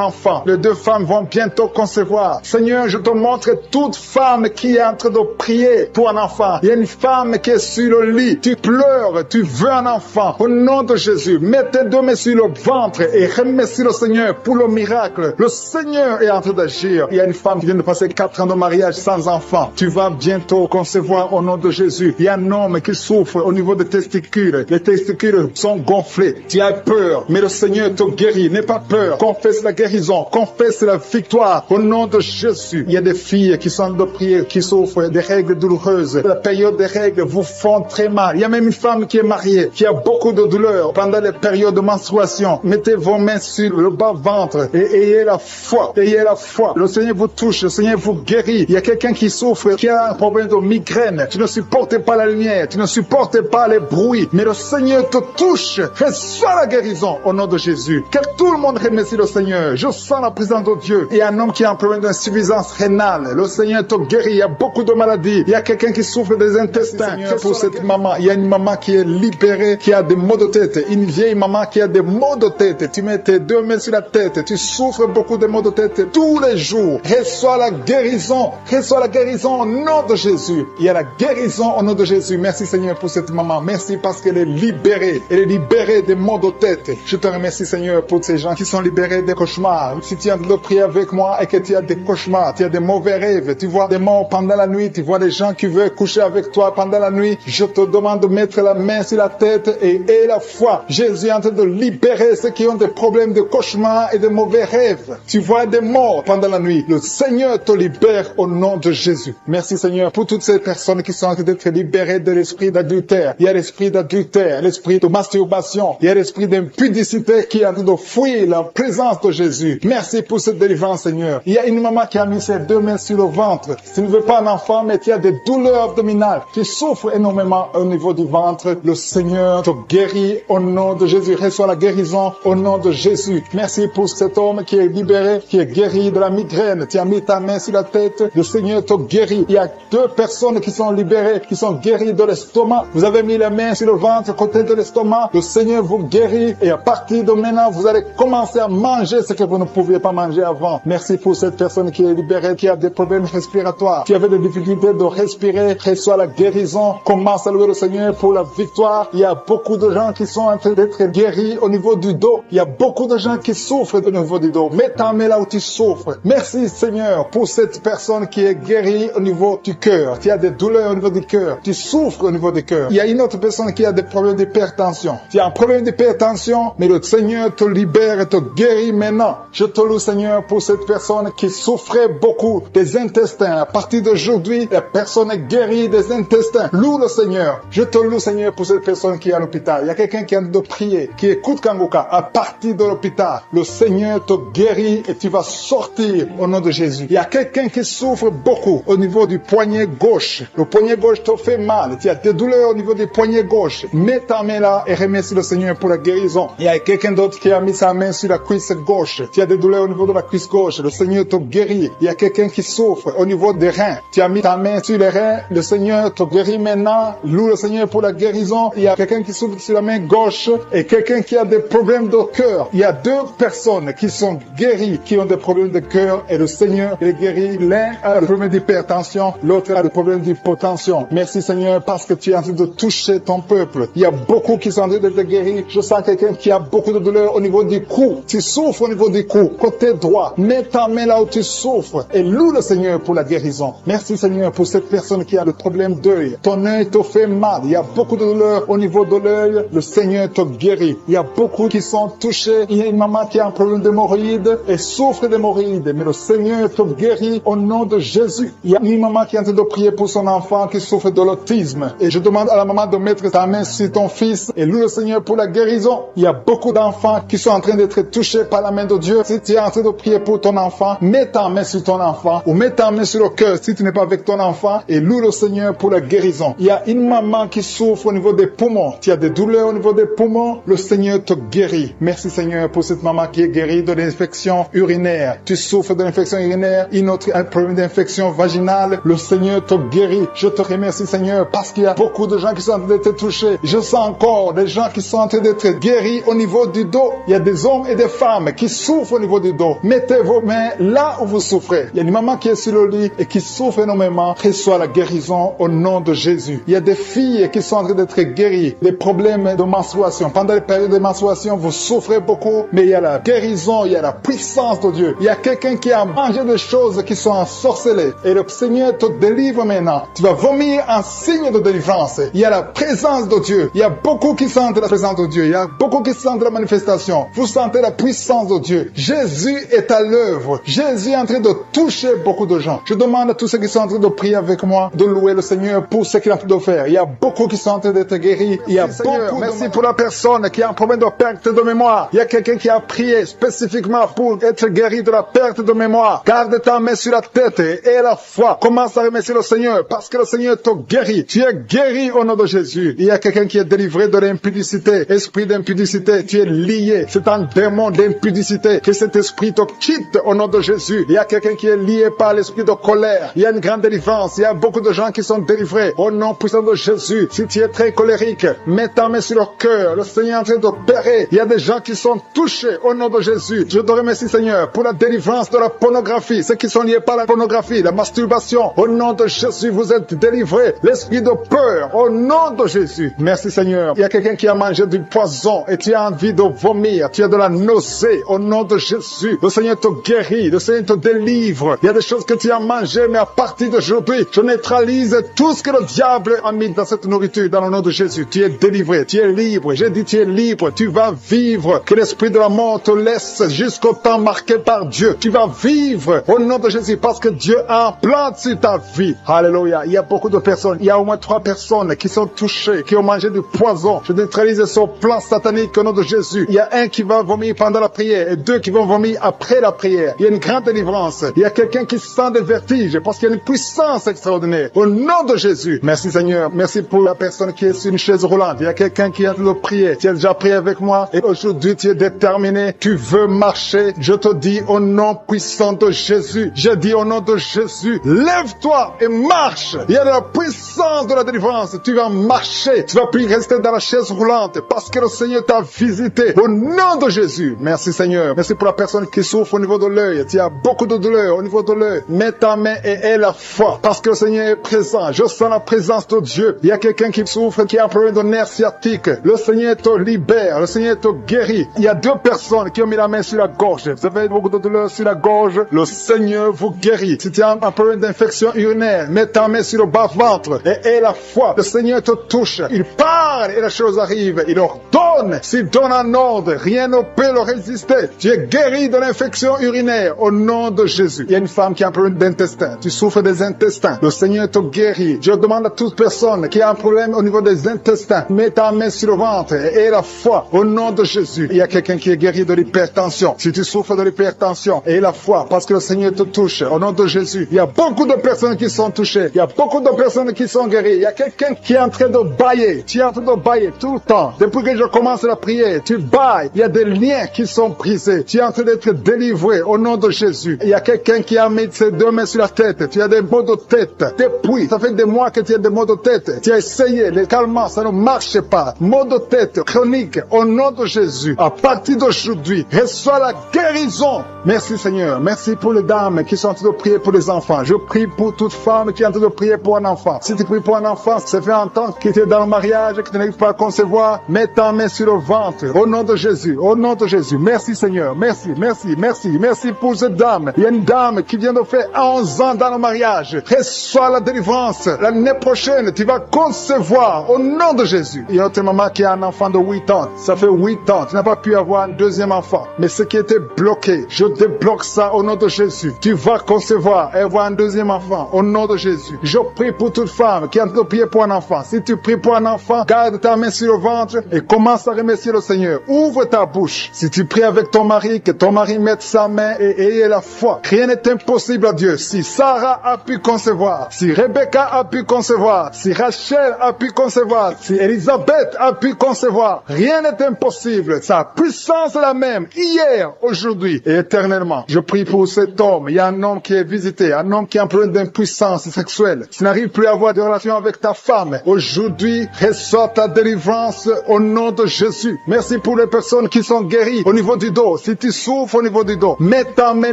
enfant. Les deux femmes vont bientôt concevoir. Seigneur, je te montre toute femme qui est en train de prier pour un enfant. Il y a une femme qui est sur le lit. Tu pleures, tu veux un enfant. Au nom de Jésus, mets tes deux mains sur le ventre et remercie le Seigneur pour le miracle. Le Seigneur est en train d'agir. Il y a une femme qui vient de passer 4 ans de mariage sans enfant. Tu vas bientôt concevoir au nom de Jésus. Il y a un homme qui souffre au niveau des testicules. Les testicules sont gonflés. Tu as peur, mais le Seigneur te guérit. N'aie pas peur. Confesse la guérison. Confesse la victoire au nom de Jésus. Il y a des filles qui sont de prier, qui souffrent des règles douloureuses. La période des règles vous font très mal. Il y a même une femme qui est mariée, qui a beaucoup de douleurs pendant les périodes de menstruation. Mettez vos mains sur le bas-ventre et ayez la foi. Ayez la foi. Le Seigneur vous touche. Le Seigneur vous guérit. Il y a quelqu'un qui souffre, qui a un problème de migraine. Tu ne supportes pas la lumière. Tu ne supportes pas les bruits. Mais le Seigneur te touche. Reçois la guérison au nom de Jésus. Que tout le monde remercie le Seigneur. Je sens la présence de Dieu. Il y a un homme qui a un problème d'insuffisance rénale. Le Seigneur te guérit. Il y a beaucoup de maladies. Il y a quelqu'un qui souffre des intestins. Pour cette maman, il y a une maman qui est libérée, qui a des maux de tête. Une vieille maman qui a des maux de tête. Tu mets tes deux mains sur la tête. Tu souffres beaucoup de maux de tête tous les jours. Reçois la guérison. Reçois la guérison au nom de Jésus. Il y a la guérison au nom de Jésus. Merci Seigneur pour cette maman. Merci parce qu'elle est libérée. Elle est libérée des maux de tête. Je te remercie Seigneur pour ces gens qui sont libérés des cauchemars. Si tu as de prier avec moi et que tu as des cauchemars, tu as des mauvais rêves, tu vois des morts pendant la nuit, tu vois des gens qui veulent coucher avec toi pendant la nuit, je te demande de mettre la main sur la tête et aie la foi. Jésus est en train de libérer ceux qui ont des problèmes de cauchemars et de mauvais rêves. Tu vois des morts pendant la nuit. Le Seigneur te libère au nom de Jésus. Merci Seigneur pour toutes ces personnes qui sont en train d'être libérées de l'esprit d'adultère. Il y a l'esprit d'adultère, l'esprit de masturbation, il y a l'esprit d'impudicité qui est en train de fuir la présence de Jésus. Merci pour cette délivrance Seigneur. Il y a une maman qui a mis ses deux mains sur le ventre. Si tu ne veux pas un enfant, mais tu as des douleurs abdominales, tu souffres énormément au niveau du ventre, le Seigneur te guérit au nom de Jésus. Reçois la guérison au nom de Jésus. Merci pour cet homme qui est libéré, qui est guéri de la migraine. Tu as mis ta main sur la tête, le Seigneur te guérit. Il y a deux personnes qui sont libérées, qui sont guéries de l'estomac. Vous avez mis les mains sur le ventre, côté de l'estomac. Le Seigneur vous guérit et à partir de maintenant, vous allez commencer à manger ce que vous ne pouviez pas manger avant. Merci pour cette personne qui est libérée, qui a des problèmes respiratoires, qui avait des difficultés de respirer. Reçois la guérison. Commence à louer le Seigneur pour la victoire. Il y a beaucoup de gens qui sont en train d'être guéris au niveau du dos. Il y a beaucoup de gens qui souffrent au niveau du dos. Mets ta main là où tu souffres. Merci Seigneur pour cette personne qui est guérie au niveau du cœur. Tu as des douleurs au niveau du cœur. Tu souffres au niveau du cœur. Il y a une autre personne qui a des problèmes d'hypertension. Tu as un problème d'hypertension, mais le Seigneur te libère et te guérit maintenant. Je te loue Seigneur pour cette personne qui souffrait beaucoup des intestins. À partir d'aujourd'hui, la personne est guérie des intestins. Loue le Seigneur. Je te loue Seigneur pour cette personne qui est à l'hôpital. Il y a quelqu'un qui a de prier, qui écoute Kangoka. À partir de l'hôpital, le Seigneur te guérit et tu vas sortir au nom de Jésus. Il y a quelqu'un qui souffre beaucoup au niveau du poignet gauche. Le poignet gauche te fait mal. Tu as des douleurs au niveau du poignet gauche. Mets ta main là et remercie le Seigneur pour la guérison. Il y a quelqu'un d'autre qui a mis sa main sur la cuisse gauche. Tu as des douleurs au niveau de la cuisse gauche. Le Seigneur te guérit. Il y a quelqu'un qui souffre au niveau des reins. Tu as mis ta main sur les reins. Le Seigneur te guérit maintenant. Loue le Seigneur pour la guérison. Il y a quelqu'un qui souffre sur la main gauche et quelqu'un qui a des problèmes de cœur. Il y a deux personnes qui sont guéries, qui ont des problèmes de cœur et le Seigneur les guérit. L'un a des problèmes d'hypertension, l'autre a des problèmes d'hypotension. Merci Seigneur parce que tu es en train de toucher ton peuple. Il y a beaucoup qui sont en train d'être guéris. Je sens quelqu'un qui a beaucoup de douleur au niveau du cou. Tu souffres au niveau du cou, côté droit. Mets ta main là où tu souffres et loue le Seigneur pour la guérison. Merci Seigneur pour cette personne qui a le problème d'œil. Ton œil te fait mal. Il y a beaucoup de douleur au niveau de l'œil. Le Seigneur te guérit. Il y a beaucoup qui sont touchés. Il y a une maman qui a un problème d'hémorroïdes et souffre d'hémorroïdes. Mais le Seigneur te guérit au nom de Jésus. Il y a une maman qui est en train de prier pour son enfant qui souffre de l'autisme. Et je demande à la maman de mettre ta main sur ton fils et loue le Seigneur pour la guérison. Il y a beaucoup d'enfants qui sont en train d'être touchés par la main de Dieu. Si tu es en train de prier pour ton enfant, mets ta main sur ton enfant ou mets ta main sur le cœur si tu n'es pas avec ton enfant et loue le Seigneur pour la guérison. Il y a une maman qui souffre au niveau des poumons. Tu as des douleurs au niveau des poumons. Le Seigneur te guérit. Merci Seigneur pour cette maman qui est guérie de l'infection urinaire. Tu souffres de l'infection urinaire, une autre a un problème d'infection vaginale. Le Seigneur te guérit. Je te remercie Seigneur parce qu'il y a beaucoup de gens qui sont en train d'être touchés. Je sens encore des gens qui sont en train d'être guéris au niveau du dos. Il y a des hommes et des femmes qui souffrent au niveau du dos. Mettez vos mains là où vous souffrez. Il y a une maman qui est sur le lit et qui souffre énormément. Reçois la guérison au nom de Jésus. Il y a des filles qui sont en train d'être guéries des problèmes de menstruation. Pendant les périodes de menstruation, vous souffrez beaucoup, mais il y a la guérison, il y a la puissance de Dieu. Il y a quelqu'un qui a mangé des choses qui sont ensorcelées et le Seigneur te délivre maintenant. Tu vas vomir un signe de délivrance. Il y a la présence de Dieu. Il y a beaucoup qui sentent la présence de Dieu. Il y a beaucoup qui sentent la manifestation. Vous sentez la puissance de Dieu. Jésus est à l'œuvre. Jésus est en train de toucher beaucoup de gens. Je demande à tous ceux qui sont en train de prier avec moi de louer le Seigneur pour ce qu'il est en train de faire. Il y a beaucoup qui sont en train d'être guéris. Il y a beaucoup. Merci pour la personne qui a un problème de perte de mémoire. Il y a quelqu'un qui a prié spécifiquement pour être guéri de la perte de mémoire. Garde ta main sur la tête et la foi. Commence à remercier le Seigneur parce que le Seigneur te guérit. Tu es guéri au nom de Jésus. Il y a quelqu'un qui est délivré de l'impudicité. Esprit d'impudicité, tu es lié. C'est un démon d'impudicité. Que cet esprit te quitte au nom de Jésus. Il y a quelqu'un qui est lié par l'esprit de colère. Il y a une grande délivrance. Il y a beaucoup de gens qui sont délivrés au nom puissant de Jésus. Si tu es très colérique, mets ta main sur le cœur. Le Seigneur est en train d'opérer. Il y a des gens qui sont touchés au nom de Jésus. Je te remercie Seigneur pour la délivrance de la pornographie. Ceux qui sont liés par la pornographie, la masturbation. Au nom de Jésus, vous êtes délivrés. L'esprit de peur, au nom de Jésus. Merci Seigneur. Il y a quelqu'un qui a mangé du poison et tu as envie de vomir. Tu as de la nausée au nom de Jésus. Le Seigneur te guérit. Le Seigneur te délivre. Il y a des choses que tu as mangées, mais à partir d'aujourd'hui, je neutralise tout ce que le diable a mis dans cette nourriture dans le nom de Jésus. Tu es délivré. Tu es libre. J'ai dit tu es libre. Tu vas vivre. Que l'esprit de la mort te laisse jusqu'au temps marqué par Dieu. Tu vas vivre au nom de Jésus parce que Dieu a un plan sur ta vie. Alléluia. Il y a beaucoup de personnes. Il y a au moins 3 personnes qui sont touchées, qui ont mangé du poison. Je neutralise son plan satanique au nom de Jésus. Il y a un qui va vomir pendant la prière et 2 qui vont vomir après la prière. Il y a une grande délivrance. Il y a quelqu'un qui sent des vertiges parce qu'il y a une puissance extraordinaire. Au nom de Jésus. Merci Seigneur. Merci pour la personne qui est sur une chaise roulante. Il y a quelqu'un qui est en train de prier. Tu as déjà prié avec moi et aujourd'hui tu es déterminé. Tu veux marcher. Je te dis au nom puissant de Jésus. Je dis au nom de Jésus. Lève-toi et marche. Il y a de la puissance de la délivrance. Tu vas marcher. Tu vas plus rester dans la chaise roulante parce que le Seigneur t'a visité. Au nom de Jésus. Merci Seigneur. Merci pour la personne qui souffre au niveau de l'œil. Tu as beaucoup de douleur au niveau de l'œil. Mets ta main et aie la foi parce que le Seigneur est présent. Je sens la présence de Dieu. Il y a quelqu'un qui souffre, qui a un problème de nerf sciatique. Le Seigneur te libère. Le Seigneur te guérit. Il y a 2 personnes qui ont mis la main sur la gorge. Vous avez beaucoup de douleur sur la gorge. Le Seigneur vous guérit. Si tu as un problème d'infection urinaire, mets ta main sur le bas-ventre et aie la foi. Le Seigneur te touche. Il parle et la chose arrive. Il ordonne. S'il donne un ordre, rien ne peut le résister. Tu es guéri de l'infection urinaire au nom de Jésus. Il y a une femme qui a un problème d'intestin. Tu souffres des intestins. Le Seigneur te guérit. Je demande à toute personne qui a un problème au niveau des intestins, mets ta main sur le ventre et aie la foi au nom de Jésus. Il y a quelqu'un qui est guéri de l'hypertension. Si tu souffres de l'hypertension, aie la foi parce que le Seigneur te touche au nom de Jésus. Il y a beaucoup de personnes qui sont touchées. Il y a beaucoup de personnes qui sont guéries. Il y a quelqu'un qui est en train de bailler. Tu es en train de bailler tout le temps. Depuis que je commence la prière, tu bailles. Il y a des liens qui sont brisés. Tu es en train d'être délivré au nom de Jésus. Il y a quelqu'un qui a mis ses 2 mains sur la tête. Tu as des maux de tête. Depuis, ça fait des mois que tu as des maux de tête. Tu as essayé les calmants, ça ne marche pas. Maux de tête chronique au nom de Jésus. À partir d'aujourd'hui, reçois la guérison. Merci Seigneur. Merci pour les dames qui sont en train de prier pour les enfants. Je prie pour toute femme qui est en train de prier pour un enfant. Si tu pries pour un enfant, ça fait un temps que tu es dans le mariage et que tu n'arrives pas à concevoir, mets ta main sur le ventre. Au nom de Jésus. Au nom de Jésus. Merci Seigneur. Merci, merci, merci. Merci pour cette dame. Il y a une dame qui vient de faire 11 ans dans le mariage. Reçois la délivrance. L'année prochaine, tu vas concevoir au nom de Jésus. Il y a une autre maman qui a un enfant de 8 ans. Ça fait 8 ans. Tu n'as pas pu avoir un deuxième enfant. Mais ce qui était bloqué, je débloque ça au nom de Jésus. Tu vas concevoir et avoir un deuxième enfant au nom de Jésus. Je prie pour toute femme qui est en train de prier pour un enfant. Si tu pries pour un enfant, garde ta main sur le ventre et commence à remercier le Seigneur. Ouvre ta bouche. Si tu pries avec ton mari, que ton mari mette sa main et ayez la foi. Rien n'est impossible à Dieu. Si Sarah a pu concevoir, si Rebecca a pu concevoir, si Rachel a pu concevoir, si Elisabeth a pu concevoir, rien n'est impossible. Sa puissance est la même, hier, aujourd'hui et éternellement. Je prie pour cet homme. Il y a un homme qui est visité, un homme qui a un problème d'impuissance sexuelle. Tu n'arrives plus à avoir de relation avec ta femme. Aujourd'hui, reçois ta délivrance au nom de Jésus. Merci pour les personnes qui sont guéries au niveau du dos. Si tu souffres au niveau du dos, mets ta main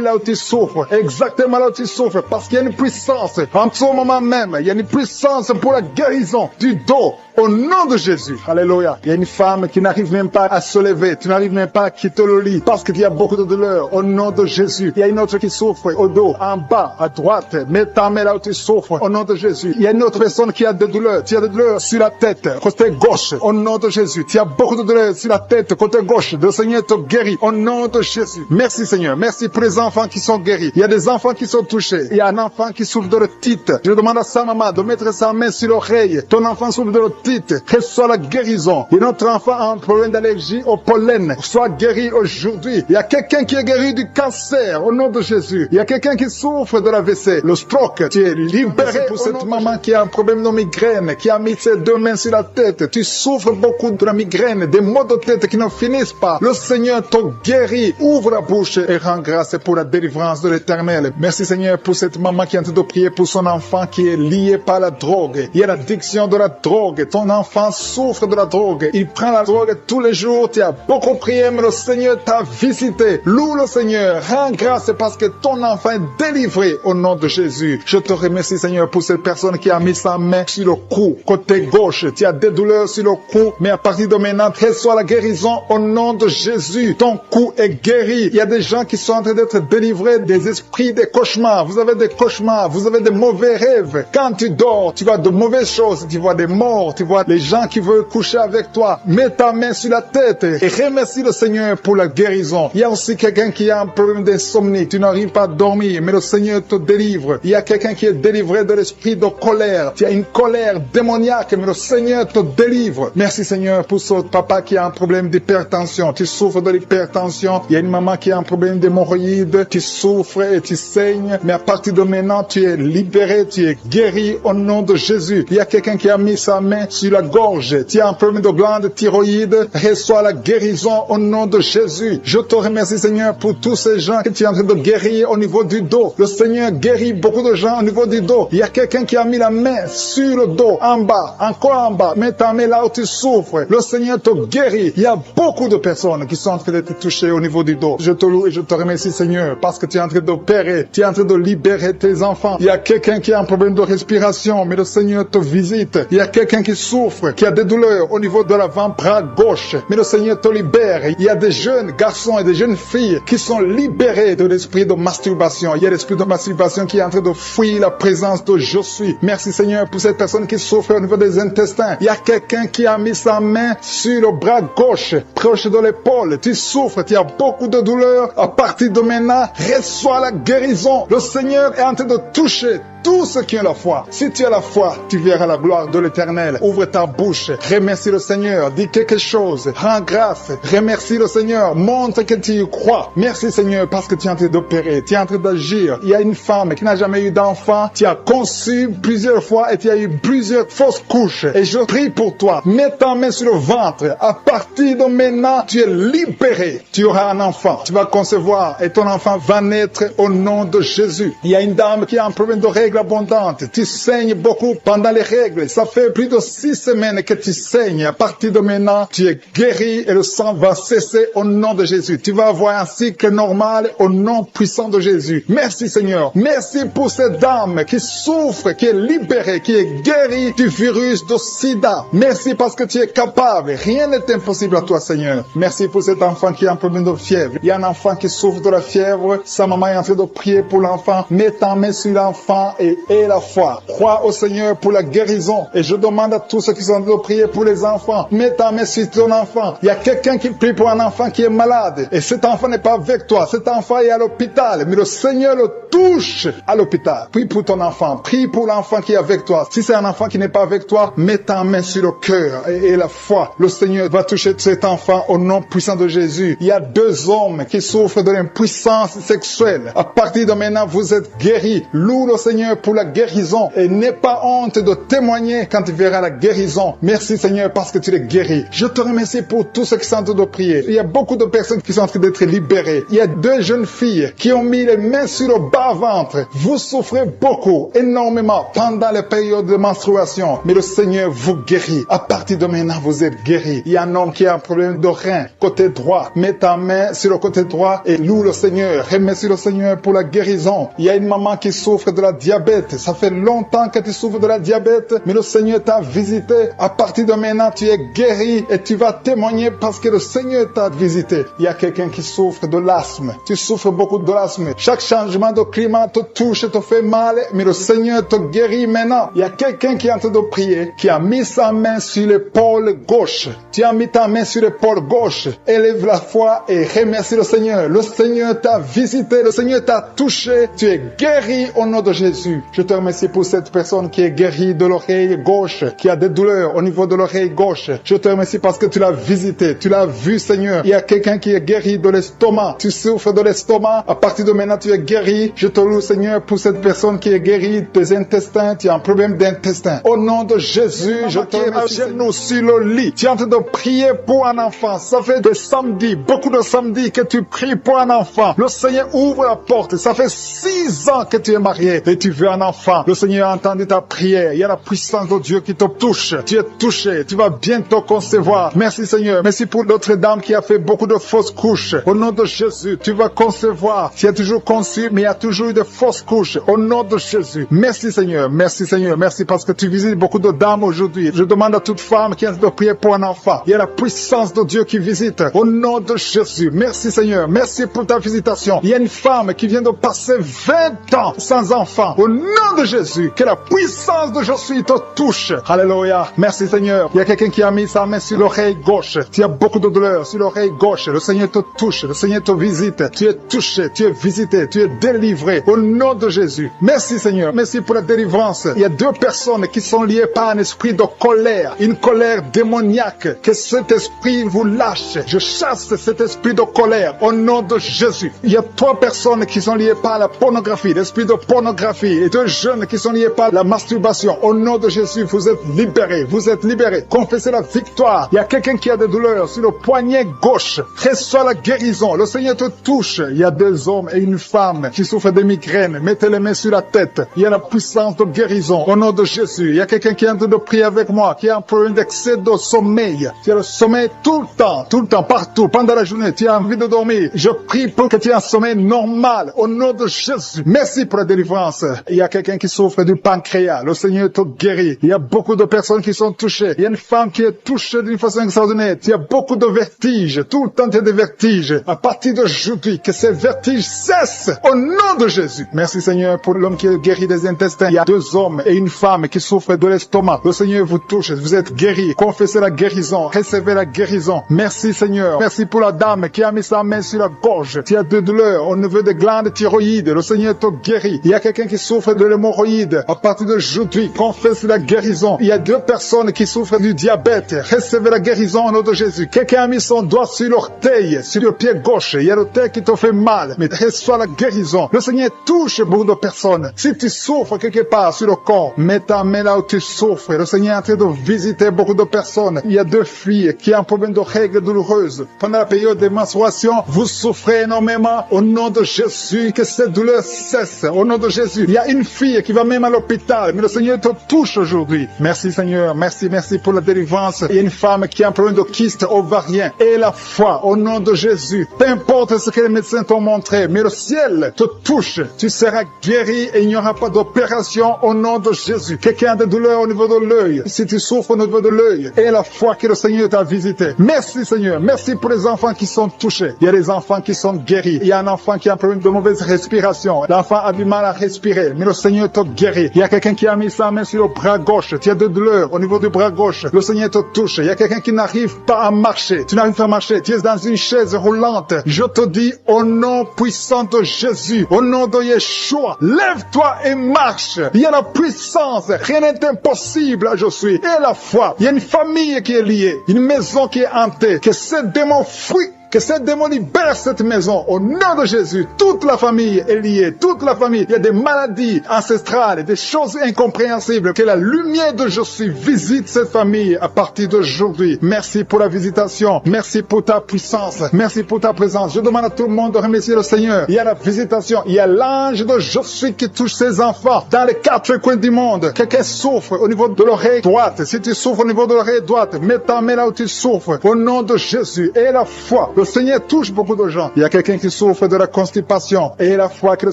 là où tu souffres, exactement là où tu souffres, parce qu'il y a une puissance. En ce moment même, il y a une puissance pour la guérison du dos. Au nom de Jésus. Alléluia. Il y a une femme qui n'arrive même pas à se lever. Tu n'arrives même pas à quitter le lit parce qu'il y a beaucoup de douleur. Au nom de Jésus. Il y a une autre qui souffre au dos, en bas, à droite. Mets ta main là où tu souffres. Au nom de Jésus. Il y a une autre personne qui a des douleurs. Tu as des douleurs sur la tête, côté gauche. Au nom de Jésus. Tu as beaucoup de douleurs sur la tête, côté gauche. Le Seigneur te guérit. Au nom de Jésus. Merci Seigneur. Merci pour les enfants qui sont guéris. Il y a des enfants qui sont touchés. Il y a un enfant qui souffre de l'otite. Je demande à sa maman de mettre sa main sur l'oreille. Ton enfant souffre de l'otite. Reçois la guérison. Et notre enfant a un problème d'allergie au pollen. Sois guéri aujourd'hui. Il y a quelqu'un qui est guéri du cancer au nom de Jésus. Il y a quelqu'un qui souffre de l'AVC, le stroke. Tu es libéré pour cette maman qui a un problème de migraine, qui a mis ses 2 mains sur la tête. Tu souffres beaucoup de la migraine, des maux de tête qui ne finissent pas. Le Seigneur te guérit. Ouvre la bouche et rends grâce pour la délivrance de l'Éternel. Merci Seigneur pour cette maman qui est en train de prier pour son enfant qui est lié par la drogue. Il y a l'addiction de la drogue. Ton enfant souffre de la drogue. Il prend la drogue tous les jours. Tu as beaucoup prié, mais le Seigneur t'a visité. Loue le Seigneur. Rends grâce parce que ton enfant est délivré au nom de Jésus. Je te remercie, Seigneur, pour cette personne qui a mis sa main sur le cou, côté gauche. Tu as des douleurs sur le cou, mais à partir de maintenant, reçois la guérison au nom de Jésus. Ton cou est guéri. Il y a des gens qui sont en train d'être délivrés des esprits, des cauchemars. Vous avez des cauchemars, vous avez des mauvais rêves. Quand tu dors, tu vois de mauvaises choses. Tu vois des morts, tu vois les gens qui veulent coucher avec toi. Mets ta main sur la tête et remercie le Seigneur pour la guérison. Il y a aussi quelqu'un qui a un problème d'insomnie. Tu n'arrives pas à dormir, mais le Seigneur te délivre. Il y a quelqu'un qui est délivré de l'esprit de colère. Tu as une colère démoniaque, mais le Seigneur te délivre. Merci Seigneur pour ce papa qui a un problème d'hypertension. Tu souffres de l'hypertension. Il y a une maman qui a un problème d'hémorroïdes. Tu souffres et tu saignes, mais à partir de maintenant, tu es libéré, tu es guéri au nom de Jésus. Il y a quelqu'un qui a mis sa main sur la gorge. Tu as un problème de glande thyroïde. Reçois la guérison au nom de Jésus. Je te remercie Seigneur pour tous ces gens que tu es en train de guérir au niveau du dos. Le Seigneur guérit beaucoup de gens au niveau du dos. Il y a quelqu'un qui a mis la main sur le dos, en bas, encore en bas. Mets ta main là où tu souffres. Le Seigneur te guérit. Il y a beaucoup de personnes qui sont en train d'être touchées au niveau du dos. Je te loue et je te remercie Seigneur parce que tu es en train d'opérer. Tu es en train de libérer tes enfants. Il y a quelqu'un qui a un problème de respiration, mais le Seigneur te visite. Il y a quelqu'un qui souffre, qui a des douleurs au niveau de l'avant-bras gauche, mais le Seigneur te libère. Il y a des jeunes garçons et des jeunes filles qui sont libérés de l'esprit de masturbation. Il y a l'esprit de masturbation qui est en train de fuir la présence de je suis. Merci Seigneur pour cette personne qui souffre au niveau des intestins. Il y a quelqu'un qui a mis sa main sur le bras gauche, proche de l'épaule. Tu souffres, tu as beaucoup de douleurs. À partir de maintenant, reçois la guérison. Le Seigneur est en train de toucher tous ceux qui ont la foi. Si tu as la foi, tu verras la gloire de l'Éternel. Ouvre ta bouche, remercie le Seigneur, dis quelque chose, rends grâce, remercie le Seigneur, montre que tu y crois. Merci Seigneur parce que tu es en train d'opérer, tu es en train d'agir. Il y a une femme qui n'a jamais eu d'enfant, tu as conçu plusieurs fois et tu as eu plusieurs fausses couches. Et je prie pour toi, mets ta main sur le ventre. À partir de maintenant, tu es libéré. Tu auras un enfant, tu vas concevoir et ton enfant va naître au nom de Jésus. Il y a une dame qui a un problème de règles abondantes. Tu saignes beaucoup pendant les règles. Ça fait plus de 6 semaines que tu saignes. À partir de maintenant, tu es guéri et le sang va cesser au nom de Jésus. Tu vas avoir un cycle normal au nom puissant de Jésus. Merci Seigneur. Merci pour cette dame qui souffre, qui est libérée, qui est guérie du virus de sida. Merci parce que tu es capable. Rien n'est impossible à toi Seigneur. Merci pour cet enfant qui a un problème de fièvre. Il y a un enfant qui souffre de la fièvre. Sa maman est en train de prier pour l'enfant. Mets ta main sur l'enfant et la foi. Crois au Seigneur pour la guérison. Et je demande à tous ceux qui sont en train de prier pour les enfants, mets ta main sur ton enfant. Il y a quelqu'un qui prie pour un enfant qui est malade. Et cet enfant n'est pas avec toi. Cet enfant est à l'hôpital. Mais le Seigneur le touche à l'hôpital. Prie pour ton enfant. Prie pour l'enfant qui est avec toi. Si c'est un enfant qui n'est pas avec toi, mets ta main sur le cœur et la foi. Le Seigneur va toucher cet enfant au nom puissant de Jésus. Il y a 2 hommes qui souffrent de l'impuissance sexuelle. À partir de maintenant, vous êtes guéris. Loue le Seigneur pour la guérison et n'aie pas honte de témoigner quand tu verras la guérison. Merci Seigneur parce que tu es guéri. Je te remercie pour tous ceux qui sont en train de prier. Il y a beaucoup de personnes qui sont en train d'être libérées. Il y a 2 jeunes filles qui ont mis les mains sur le bas-ventre. Vous souffrez beaucoup, énormément pendant les périodes de menstruation, mais le Seigneur vous guérit. À partir de maintenant, vous êtes guéris. Il y a un homme qui a un problème de rein, côté droit. Mets ta main sur le côté droit et loue le Seigneur. Remercie le Seigneur pour la guérison. Il y a une maman qui souffre de la diabète. Ça fait longtemps que tu souffres de la diabète, mais le Seigneur t'a visité. À partir de maintenant, tu es guéri et tu vas témoigner parce que le Seigneur t'a visité. Il y a quelqu'un qui souffre de l'asthme. Tu souffres beaucoup de l'asthme. Chaque changement de climat te touche et te fait mal, mais le Seigneur te guérit maintenant. Il y a quelqu'un qui est en train de prier, qui a mis sa main sur l'épaule gauche. Tu as mis ta main sur l'épaule gauche. Élève la foi et remercie le Seigneur. Le Seigneur t'a visité, le Seigneur t'a touché. Tu es guéri au nom de Jésus. Je te remercie pour cette personne qui est guérie de l'oreille gauche, qui a des douleurs au niveau de l'oreille gauche. Je te remercie parce que tu l'as visité, tu l'as vu Seigneur. Il y a quelqu'un qui est guéri de l'estomac. Tu souffres de l'estomac. À partir de maintenant, tu es guéri. Je te loue Seigneur pour cette personne qui est guérie des intestins. Tu as un problème d'intestin. Au nom de Jésus, je te remercie. Nous sur le lit. Tu es en train de prier pour un enfant. Ça fait des samedis, beaucoup de samedis que tu pries pour un enfant. Le Seigneur ouvre la porte. Ça fait 6 ans que tu es marié et tu veux un enfant. Le Seigneur a entendu ta prière. Il y a la puissance de Dieu qui te touche. Tu es touché. Tu vas bientôt concevoir. Merci Seigneur. Merci pour l'autre dame qui a fait beaucoup de fausses couches. Au nom de Jésus, tu vas concevoir. Tu as toujours conçu, mais il y a toujours eu de fausses couches. Au nom de Jésus. Merci Seigneur. Merci Seigneur. Merci parce que tu visites beaucoup de dames aujourd'hui. Je demande à toute femme qui a de prier pour un enfant. Il y a la puissance de Dieu qui visite. Au nom de Jésus. Merci Seigneur. Merci pour ta visitation. Il y a une femme qui vient de passer 20 ans sans enfant. Au Au nom de Jésus, que la puissance de je suis te touche. Alléluia. Merci Seigneur. Il y a quelqu'un qui a mis sa main sur l'oreille gauche. Tu as beaucoup de douleur sur l'oreille gauche. Le Seigneur te touche. Le Seigneur te visite. Tu es touché. Tu es visité. Tu es délivré. Au nom de Jésus. Merci Seigneur. Merci pour la délivrance. Il y a deux personnes qui sont liées par un esprit de colère. Une colère démoniaque. Que cet esprit vous lâche. Je chasse cet esprit de colère. Au nom de Jésus. Il y a trois personnes qui sont liées par la pornographie. L'esprit de pornographie. Et deux jeunes qui sont liés par la masturbation. Au nom de Jésus, vous êtes libérés. Vous êtes libérés. Confessez la victoire. Il y a quelqu'un qui a des douleurs sur le poignet gauche. Reçois la guérison. Le Seigneur te touche. Il y a deux hommes et une femme qui souffrent de migraines. Mettez les mains sur la tête. Il y a la puissance de guérison. Au nom de Jésus. Il y a quelqu'un qui est en train de prier avec moi, qui a un problème d'excès de sommeil. Tu as le sommeil tout le temps, partout, pendant la journée. Tu as envie de dormir. Je prie pour que tu aies un sommeil normal. Au nom de Jésus. Merci pour la délivrance. Il y a quelqu'un qui souffre du pancréas. Le Seigneur te guérit. Il y a beaucoup de personnes qui sont touchées. Il y a une femme qui est touchée d'une façon extraordinaire. Il y a beaucoup de vertiges. Tout le temps, tu as des vertiges. À partir d'aujourd'hui, que ces vertiges cessent. Au nom de Jésus. Merci Seigneur pour l'homme qui est guéri des intestins. Il y a deux hommes et une femme qui souffrent de l'estomac. Le Seigneur vous touche. Vous êtes guéris. Confessez la guérison. Recevez la guérison. Merci Seigneur. Merci pour la dame qui a mis sa main sur la gorge. Tu as de douleurs au niveau des glandes thyroïdes. Le Seigneur te guérit. Il y a quelqu'un qui souffre de l'hémorroïde. À partir d'aujourd'hui, confesse la guérison. Il y a deux personnes qui souffrent du diabète. Recevez la guérison au nom de Jésus. Quelqu'un a mis son doigt sur l'orteil, sur le pied gauche. Il y a l'orteil qui te fait mal. Mais reçois la guérison. Le Seigneur touche beaucoup de personnes. Si tu souffres quelque part sur le corps, mets ta main là où tu souffres. Le Seigneur est en train de visiter beaucoup de personnes. Il y a deux filles qui ont un problème de règles douloureuses. Pendant la période de menstruation, vous souffrez énormément. Au nom de Jésus, que cette douleur cesse. Au nom de Jésus. Il y a une fille qui va même à l'hôpital, mais le Seigneur te touche aujourd'hui. Merci Seigneur. Merci pour la délivrance. Il y a une femme qui a un problème de kyste ovarien. Et la foi, au nom de Jésus. Peu importe ce que les médecins t'ont montré, mais le ciel te touche. Tu seras guéri et il n'y aura pas d'opération au nom de Jésus. Quelqu'un a des douleurs au niveau de l'œil. Si tu souffres au niveau de l'œil, et la foi que le Seigneur t'a visité. Merci Seigneur. Merci pour les enfants qui sont touchés. Il y a des enfants qui sont guéris. Il y a un enfant qui a un problème de mauvaise respiration. L'enfant a du mal à respirer, mais le Seigneur te guérit. Il y a quelqu'un qui a mis sa main sur le bras gauche. Tu as de douleurs au niveau du bras gauche. Le Seigneur te touche. Il y a quelqu'un qui n'arrive pas à marcher. Tu n'arrives pas à marcher. Tu es dans une chaise roulante. Je te dis au nom puissant de Jésus, au nom de Yeshua, lève-toi et marche. Il y a la puissance. Rien n'est impossible. Je suis. Et la foi. Il y a une famille qui est liée. Une maison qui est hantée. Que ce démon fuit. Que cette démon libère cette maison au nom de Jésus. Toute la famille est liée. Toute la famille. Il y a des maladies ancestrales, des choses incompréhensibles. Que la lumière de Jésus visite cette famille à partir d'aujourd'hui. Merci pour la visitation. Merci pour ta puissance. Merci pour ta présence. Je demande à tout le monde de remercier le Seigneur. Il y a la visitation. Il y a l'ange de Jésus qui touche ses enfants dans les quatre coins du monde. Quelqu'un souffre au niveau de l'oreille droite. Si tu souffres au niveau de l'oreille droite, mets ta main là où tu souffres. Au nom de Jésus. Et la foi. Le Seigneur touche beaucoup de gens. Il y a quelqu'un qui souffre de la constipation. Et la fois que le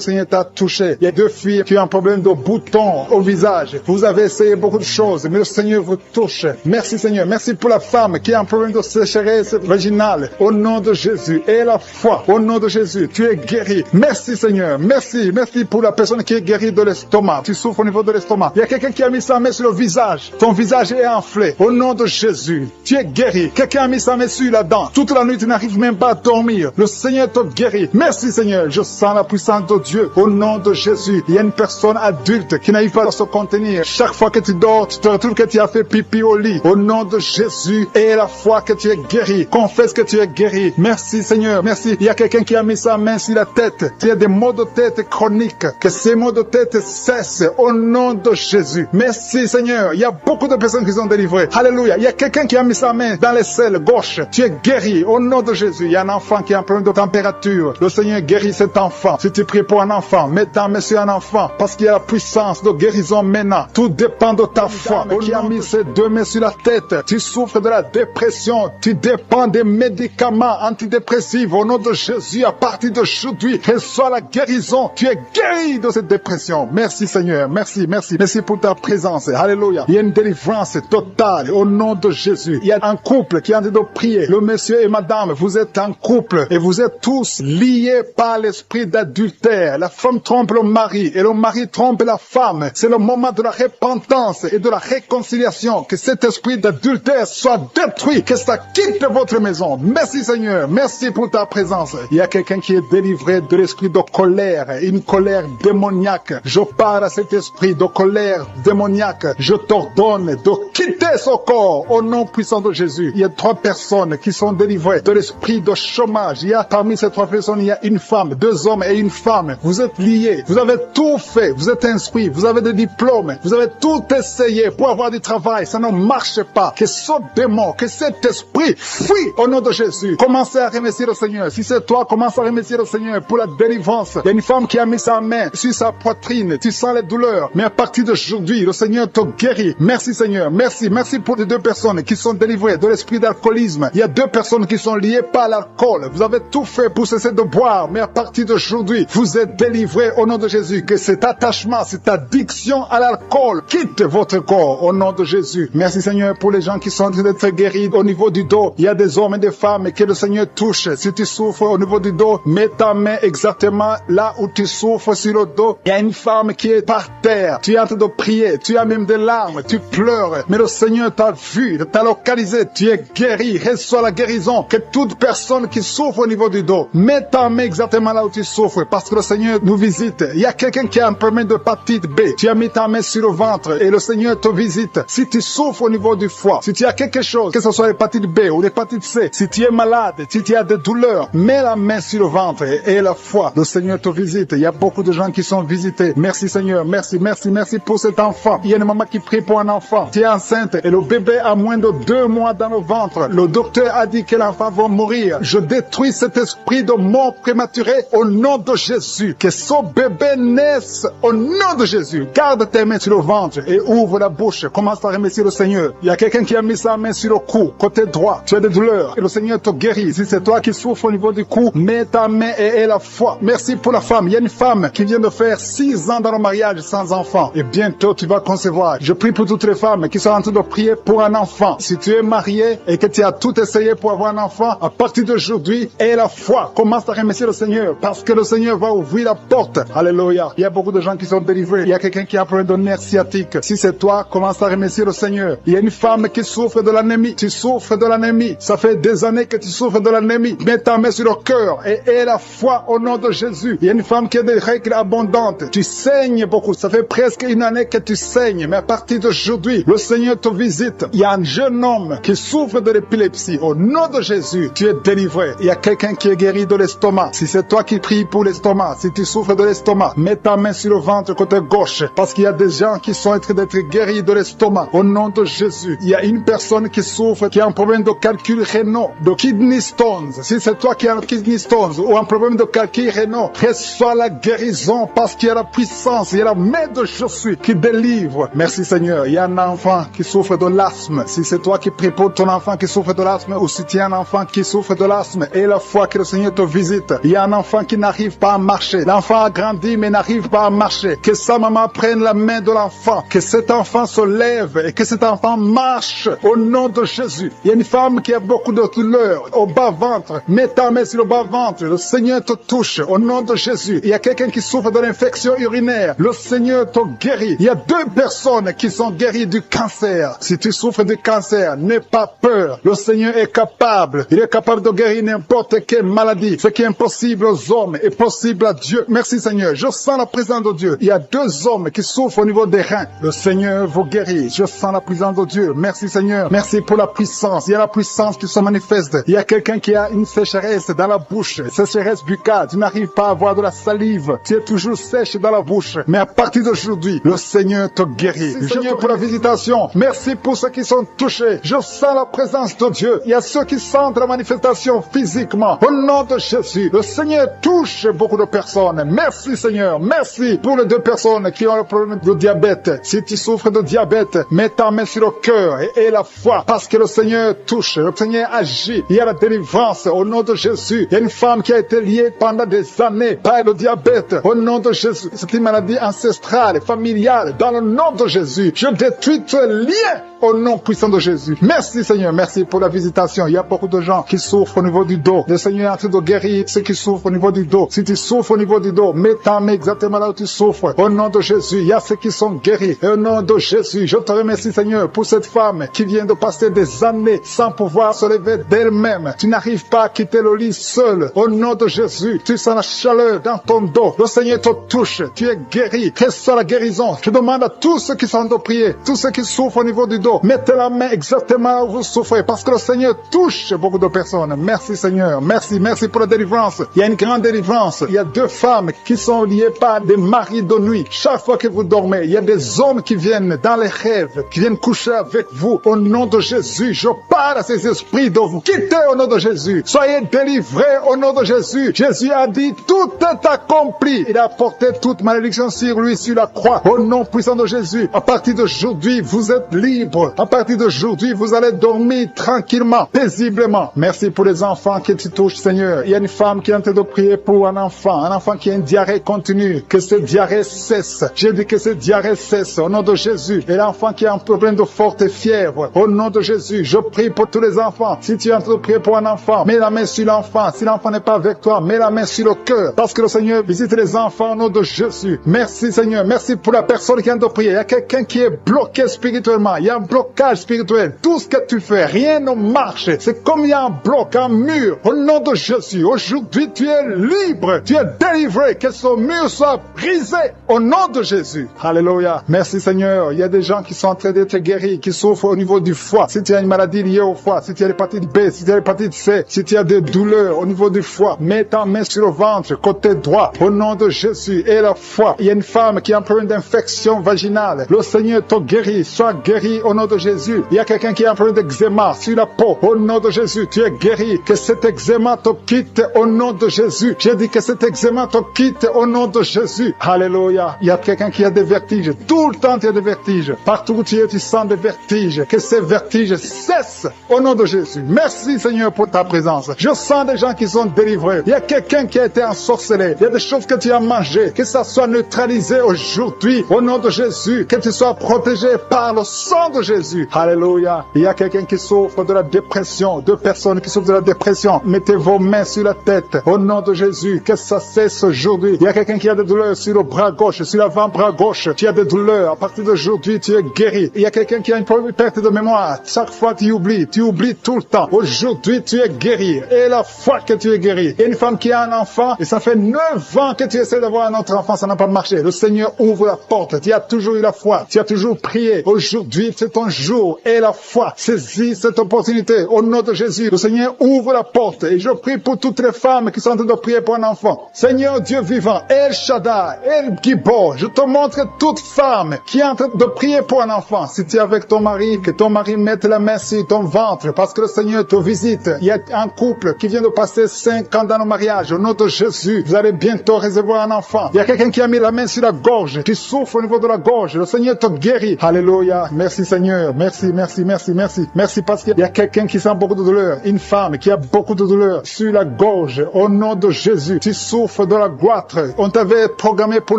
Seigneur t'a touché. Il y a deux filles qui ont un problème de boutons au visage. Vous avez essayé beaucoup de choses, mais le Seigneur vous touche. Merci Seigneur. Merci pour la femme qui a un problème de sécheresse vaginale. Au nom de Jésus. Et la foi. Au nom de Jésus. Tu es guéri. Merci Seigneur. Merci. Merci pour la personne qui est guérie de l'estomac. Tu souffres au niveau de l'estomac. Il y a quelqu'un qui a mis sa main sur le visage. Ton visage est enflé. Au nom de Jésus. Tu es guéri. Quelqu'un a mis sa main sur la dent. Toute la nuit, tu n'arrives même pas à dormir. Le Seigneur te guérit. Merci Seigneur. Je sens la puissance de Dieu. Au nom de Jésus. Il y a une personne adulte qui n'arrive pas à se contenir. Chaque fois que tu dors, tu te retrouves que tu as fait pipi au lit. Au nom de Jésus. Et la foi que tu es guéri. Confesse que tu es guéri. Merci Seigneur. Merci. Il y a quelqu'un qui a mis sa main sur la tête. Tu as des maux de tête chroniques. Que ces maux de tête cessent. Au nom de Jésus. Merci Seigneur. Il y a beaucoup de personnes qui sont délivrées. Alléluia. Il y a quelqu'un qui a mis sa main dans l'aisselle gauche. Tu es guéri. Au nom de Jésus. Il y a un enfant qui a un problème de température. Le Seigneur guérit cet enfant. Si tu pries pour un enfant, mets ta main sur un enfant. Parce qu'il y a la puissance de guérison maintenant. Tout dépend de ta foi. Qui a mis ses deux mains sur la tête. Tu souffres de la dépression. Tu dépends des médicaments antidépressifs. Au nom de Jésus, à partir d'aujourd'hui, reçois la guérison. Tu es guéri de cette dépression. Merci Seigneur. Merci, merci. Merci pour ta présence. Alléluia. Il y a une délivrance totale au nom de Jésus. Il y a un couple qui est en train de prier. Le monsieur et madame, vous vous êtes en couple et vous êtes tous liés par l'esprit d'adultère. La femme trompe le mari et le mari trompe la femme. C'est le moment de la repentance et de la réconciliation. Que cet esprit d'adultère soit détruit, que ça quitte votre maison. Merci Seigneur, merci pour ta présence. Il y a quelqu'un qui est délivré de l'esprit de colère, une colère démoniaque. Je parle à cet esprit de colère démoniaque. Je t'ordonne de quitter ce corps au nom puissant de Jésus. Il y a 3 personnes qui sont délivrées de l'esprit de chômage. Il y a parmi ces 3 personnes, il y a une femme, 2 hommes et une femme. Vous êtes liés, vous avez tout fait, vous êtes instruits, vous avez des diplômes, vous avez tout essayé pour avoir du travail. Ça ne marche pas. Que ce démon, que cet esprit fuit au nom de Jésus. Commencez à remercier le Seigneur. Si c'est toi, commence à remercier le Seigneur pour la délivrance. Il y a une femme qui a mis sa main sur sa poitrine. Tu sens les douleurs. Mais à partir d'aujourd'hui, le Seigneur te guérit. Merci Seigneur. Merci. Merci pour les 2 personnes qui sont délivrées de l'esprit d'alcoolisme. Il y a 2 personnes qui sont liées par l'alcool. Vous avez tout fait pour cesser de boire. Mais à partir d'aujourd'hui, vous êtes délivrés au nom de Jésus. Que cet attachement, cette addiction à l'alcool quitte votre corps au nom de Jésus. Merci Seigneur pour les gens qui sont en train d'être guéris au niveau du dos. Il y a des hommes et des femmes que le Seigneur touche. Si tu souffres au niveau du dos, mets ta main exactement là où tu souffres sur le dos. Il y a une femme qui est par terre. Tu es en train de prier. Tu as même des larmes. Tu pleures. Mais le Seigneur t'a vu, t'a localisé. Tu es guéri. Reçois la guérison. Que toute personne qui souffre au niveau du dos, mets ta main exactement là où tu souffres. Parce que le Seigneur nous visite. Il y a quelqu'un qui a un problème d'hépatite B. Tu as mis ta main sur le ventre et le Seigneur te visite. Si tu souffres au niveau du foie, si tu as quelque chose, que ce soit l'hépatite B ou l'hépatite C, si tu es malade, si tu as des douleurs, mets la main sur le ventre et la foi. Le Seigneur te visite. Il y a beaucoup de gens qui sont visités. Merci Seigneur. Merci, merci, merci pour cet enfant. Il y a une maman qui prie pour un enfant. Tu es enceinte et le bébé a moins de 2 mois dans le ventre. Le docteur a dit que l'enfant va mourir. Je détruis cet esprit de mort prématurée au nom de Jésus. Que ce bébé naisse au nom de Jésus. Garde tes mains sur le ventre et ouvre la bouche. Commence à remercier le Seigneur. Il y a quelqu'un qui a mis sa main sur le cou, côté droit. Tu as des douleurs et le Seigneur te guérit. Si c'est toi qui souffres au niveau du cou, mets ta main et la foi. Merci pour la femme. Il y a une femme qui vient de faire 6 ans dans le mariage sans enfant. Et bientôt tu vas concevoir. Je prie pour toutes les femmes qui sont en train de prier pour un enfant. Si tu es marié et que tu as tout essayé pour avoir un enfant, à partir d'aujourd'hui, aie la foi. Commence à remercier le Seigneur parce que le Seigneur va ouvrir la porte. Alléluia. Il y a beaucoup de gens qui sont délivrés. Il y a quelqu'un qui a un problème de nerf sciatique. Si c'est toi, commence à remercier le Seigneur. Il y a une femme qui souffre de l'anémie. Tu souffres de l'anémie. Ça fait des années que tu souffres de l'anémie. Mets ta main sur le cœur et aie la foi au nom de Jésus. Il y a une femme qui a des règles abondantes. Tu saignes beaucoup. Ça fait presque une année que tu saignes. Mais à partir d'aujourd'hui, le Seigneur te visite. Il y a un jeune homme qui souffre de l'épilepsie. Au nom de Jésus, tu es délivré. Il y a quelqu'un qui est guéri de l'estomac. Si c'est toi qui pries pour l'estomac, si tu souffres de l'estomac, mets ta main sur le ventre côté gauche. Parce qu'il y a des gens qui sont en train d'être guéris de l'estomac. Au nom de Jésus, il y a une personne qui souffre, qui a un problème de calcul rénal, de kidney stones. Si c'est toi qui as un kidney stones ou un problème de calcul rénal, reçois la guérison parce qu'il y a la puissance, il y a la main de Jésus qui délivre. Merci Seigneur. Il y a un enfant qui souffre de l'asthme. Si c'est toi qui pries pour ton enfant qui souffre de l'asthme ou si tu as un enfant qui souffre de l'asthme et la foi que le Seigneur te visite. Il y a un enfant qui n'arrive pas à marcher. L'enfant a grandi mais n'arrive pas à marcher. Que sa maman prenne la main de l'enfant. Que cet enfant se lève et que cet enfant marche au nom de Jésus. Il y a une femme qui a beaucoup de douleurs au bas-ventre. Mets ta main sur le bas-ventre. Le Seigneur te touche au nom de Jésus. Il y a quelqu'un qui souffre de l'infection urinaire. Le Seigneur te guérit. Il y a 2 personnes qui sont guéries du cancer. Si tu souffres du cancer, n'aie pas peur. Le Seigneur est capable. Il est capable de guérir n'importe quelle maladie. Ce qui est impossible aux hommes est possible à Dieu. Merci Seigneur. Je sens la présence de Dieu. Il y a 2 hommes qui souffrent au niveau des reins. Le Seigneur vous guérit. Je sens la présence de Dieu. Merci Seigneur. Merci pour la puissance. Il y a la puissance qui se manifeste. Il y a quelqu'un qui a une sécheresse dans la bouche. Sécheresse buccale. Tu n'arrives pas à avoir de la salive. Tu es toujours sèche dans la bouche. Mais à partir d'aujourd'hui, le Seigneur te guérit. Merci Seigneur pour la visitation. Merci pour ceux qui sont touchés. Je sens la présence de Dieu. Il y a ceux qui sentent la manifestation physiquement. Au nom de Jésus, le Seigneur touche beaucoup de personnes. Merci Seigneur. Merci pour les 2 personnes qui ont le problème de diabète. Si tu souffres de diabète, mets ta main sur le cœur et la foi parce que le Seigneur touche. Le Seigneur agit. Il y a la délivrance au nom de Jésus. Il y a une femme qui a été liée pendant des années par le diabète. Au nom de Jésus. C'est une maladie ancestrale, familiale. Dans le nom de Jésus, je détruis tous les liens au nom puissant de Jésus. Merci Seigneur. Merci pour la visitation. Il y a beaucoup de gens qui souffrent au niveau du dos, le Seigneur est en train de guérir ceux qui souffrent au niveau du dos. Si tu souffres au niveau du dos, mets ta main exactement là où tu souffres. Au nom de Jésus, il y a ceux qui sont guéris. Et au nom de Jésus, je te remercie, Seigneur, pour cette femme qui vient de passer des années sans pouvoir se lever d'elle-même. Tu n'arrives pas à quitter le lit seul. Au nom de Jésus, tu sens la chaleur dans ton dos. Le Seigneur te touche. Tu es guéri. Reçois la guérison. Je demande à tous ceux qui sont de prier, tous ceux qui souffrent au niveau du dos, mettez la main exactement là où vous souffrez, parce que le Seigneur touche beaucoup de personnes. Merci, Seigneur. Merci, merci pour la délivrance. Il y a une grande délivrance. Il y a 2 femmes qui sont liées par des maris de nuit. Chaque fois que vous dormez, il y a des hommes qui viennent dans les rêves, qui viennent coucher avec vous. Au nom de Jésus, je parle à ces esprits de vous quitter au nom de Jésus. Soyez délivrés au nom de Jésus. Jésus a dit, tout est accompli. Il a porté toute malédiction sur lui, sur la croix. Au nom puissant de Jésus, à partir d'aujourd'hui, vous êtes libres. À partir d'aujourd'hui, vous allez dormir tranquillement, paisiblement. Merci pour les enfants qui te touchent, Seigneur. Il y a une femme qui est en train de prier pour un enfant qui a une diarrhée continue. Que cette diarrhée cesse. J'ai dit que cette diarrhée cesse au nom de Jésus. Et l'enfant qui a un problème de forte fièvre, au nom de Jésus, je prie pour tous les enfants. Si tu es en train de prier pour un enfant, mets la main sur l'enfant. Si l'enfant n'est pas avec toi, mets la main sur le cœur. Parce que le Seigneur visite les enfants au nom de Jésus. Merci, Seigneur. Merci pour la personne qui est en train de prier. Il y a quelqu'un qui est bloqué spirituellement. Il y a un blocage spirituel. Tout ce que tu fais, rien ne marche. C'est comme il y a un bloc, un mur. Au nom de Jésus, aujourd'hui, tu es libre. Tu es délivré. Que ce mur soit brisé au nom de Jésus. Alléluia. Merci, Seigneur. Il y a des gens qui sont en train d'être guéris, qui souffrent au niveau du foie. Si tu as une maladie liée au foie, si tu as l'hépatite B, si tu as l'hépatite C, si tu as des douleurs au niveau du foie, mets ta main sur le ventre, côté droit, au nom de Jésus et la foi. Il y a une femme qui a un problème d'infection vaginale. Le Seigneur te guérit. Sois guéri au nom de Jésus. Il y a quelqu'un qui a un problème d'eczéma sur la peau. Au nom de Jésus, tu es guéri. Que cet eczéma te quitte au nom de Jésus. J'ai dit que cet eczéma te quitte au nom de Jésus. Alléluia. Il y a quelqu'un qui a des vertiges. Tout le temps, tu as des vertiges. Partout où tu es, tu sens des vertiges. Que ces vertiges cessent au nom de Jésus. Merci, Seigneur, pour ta présence. Je sens des gens qui sont délivrés. Il y a quelqu'un qui a été ensorcelé. Il y a des choses que tu as mangées. Que ça soit neutralisé aujourd'hui au nom de Jésus. Que tu sois protégé par le sang de Jésus. Alléluia. Il y a quelqu'un qui souffre de la dépression. 2 personnes qui souffrent de la dépression. Mettez vos mains sur la tête. Au nom de Jésus. Que ça cesse aujourd'hui. Il y a quelqu'un qui a des douleurs sur le bras gauche, sur l'avant-bras gauche. Tu as des douleurs. À partir d'aujourd'hui, tu es guéri. Il y a quelqu'un qui a une perte de mémoire. Chaque fois tu oublies tout le temps. Aujourd'hui, tu es guéri. Et la foi que tu es guéri. Il y a une femme qui a un enfant et ça fait 9 ans que tu essaies d'avoir un autre enfant. Ça n'a pas marché. Le Seigneur ouvre la porte. Tu as toujours eu la foi. Tu as toujours prié. Aujourd'hui, c'est ton jour. Et la foi. Saisis cette opportunité. Au nom de Jésus, le Seigneur ouvre la porte. Et je prie pour toutes les femmes qui sont en train de prier pour un enfant. Seigneur Dieu vivant, El Shaddai, El Gibor, je te montre toute femme qui est en train de prier pour un enfant. Si tu es avec ton mari, que ton mari mette la main sur ton ventre parce que le Seigneur te visite. Il y a un couple qui vient de passer 5 ans dans le mariage. Au nom de Jésus, vous allez bientôt recevoir un enfant. Il y a quelqu'un qui a mis la main sur la gorge, qui souffre au niveau de la gorge. Le Seigneur te guérit. Alléluia. Merci Seigneur. Merci, merci, merci, merci. Merci parce qu'il y a quelqu'un qui sent beaucoup de douleur. Une femme qui a beaucoup de douleur sur la gorge. Au nom de Jésus, tu souffres de la goitre. On t'avait programmé pour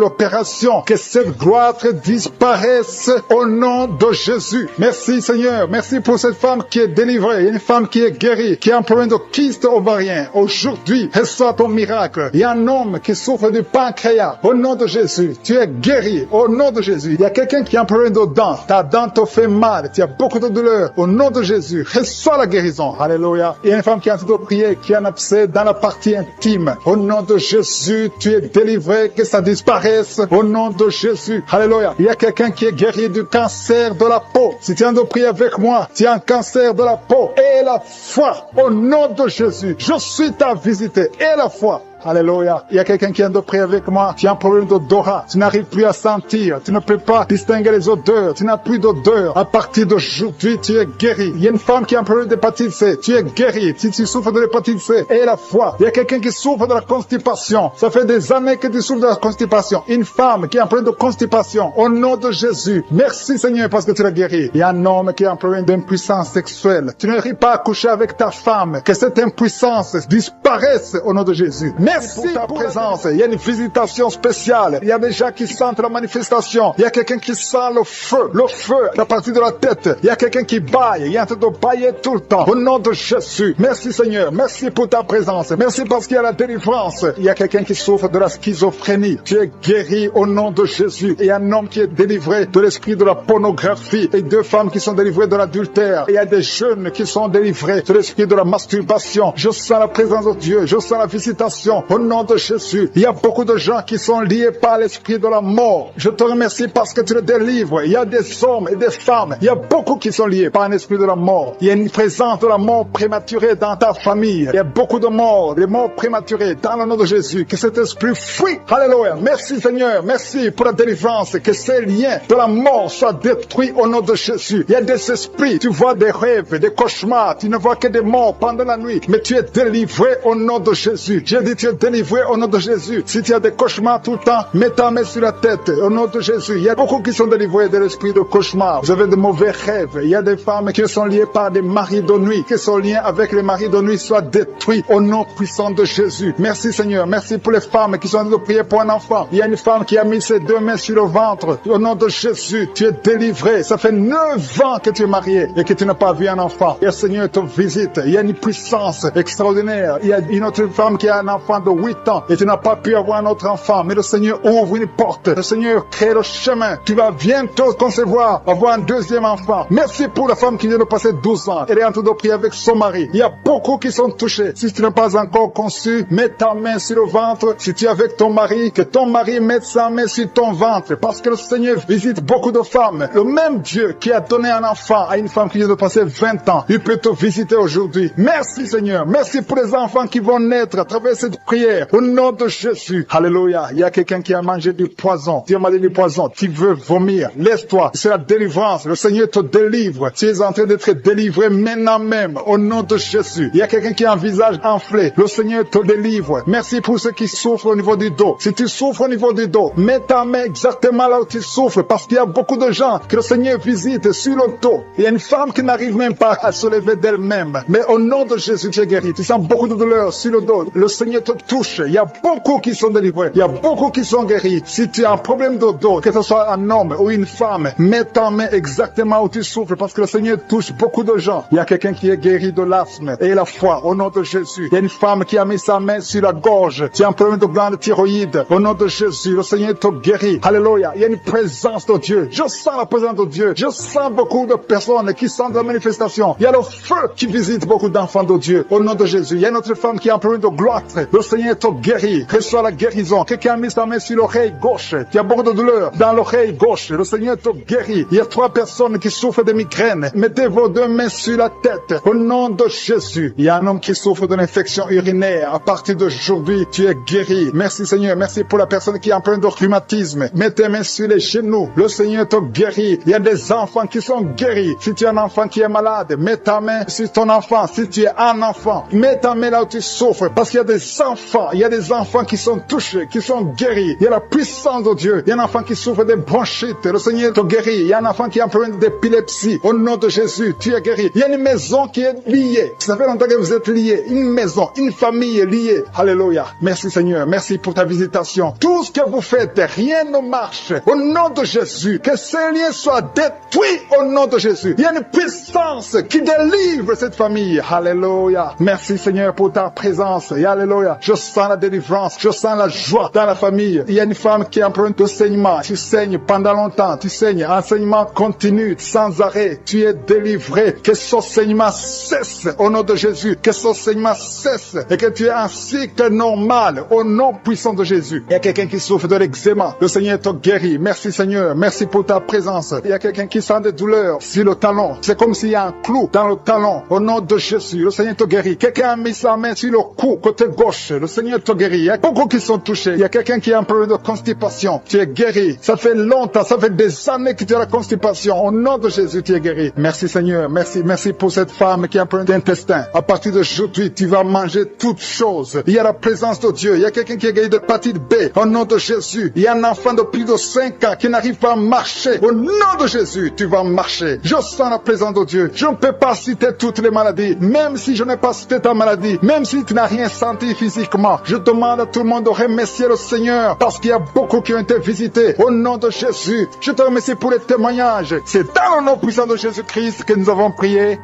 l'opération. Que cette goitre disparaisse au nom de Jésus. Merci Seigneur. Merci pour cette femme qui est délivrée. Il y a une femme qui est guérie, qui a un problème de kyste ovarien. Aujourd'hui, reçois ton miracle. Il y a un homme qui souffre du pancréas. Au nom de Jésus, tu es guéri. Au nom de Jésus. Il y a quelqu'un qui a un problème de dents. Ta dent te fait mal. Tu as beaucoup de douleur. Au nom de Jésus, reçois la guérison. Alléluia. Il y a une femme qui est en train de prier, qui a un abcès dans la partie intime. Au nom de Jésus, tu es délivré. Que ça disparaisse. Au nom de Jésus. Alléluia. Il y a quelqu'un qui est guéri du cancer de la peau. Si tu es en train de prier avec moi, tu as un cancer de la peau. Et la foi. Au nom de Jésus, je suis ta visite. Et la foi. Alléluia. Il y a quelqu'un qui vient de prier avec moi. Tu as un problème d'odorat. Tu n'arrives plus à sentir. Tu ne peux pas distinguer les odeurs. Tu n'as plus d'odeur. À partir d'aujourd'hui, tu es guéri. Il y a une femme qui a un problème d'hépatite C. Tu es guéri. Si tu souffres de l'hépatite C, et la foi. Il y a quelqu'un qui souffre de la constipation. Ça fait des années que tu souffres de la constipation. Une femme qui a un problème de constipation. Au nom de Jésus. Merci Seigneur parce que tu l'as guéri. Il y a un homme qui a un problème d'impuissance sexuelle. Tu n'arrives pas à coucher avec ta femme. Que cette impuissance disparaisse au nom de Jésus. Merci pour ta présence. Il y a une visitation spéciale. Il y a des gens qui sentent la manifestation. Il y a quelqu'un qui sent le feu à partir de la tête. Il y a quelqu'un qui baille. Il y a un train de bailler tout le temps. Au nom de Jésus. Merci Seigneur. Merci pour ta présence. Merci parce qu'il y a la délivrance. Il y a quelqu'un qui souffre de la schizophrénie. Tu es guéri au nom de Jésus. Il y a un homme qui est délivré de l'esprit de la pornographie et 2 femmes qui sont délivrées de l'adultère. Il y a des jeunes qui sont délivrés de l'esprit de la masturbation. Je sens la présence de Dieu. Je sens la visitation au nom de Jésus. Il y a beaucoup de gens qui sont liés par l'esprit de la mort. Je te remercie parce que tu les délivres. Il y a des hommes et des femmes. Il y a beaucoup qui sont liés par un esprit de la mort. Il y a une présence de la mort prématurée dans ta famille. Il y a beaucoup de morts, des morts prématurées dans le nom de Jésus. Que cet esprit fuit. Alléluia. Merci Seigneur. Merci pour la délivrance. Que ces liens de la mort soient détruits au nom de Jésus. Il y a des esprits. Tu vois des rêves, des cauchemars. Tu ne vois que des morts pendant la nuit. Mais tu es délivré au nom de Jésus. J'ai dit tu es délivré au nom de Jésus. Si tu as des cauchemars tout le temps, mets ta main sur la tête au nom de Jésus. Il y a beaucoup qui sont délivrés de l'esprit de cauchemar. Vous avez de mauvais rêves. Il y a des femmes qui sont liées par des maris de nuit. Que son lien avec les maris de nuit soit détruit au nom puissant de Jésus. Merci Seigneur. Merci pour les femmes qui sont en train de prier pour un enfant. Il y a une femme qui a mis ses 2 mains sur le ventre. Au nom de Jésus, tu es délivré. Ça fait 9 ans que tu es marié et que tu n'as pas vu un enfant. Et le Seigneur te visite. Il y a une puissance extraordinaire. Il y a une autre femme qui a un enfant de 8 ans et tu n'as pas pu avoir un autre enfant. Mais le Seigneur ouvre une porte. Le Seigneur crée le chemin. Tu vas bientôt concevoir, avoir un 2e enfant. Merci pour la femme qui vient de passer 12 ans. Elle est en train de prier avec son mari. Il y a beaucoup qui sont touchés. Si tu n'as pas encore conçu, mets ta main sur le ventre. Si tu es avec ton mari, que ton mari mette sa main sur ton ventre. Parce que le Seigneur visite beaucoup de femmes. Le même Dieu qui a donné un enfant à une femme qui vient de passer 20 ans, il peut te visiter aujourd'hui. Merci Seigneur. Merci pour les enfants qui vont naître à travers cette prière. Au nom de Jésus. Alléluia. Il y a quelqu'un qui a mangé du poison. Dieu m'a dit du poison. Tu veux vomir. Laisse-toi. C'est la délivrance. Le Seigneur te délivre. Tu es en train d'être délivré maintenant même. Au nom de Jésus. Il y a quelqu'un qui a un visage enflé. Le Seigneur te délivre. Merci pour ceux qui souffrent au niveau du dos. Si tu souffres au niveau du dos, mets ta main exactement là où tu souffres. Parce qu'il y a beaucoup de gens que le Seigneur visite sur le dos. Il y a une femme qui n'arrive même pas à se lever d'elle-même. Mais au nom de Jésus, tu es guéri. Tu sens beaucoup de douleur sur le dos. Le Seigneur te touche. Il y a beaucoup qui sont délivrés. Il y a beaucoup qui sont guéris. Si tu as un problème de dos, que ce soit un homme ou une femme, mets ta main exactement où tu souffres parce que le Seigneur touche beaucoup de gens. Il y a quelqu'un qui est guéri de l'asthme et la foi au nom de Jésus. Il y a une femme qui a mis sa main sur la gorge. Tu as un problème de glande thyroïde au nom de Jésus. Le Seigneur te guérit. Alléluia. Il y a une présence de Dieu. Je sens la présence de Dieu. Je sens beaucoup de personnes qui sentent la manifestation. Il y a le feu qui visite beaucoup d'enfants de Dieu au nom de Jésus. Il y a une autre femme qui a un problème de gloître. Le Seigneur te guérit. Reçois la guérison. Quelqu'un a mis sa main sur l'oreille gauche. Tu as beaucoup de douleur dans l'oreille gauche. Le Seigneur te guérit. Il y a 3 personnes qui souffrent de migraines. Mettez vos 2 mains sur la tête au nom de Jésus. Il y a un homme qui souffre d'une infection urinaire. À partir d'aujourd'hui, tu es guéri. Merci Seigneur. Merci pour la personne qui a un problème de rhumatisme. Mets tes mains sur les genoux. Le Seigneur te guérit. Il y a des enfants qui sont guéris. Si tu as un enfant qui est malade, mets ta main sur ton enfant. Si tu es un enfant, mets ta main là où tu souffres. Parce qu'il y a des enfants. Il y a des enfants qui sont touchés, qui sont guéris. Il y a la puissance de Dieu. Il y a un enfant qui souffre de bronchite. Le Seigneur te guérit. Il y a un enfant qui a un problème d'épilepsie. Au nom de Jésus, tu es guéri. Il y a une maison qui est liée. Ça fait longtemps que vous êtes liés. Une maison, une famille liée. Alléluia. Merci Seigneur. Merci pour ta visitation. Tout ce que vous faites, rien ne marche. Au nom de Jésus, que ces liens soient détruits au nom de Jésus. Il y a une puissance qui délivre cette famille. Alléluia. Merci Seigneur pour ta présence. Et alléluia. Je sens la délivrance. Je sens la joie dans la famille. Il y a une femme qui a un problème de saignement. Tu saignes pendant longtemps. Tu saignes. Enseignement continue sans arrêt. Tu es délivré. Que ce saignement cesse au nom de Jésus. Que ce saignement cesse et que tu aies un cycle normal au nom puissant de Jésus. Il y a quelqu'un qui souffre de l'eczéma. Le Seigneur te guérit. Merci Seigneur. Merci pour ta présence. Il y a quelqu'un qui sent des douleurs sur le talon. C'est comme s'il y a un clou dans le talon. Au nom de Jésus, le Seigneur te guérit. Quelqu'un a mis sa main sur le cou, côté gauche. Le Seigneur te guérit. Il y a beaucoup qui sont touchés. Il y a quelqu'un qui a un problème de constipation. Tu es guéri. Ça fait longtemps, ça fait des années que tu as la constipation. Au nom de Jésus, tu es guéri. Merci Seigneur. Merci. Merci pour cette femme qui a un problème d'intestin. À partir d'aujourd'hui, tu vas manger toutes choses. Il y a la présence de Dieu. Il y a quelqu'un qui est guéri de l'hépatite B. Au nom de Jésus. Il y a un enfant de plus de 5 ans qui n'arrive pas à marcher. Au nom de Jésus, tu vas marcher. Je sens la présence de Dieu. Je ne peux pas citer toutes les maladies. Même si je n'ai pas cité ta maladie. Même si tu n'as rien senti physiquement. physiquement. Je demande à tout le monde de remercier le Seigneur parce qu'il y a beaucoup qui ont été visités. Au nom de Jésus, je te remercie pour les témoignages. C'est dans le nom puissant de Jésus-Christ que nous avons prié.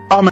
Amen.